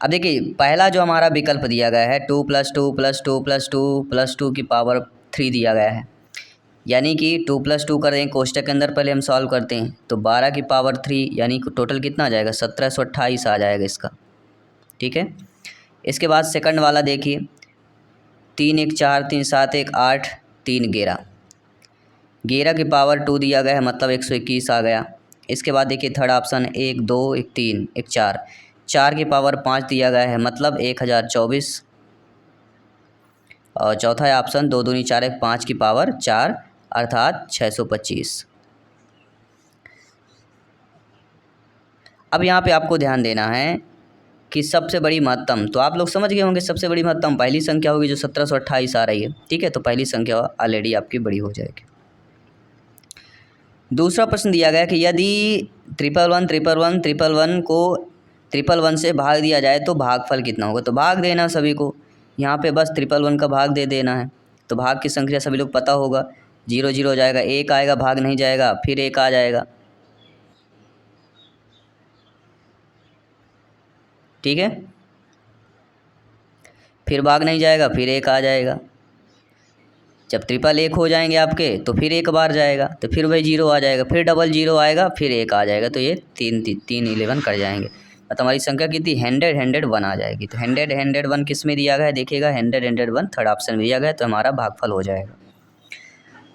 अब देखिए पहला जो हमारा विकल्प दिया गया है 2 + 2 + 2 + 2 + 2 की पावर 3 दिया गया है, यानी कि 2 + 2 करें कोष्टक के अंदर, पहले हम सॉल्व करते हैं तो 12 की पावर 3 यानी कि टोटल कितना आ जाएगा? 1728 आ जाएगा इसका। ठीक है, इसके बाद सेकंड वाला देखिए 3 × 1 = 4, 3 × 7 = 1 8, 3 11, 11 की पावर 2 दिया गया है, मतलब 121 आ गया। इसके बाद देखिए थर्ड ऑप्शन 1 2 1 3 1 4, 4 की पावर 5 दिया गया है, मतलब 1024। और चौथा है ऑप्शन 2 दूनी 4 1 5 की पावर 4 अर्थात 625। अब यहाँ पे आपको ध्यान देना है कि सबसे बड़ी महत्तम, तो आप लोग समझ गए होंगे सबसे बड़ी महत्तम पहली संख्या होगी जो 1728 आ रही है। ठीक है, तो पहली संख्या ऑलरेडी आपकी बड़ी हो जाएगी। दूसरा प्रश्न दिया गया कि यदि 111 111 111 को 111 से भाग दिया जाए तो भागफल कितना होगा? तो भाग देना सभी को, यहाँ पे बस 111 का भाग दे देना है। तो भाग की संख्या सभी लोग पता होगा, 0 0 हो जाएगा, 1 आएगा, भाग नहीं जाएगा, फिर 1 आ जाएगा। ठीक है, फिर भाग नहीं जाएगा, फिर 1 आ जाएगा। जब 111 हो जाएंगे आपके तो फिर 1 बार जाएगा, तो फिर वही 0 आ जाएगा, फिर डबल 0 आएगा, फिर 1 आ जाएगा। तो ये 3 11 कर जाएंगे, तो हमारी संख्या कितनी? 100 आ जाएगी। तो 100 किस में दिया गया है? देखिएगा 100 थर्ड ऑप्शन में दिया गया है, तो हमारा भागफल हो जाएगा।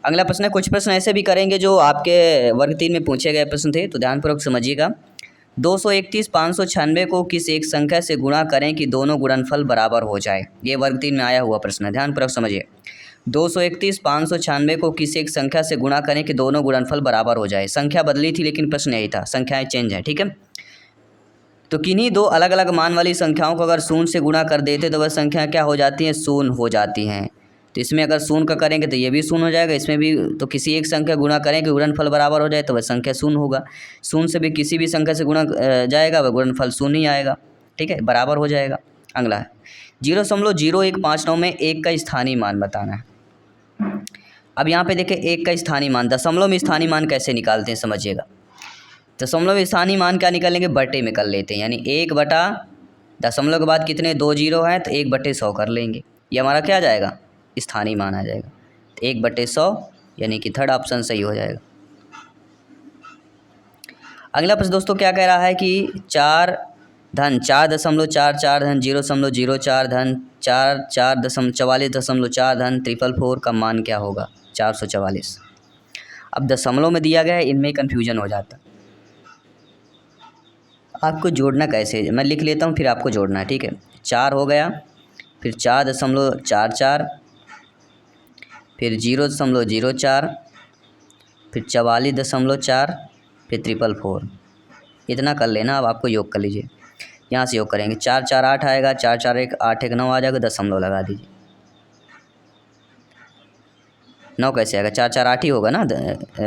अगला प्रश्न है, कुछ प्रश्न ऐसे भी करेंगे जो आपके वर्ग 3 में पूछे गए प्रश्न थे, तो ध्यानपूर्वक समझिएगा। 231 596 को किस एक संख्या से गुणा करें कि दोनों गुणनफल बराबर हो जाए? ये वर्ग 3 में आया हुआ प्रश्न है, ध्यानपूर्वक समझिए। 231 596 को किसी एक संख्या से गुणा करें कि दोनों गुणनफल बराबर हो जाए। संख्या बदली थी लेकिन प्रश्न यही था, संख्याएं चेंज हैं। ठीक है, तो किन्हीं दो अलग अलग मान वाली संख्याओं को अगर शून्य से गुणा कर देते तो वह संख्या क्या हो जाती है, शून्य हो जाती हैं। तो इसमें अगर शून्य का करेंगे तो ये भी शून्य हो जाएगा, इसमें भी। तो किसी एक संख्या गुणा करें कि गुणनफल बराबर हो जाए तो वह संख्या शून्य होगा। शून्य से भी किसी भी संख्या से गुणा जाएगा वह गुणनफल शून्य ही आएगा। ठीक है, बराबर हो जाएगा। अगला है 0.0159 में एक का स्थानीय मान बताना है। अब यहाँ पे देखें एक का स्थानीय मान, दशमलव में स्थानीय मान कैसे निकालते हैं समझिएगा। दशमलव में स्थानीय मान क्या निकालेंगे, बटे में कर लेते हैं, यानी 1 बटा दशमलव के बाद कितने 2 जीरो हैं तो 1/100 कर लेंगे। ये हमारा क्या आ जाएगा, स्थानीय मान आ जाएगा। 1/100 यानी कि थर्ड ऑप्शन सही हो जाएगा। अगला प्रश्न दोस्तों क्या कह रहा है कि 4.44 धन 0.04 धन 44.4 धन 444 का मान क्या होगा, 444। अब दशमलव में दिया गया है, इनमें कन्फ्यूजन हो जाता। आपको जोड़ना कैसे, मैं लिख लेता हूँ फिर आपको जोड़ना है। ठीक है, 4 हो गया, फिर 4.44, फिर 0.04, फिर 44.4, फिर 444। इतना कर लेना। अब आपको योग कर लीजिए, यहाँ से योग करेंगे 4 4 8 आएगा, 4 4 1 8 1 9 आ जाएगा, दशमलव लगा दीजिए। 9 कैसे आएगा, 4 4 8 ही होगा ना।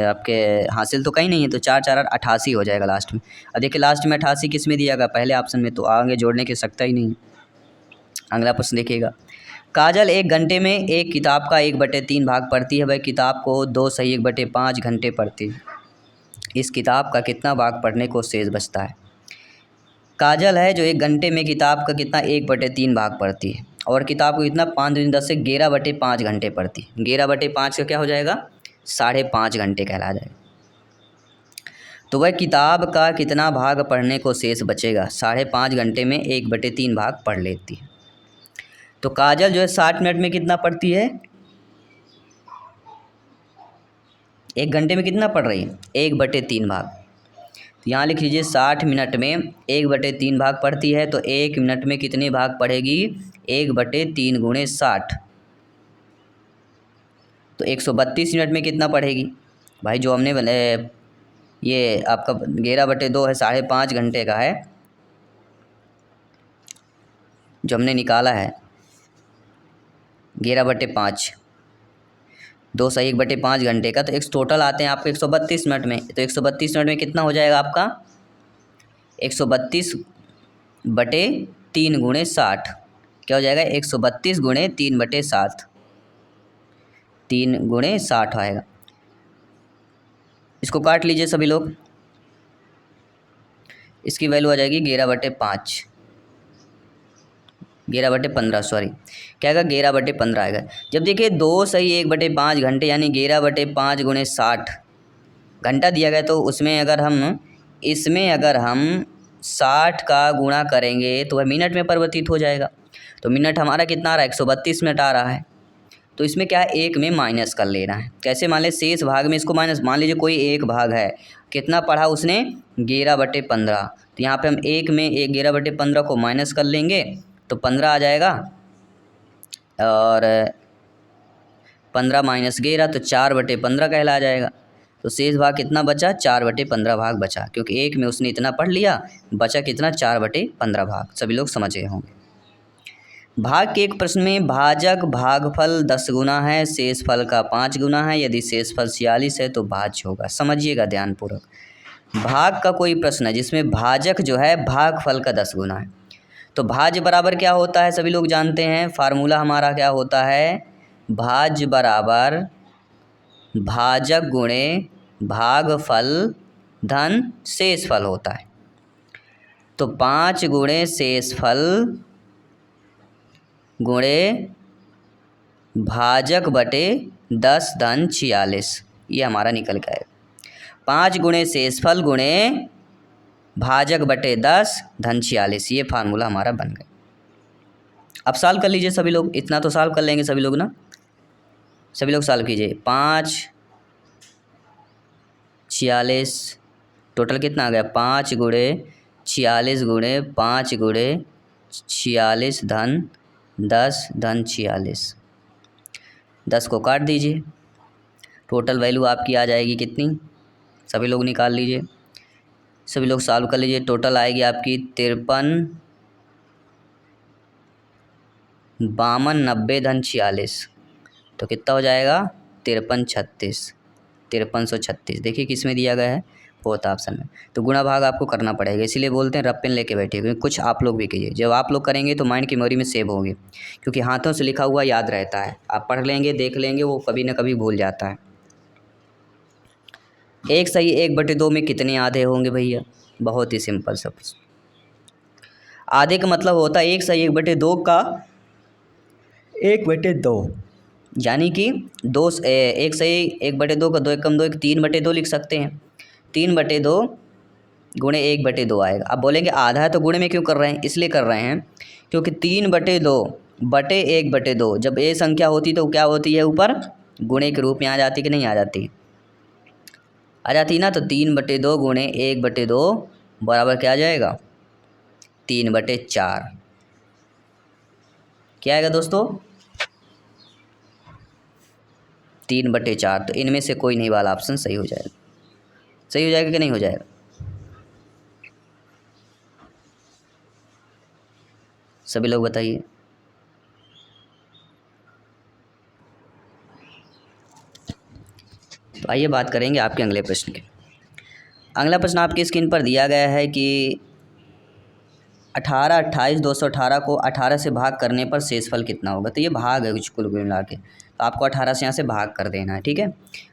आपके हासिल तो कहीं नहीं है, तो 4 4 8 88 हो जाएगा लास्ट में। अब देखिए लास्ट में 88 किस में दिया गया, पहले ऑप्शन में, तो आगे जोड़ने की सकता ही नहीं। अगला प्रश्न देखिएगा, काजल 1 घंटे में एक किताब का 1/3 भाग पढ़ती है, वह किताब को 2 सही 1/5 घंटे पढ़ती है। इस किताब का कितना भाग पढ़ने को शेष बचता है। काजल है जो 1 घंटे में किताब का कितना 1/3 भाग पढ़ती है, और किताब को कितना 5 दूनी 10 से 11/5 घंटे पढ़ती है। 11/5 का क्या हो जाएगा, 5.5 घंटे कहला जाएगा। तो वह किताब का कितना भाग पढ़ने को शेष बचेगा, 5.5 घंटे में 1/3 भाग पढ़ लेती है। तो काजल जो है 60 मिनट में कितना पढ़ती है, 1 घंटे में कितना पढ़ रही है, 1/3 भाग। तो यहाँ लिख लीजिए 60 मिनट में 1/3 भाग पढ़ती है, तो 1 मिनट में कितने भाग पढ़ेगी, 1/3 गुणे 60, तो 132 मिनट में कितना पढ़ेगी भाई। जो हमने ये आपका 11/2 है, 5.5 घंटे का है जो हमने निकाला है, 11/5, 2 सही 1/5 घंटे का, तो एक टोटल आते हैं आपको 132 मिनट में। तो 132 मिनट में कितना हो जाएगा आपका, 132/3 गुणे 60 क्या हो जाएगा, 132 गुणे 3/7, 3 गुणे 60 आएगा। इसको काट लीजिए सभी लोग, इसकी वैल्यू आ जाएगी 11/5, 11/15 सॉरी, क्या आएगा 11/15 आएगा। जब देखिए 2 सही 1/5 घंटे यानी 11/5 गुणे 60 घंटा दिया गया, तो उसमें अगर हम इसमें अगर हम 60 का गुणा करेंगे तो वह मिनट में परिवर्तित हो जाएगा। तो मिनट हमारा कितना आ रहा है, 132 मिनट आ रहा है। तो इसमें क्या है, एक में माइनस कर लेना है। कैसे, मान लें शेष भाग में इसको माइनस, मान लीजिए कोई एक भाग है, कितना पढ़ा उसने 11/15, तो यहाँ पे हम एक में 11/15 को माइनस कर लेंगे तो 15 आ जाएगा, और 15 माइनस 11 तो 4/15 कहला जाएगा। तो शेष भाग कितना बचा, 4/15 भाग बचा, क्योंकि एक में उसने इतना पढ़ लिया, बचा कितना 4/15 भाग। सभी लोग समझ गए होंगे। भाग के एक प्रश्न में भाजक भागफल 10 गुना है, शेषफल का 5 गुना है, यदि शेषफल 46 है तो भाज्य होगा। समझिएगा ध्यानपूर्वक, भाग का कोई प्रश्न है जिसमें भाजक जो है भागफल का 10 गुना है, तो भाज्य बराबर क्या होता है सभी लोग जानते हैं, फार्मूला हमारा क्या होता है, भाज्य बराबर भाजक गुणे भागफल धन शेषफल होता है। तो 5 गुणे शेषफल गुणे भाजक बटे 10 धन 46, ये हमारा निकल के आएगा। 5 गुणे शेषफल गुणे भाजक बटे 10 धन 46, ये फार्मूला हमारा बन गया। अब सॉल्व कर लीजिए सभी लोग, इतना तो सॉल्व कर लेंगे सभी लोग ना, सभी लोग सॉल्व कीजिए। 5 46 टोटल कितना आ गया, 5 गुणे 46 गुणे 5 गुणे 46 धन 10 धन 46, 10 को काट दीजिए, टोटल वैल्यू आपकी आ जाएगी कितनी, सभी लोग निकाल लीजिए। सभी लोग सॉल्व कर लीजिए। टोटल आएगी आपकी 53, 52, 90 धन 46, तो कितना हो जाएगा 53 36, 5336। देखिए किस में दिया गया है, फोर्थ ऑप्शन में। तो गुणा भाग आपको करना पड़ेगा, इसीलिए बोलते हैं रफ पेन लेके बैठिए, क्योंकि कुछ आप लोग भी कीजिए। जब आप लोग करेंगे तो माइंड की मेमोरी में सेव होगी, क्योंकि हाथों से लिखा हुआ याद रहता है। आप पढ़ लेंगे, देख लेंगे, वो कभी ना कभी भूल जाता है। 1 सही 1/2 में कितने आधे होंगे भैया? बहुत ही सिंपल सब। आधे का मतलब होता है 1 सही 1/2 का 1/2, यानी कि 1 सही 1/2 का 2 एकम 2 3/2 लिख सकते हैं। 3/2 गुणे 1/2 आएगा। अब बोलेंगे आधा है तो गुणे में क्यों कर रहे हैं? इसलिए कर रहे हैं क्योंकि 3/2 बटे 1/2, जब ए संख्या होती तो क्या होती है, ऊपर गुणे के रूप में आ जाती कि नहीं आ जाती? आ जाती ना। तो 3/2 गुणे 1/2 बराबर क्या आ जाएगा? 3/4। क्या आएगा दोस्तों? 3/4। तो इनमें से कोई नहीं वाला ऑप्शन सही हो जाएगा। सही हो जाएगा कि नहीं हो जाएगा? सभी लोग बताइए। तो आइए बात करेंगे आपके अगले प्रश्न के। अगला प्रश्न आपकी स्क्रीन पर दिया गया है कि 18, 28, 218 को 18 से भाग करने पर शेषफल कितना होगा? तो ये भाग है कुछ कुल मिला के, तो आपको 18 से यहाँ से भाग कर देना है, ठीक है।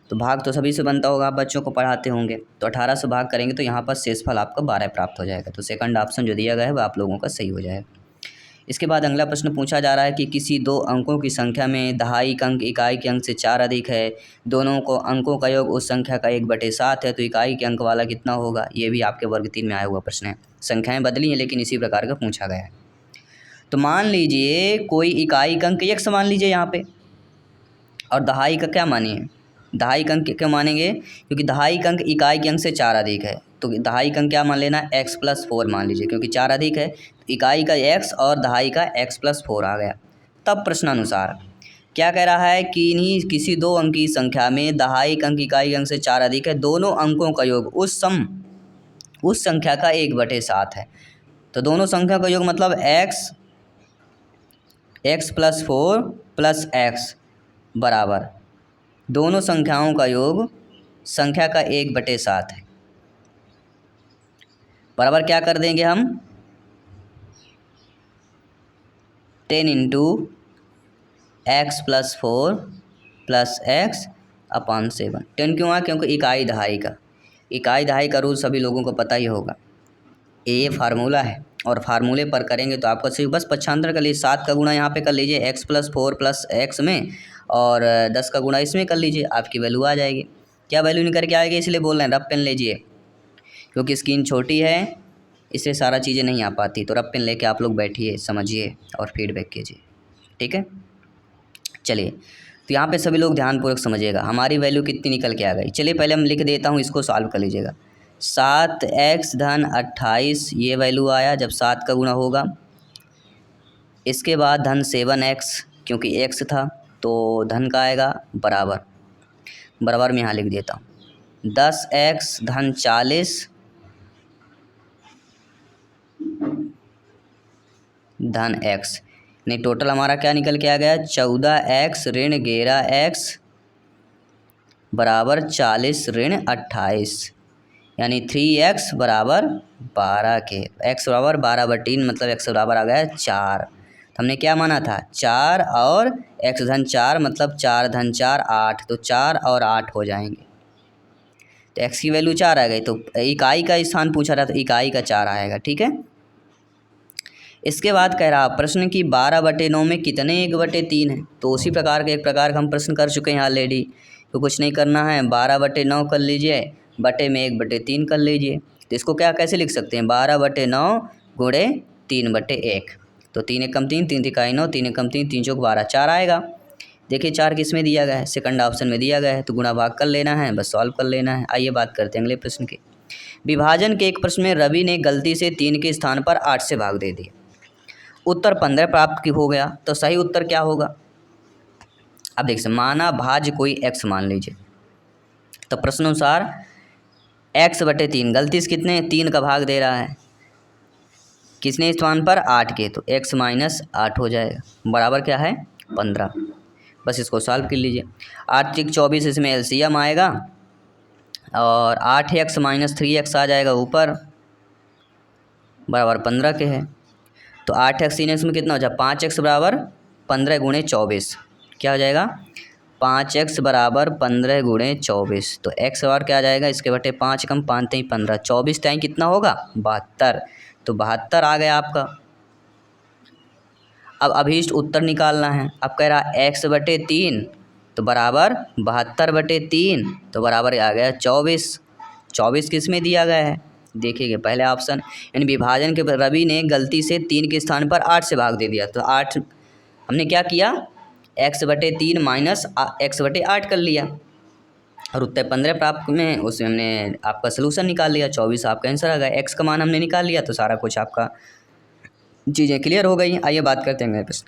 तो भाग तो सभी से बनता होगा, आप बच्चों को पढ़ाते होंगे। तो 18 से भाग करेंगे तो यहाँ पर शेषफल आपका 12 प्राप्त हो जाएगा। तो सेकंड ऑप्शन जो दिया गया है वो आप लोगों का सही हो जाएगा। इसके बाद अगला प्रश्न पूछा जा रहा है कि किसी दो अंकों की संख्या में दहाई का अंक इकाई के अंक से 4 अधिक है, दोनों को अंकों का योग उस संख्या का 1/7 है, तो इकाई के अंक वाला कितना होगा? ये भी आपके वर्ग 3 में आया हुआ प्रश्न है। संख्याएं बदली हैं लेकिन इसी प्रकार का पूछा गया है। तो मान लीजिए कोई इकाई का अंक x मान लीजिए यहाँ पे, और दहाई का क्या मानिए? दहाई का अंक क्या मानेंगे? क्योंकि दहाई का अंक इकाई के अंक से 4 अधिक है, तो दहाई का अंक क्या मान लेना? x+4 मान लीजिए, क्योंकि 4 अधिक है, तो इकाई का x और दहाई का x+4 आ गया। तब प्रश्नानुसार क्या कह रहा है कि इन्हीं किसी दो अंकी संख्या में दहाई का अंक इकाई के अंक से 4 अधिक है, दोनों अंकों का योग उस संख्या का 1/7 है। तो दोनों संख्या का योग मतलब x+4 + x बराबर दोनों संख्याओं का योग संख्या का 1/7 है। बराबर क्या कर देंगे हम? 10 × x+4 + x/7। 10 क्यों आया? क्योंकि इकाई दहाई का रूल सभी लोगों को पता ही होगा। ये फार्मूला है, और फार्मूले पर करेंगे तो आपको सिर्फ बस पक्षांतर कर लीजिए। 7 का गुणा यहाँ पे कर लीजिए x+4 + x में, और 10 का गुणा इसमें कर लीजिए, आपकी वैल्यू आ जाएगी। क्या वैल्यू निकल के आएगी? इसलिए बोल रहे हैं रफ पेन लीजिए, क्योंकि स्क्रीन छोटी है, इससे सारा चीज़ें नहीं आ पाती। तो रफ पेन लेके आप लोग बैठिए, समझिए और फीडबैक कीजिए, ठीक है। चलिए, तो यहाँ पे सभी लोग ध्यानपूर्वक समझिएगा हमारी वैल्यू कितनी निकल के आ गई। चलिए पहले हम लिख देता हूँ, इसको सॉल्व कर लीजिएगा। 7x धन 28 ये वैल्यू आया जब 7 का गुणा होगा। इसके बाद धन 7x, क्योंकि x था तो धन का आएगा बराबर में यहाँ लिख देता हूँ। 10x धन 40 धन x, नहीं टोटल हमारा क्या निकल के आ गया? 14x ऋण 11x बराबर 40 ऋण 28, यानी 3x बराबर 12 के। x बराबर 12/3 मतलब x बराबर आ गया 4। तो हमने क्या माना था? 4 और x धन 4 मतलब 4 धन 4 8, तो 4 और 8 हो जाएंगे। तो x की वैल्यू 4 आ गई, तो इकाई का स्थान पूछा रहा तो इकाई का 4 आएगा, ठीक है। इसके बाद कह रहा प्रश्न की 12/9 में कितने 1/3 है? तो उसी प्रकार के एक प्रकार का हम प्रश्न कर चुके हैं ऑलरेडी, तो कुछ नहीं करना है, 12/9 कर लीजिए, बटे में 1/3 कर लीजिए। तो इसको क्या कैसे लिख सकते हैं? 12/9 गुणे 3/1, तो 3 एकम 3, 3 तिकाई 9, 3 एकम 3, 3 चौक 12, 4 आएगा। देखिए 4 किस में दिया गया है? सेकंड ऑप्शन में दिया गया है, तो गुणा भाग कर लेना है, बस सॉल्व कर लेना है। आइए बात करते हैं अगले प्रश्न की। विभाजन के एक प्रश्न में रवि ने गलती से 3 के स्थान पर 8 से भाग दे दिया, उत्तर 15 प्राप्त हो गया, तो सही उत्तर क्या होगा? अब देखिए, माना भाज्य कोई x मान लीजिए, तो प्रश्नानुसार x/3 गलती से कितने 3 का भाग दे रहा है, किसने स्थान पर 8 के, तो x - 8 हो जाएगा बराबर क्या है 15। बस इसको सॉल्व कर लीजिए। 8 त्रिक 24, इसमें एलसीएम आएगा और 8x - 3x आ जाएगा ऊपर बराबर 15 के है। तो 8x 3x में कितना हो जाए 5x बराबर 15 × 24 क्या हो जाएगा 5x बराबर 15 × 24। तो x और क्या आ जाएगा इसके बटे 5 कम 5 3 15 24 टाइम कितना होगा 72। तो 72 आ गया आपका। अब अभीष्ट उत्तर निकालना है। अब कह रहा x/3 तो बराबर 72/3 तो बराबर आ गया 24। 24 किस में दिया गया है देखिएगा पहले ऑप्शन, यानी विभाजन के रवि ने गलती से 3 के स्थान पर 8 से भाग दे दिया। तो 8 हमने क्या किया x/3 - x/8 कर लिया और उत्तर 15 प्राप्त में उसमें हमने आपका सलूशन निकाल लिया। 24 आपका आंसर आ गया। x का मान हमने निकाल लिया तो सारा कुछ आपका चीज़ें क्लियर हो गई। आइए बात करते हैं अगले प्रश्न।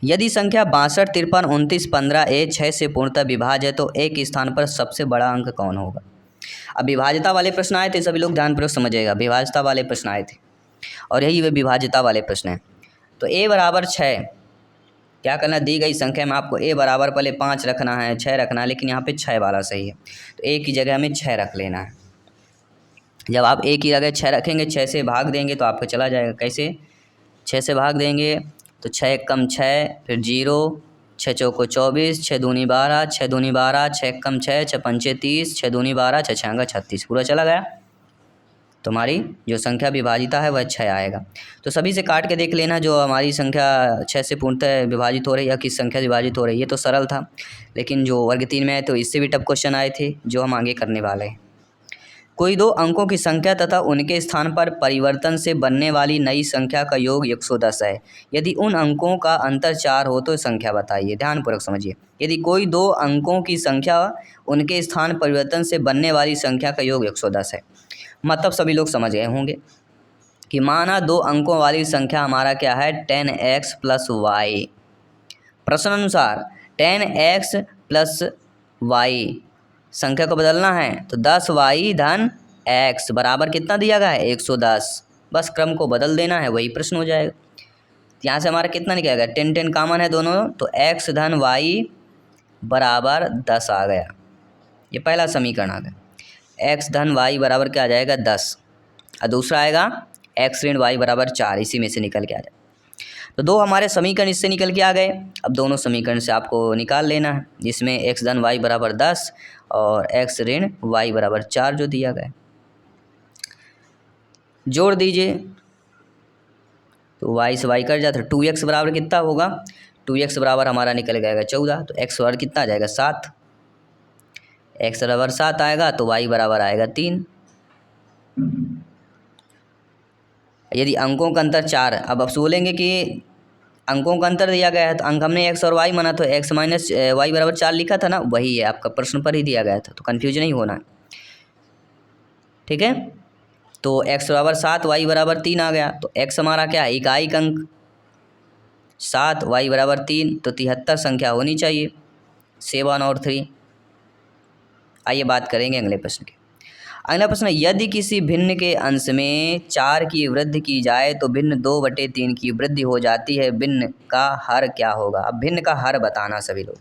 यदि संख्या 62 53 29 15 ए 6 से पूर्णतः विभाज्य है तो एक स्थान पर सबसे बड़ा अंक कौन होगा। अब विभाज्यता वाले प्रश्न आए थे, सभी लोग ध्यानपूर्वक समझिएगा। विभाज्यता वाले प्रश्न आए थे और यही वे विभाज्यता वाले प्रश्न हैं। तो a बराबर 6 क्या करना, दी गई संख्या में आपको a बराबर पहले 5 रखना है 6 रखना है, लेकिन यहाँ पे 6 वाला सही है तो a की जगह हमें 6 रख लेना है। जब आप a की जगह 6 रखेंगे 6 से भाग देंगे तो आपका चला जाएगा। कैसे 6 से भाग देंगे तो 6 कम 6 फिर 0 6 चौको 24 6 दूनी 12 6 दूनी 12 6 कम 6 6 पंचे 30 6 दूनी 12 6 छंगा 36 पूरा चला गया। तुम्हारी जो संख्या विभाजिता है वह 6 आएगा। तो सभी से काट के देख लेना जो हमारी संख्या 6 से पूर्णतः विभाजित हो रही है या किस संख्या से विभाजित हो रही है। ये तो सरल था, लेकिन जो वर्ग 3 में है तो इससे भी टफ क्वेश्चन आए थे जो हम आगे करने वाले हैं। कोई दो अंकों की संख्या तथा उनके स्थान पर परिवर्तन से बनने वाली नई संख्या का योग 110 है। यदि उन अंकों का अंतर 4 हो तो संख्या बताइए। ध्यानपूर्वक समझिए। यदि कोई दो अंकों की संख्या उनके स्थान परिवर्तन से बनने वाली संख्या का योग 110 है, मतलब सभी लोग समझ गए होंगे कि माना दो अंकों वाली संख्या हमारा क्या है 10x + y। प्रश्न अनुसार 10x + y संख्या को बदलना है तो 10y धन x बराबर कितना दिया गया है 110। बस क्रम को बदल देना है वही प्रश्न हो जाएगा। यहाँ से हमारा कितना निकलेगा 10 10 कॉमन है दोनों तो x धन y बराबर 10 आ गया। ये पहला समीकरण आ गया। x धन y बराबर क्या आ जाएगा 10 और दूसरा आएगा x ऋण y बराबर 4। इसी में से निकल के आ जाए तो दो हमारे समीकरण इससे निकल के आ गए। अब दोनों समीकरण से आपको निकाल लेना है जिसमें x धन y बराबर 10 और x ऋण y बराबर 4 जो दिया गया जोड़ दीजिए तो y से y कट जाता है। 2x बराबर कितना होगा 2x बराबर हमारा निकल जाएगा 14 तो x बराबर कितना आ जाएगा 7। x बराबर 7 आएगा तो y बराबर आएगा 3। यदि अंकों का अंतर 4, अब बोलेंगे कि अंकों का अंतर दिया गया है तो अंक हमने x और y माना तो x - y बराबर 4 लिखा था ना, वही है आपका प्रश्न पर ही दिया गया था तो कन्फ्यूज नहीं होना। ठीक है, तो x बराबर 7 y बराबर 3 आ गया तो x हमारा क्या है इकाई अंक 7 y बराबर 3 तो 73 संख्या होनी चाहिए 7 और 3। आइए बात करेंगे अगले प्रश्न की। अगला प्रश्न है यदि किसी भिन्न के अंश में 4 की वृद्धि की जाए तो भिन्न 2/3 की वृद्धि हो जाती है, भिन्न का हर क्या होगा। अब भिन्न का हर बताना सभी लोग।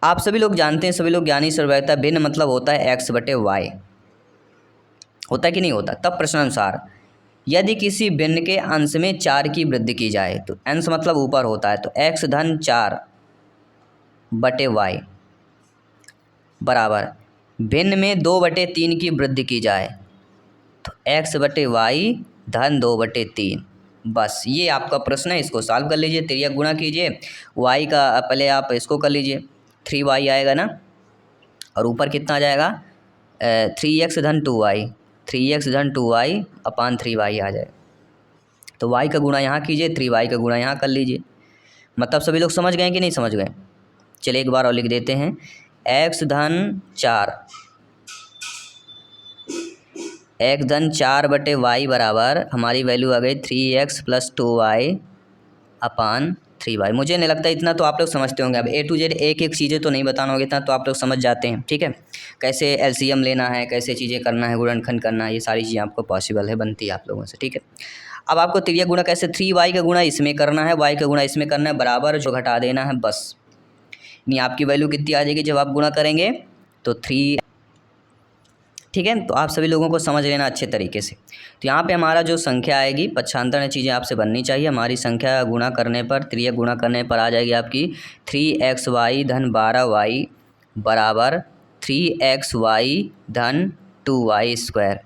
आप सभी लोग जानते हैं, सभी लोग ज्ञानी सर्वैता भिन्न मतलब होता है x/y, होता है कि नहीं होता। तब प्रश्नानुसार यदि किसी भिन्न के अंश में 4 की वृद्धि की जाए तो अंश मतलब ऊपर होता है तो x धन 4/y बराबर भिन्न में 2/3 की वृद्धि की जाए तो x/y धन 2/3। बस ये आपका प्रश्न है, इसको सॉल्व कर लीजिए। तिर्यक गुणा कीजिए y का पहले आप इसको कर लीजिए 3y आएगा ना और ऊपर कितना आ जाएगा 3x धन 2y 3x धन 2y अपान 3y आ जाएगा। तो y का गुणा यहाँ कीजिए 3y का गुणा यहाँ कर लीजिए। मतलब सभी लोग समझ गए कि नहीं समझ गए। चलिए एक बार और लिख देते हैं x धन 4/y बराबर हमारी वैल्यू आ गई 3x + 2y अपान 3y। मुझे नहीं लगता इतना तो आप लोग समझते होंगे। अब A to Z एक एक चीज़ें तो नहीं बताना होगा, इतना तो आप लोग समझ जाते हैं, ठीक है। कैसे LCM लेना है, कैसे चीज़ें करना है, गुणनखंड करना है, ये सारी चीज़ें आपको पॉसिबल है, बनती है आप लोगों से, ठीक है। अब आपको तिर्यक गुणा कैसे, 3y का गुणा इसमें करना है, y का गुणा इसमें करना है, बराबर जो घटा देना है बस। यानी आपकी वैल्यू कितनी आ जाएगी जब आप गुणा करेंगे तो 3, ठीक है। तो आप सभी लोगों को समझ लेना अच्छे तरीके से। तो यहाँ पे हमारा जो संख्या आएगी, पक्षांतर चीज़ें आपसे बननी चाहिए। हमारी संख्या गुणा करने पर, तिर्यक गुणा करने पर आ जाएगी आपकी 3xy धन 12y बराबर 3xy धन 2y स्क्वायर।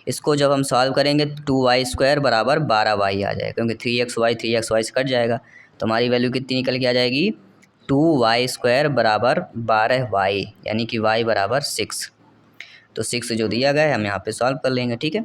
इसको जब हम सॉल्व करेंगे 2y स्क्वायर बराबर 12y आ जाएगा, क्योंकि 3xy से कट जाएगा। तो हमारी वैल्यू कितनी निकल के आ जाएगी, 2y स्क्वायर बराबर 12y, यानी कि y बराबर 6। तो 6 जो दिया गया है हम यहाँ पे सॉल्व कर लेंगे, ठीक है।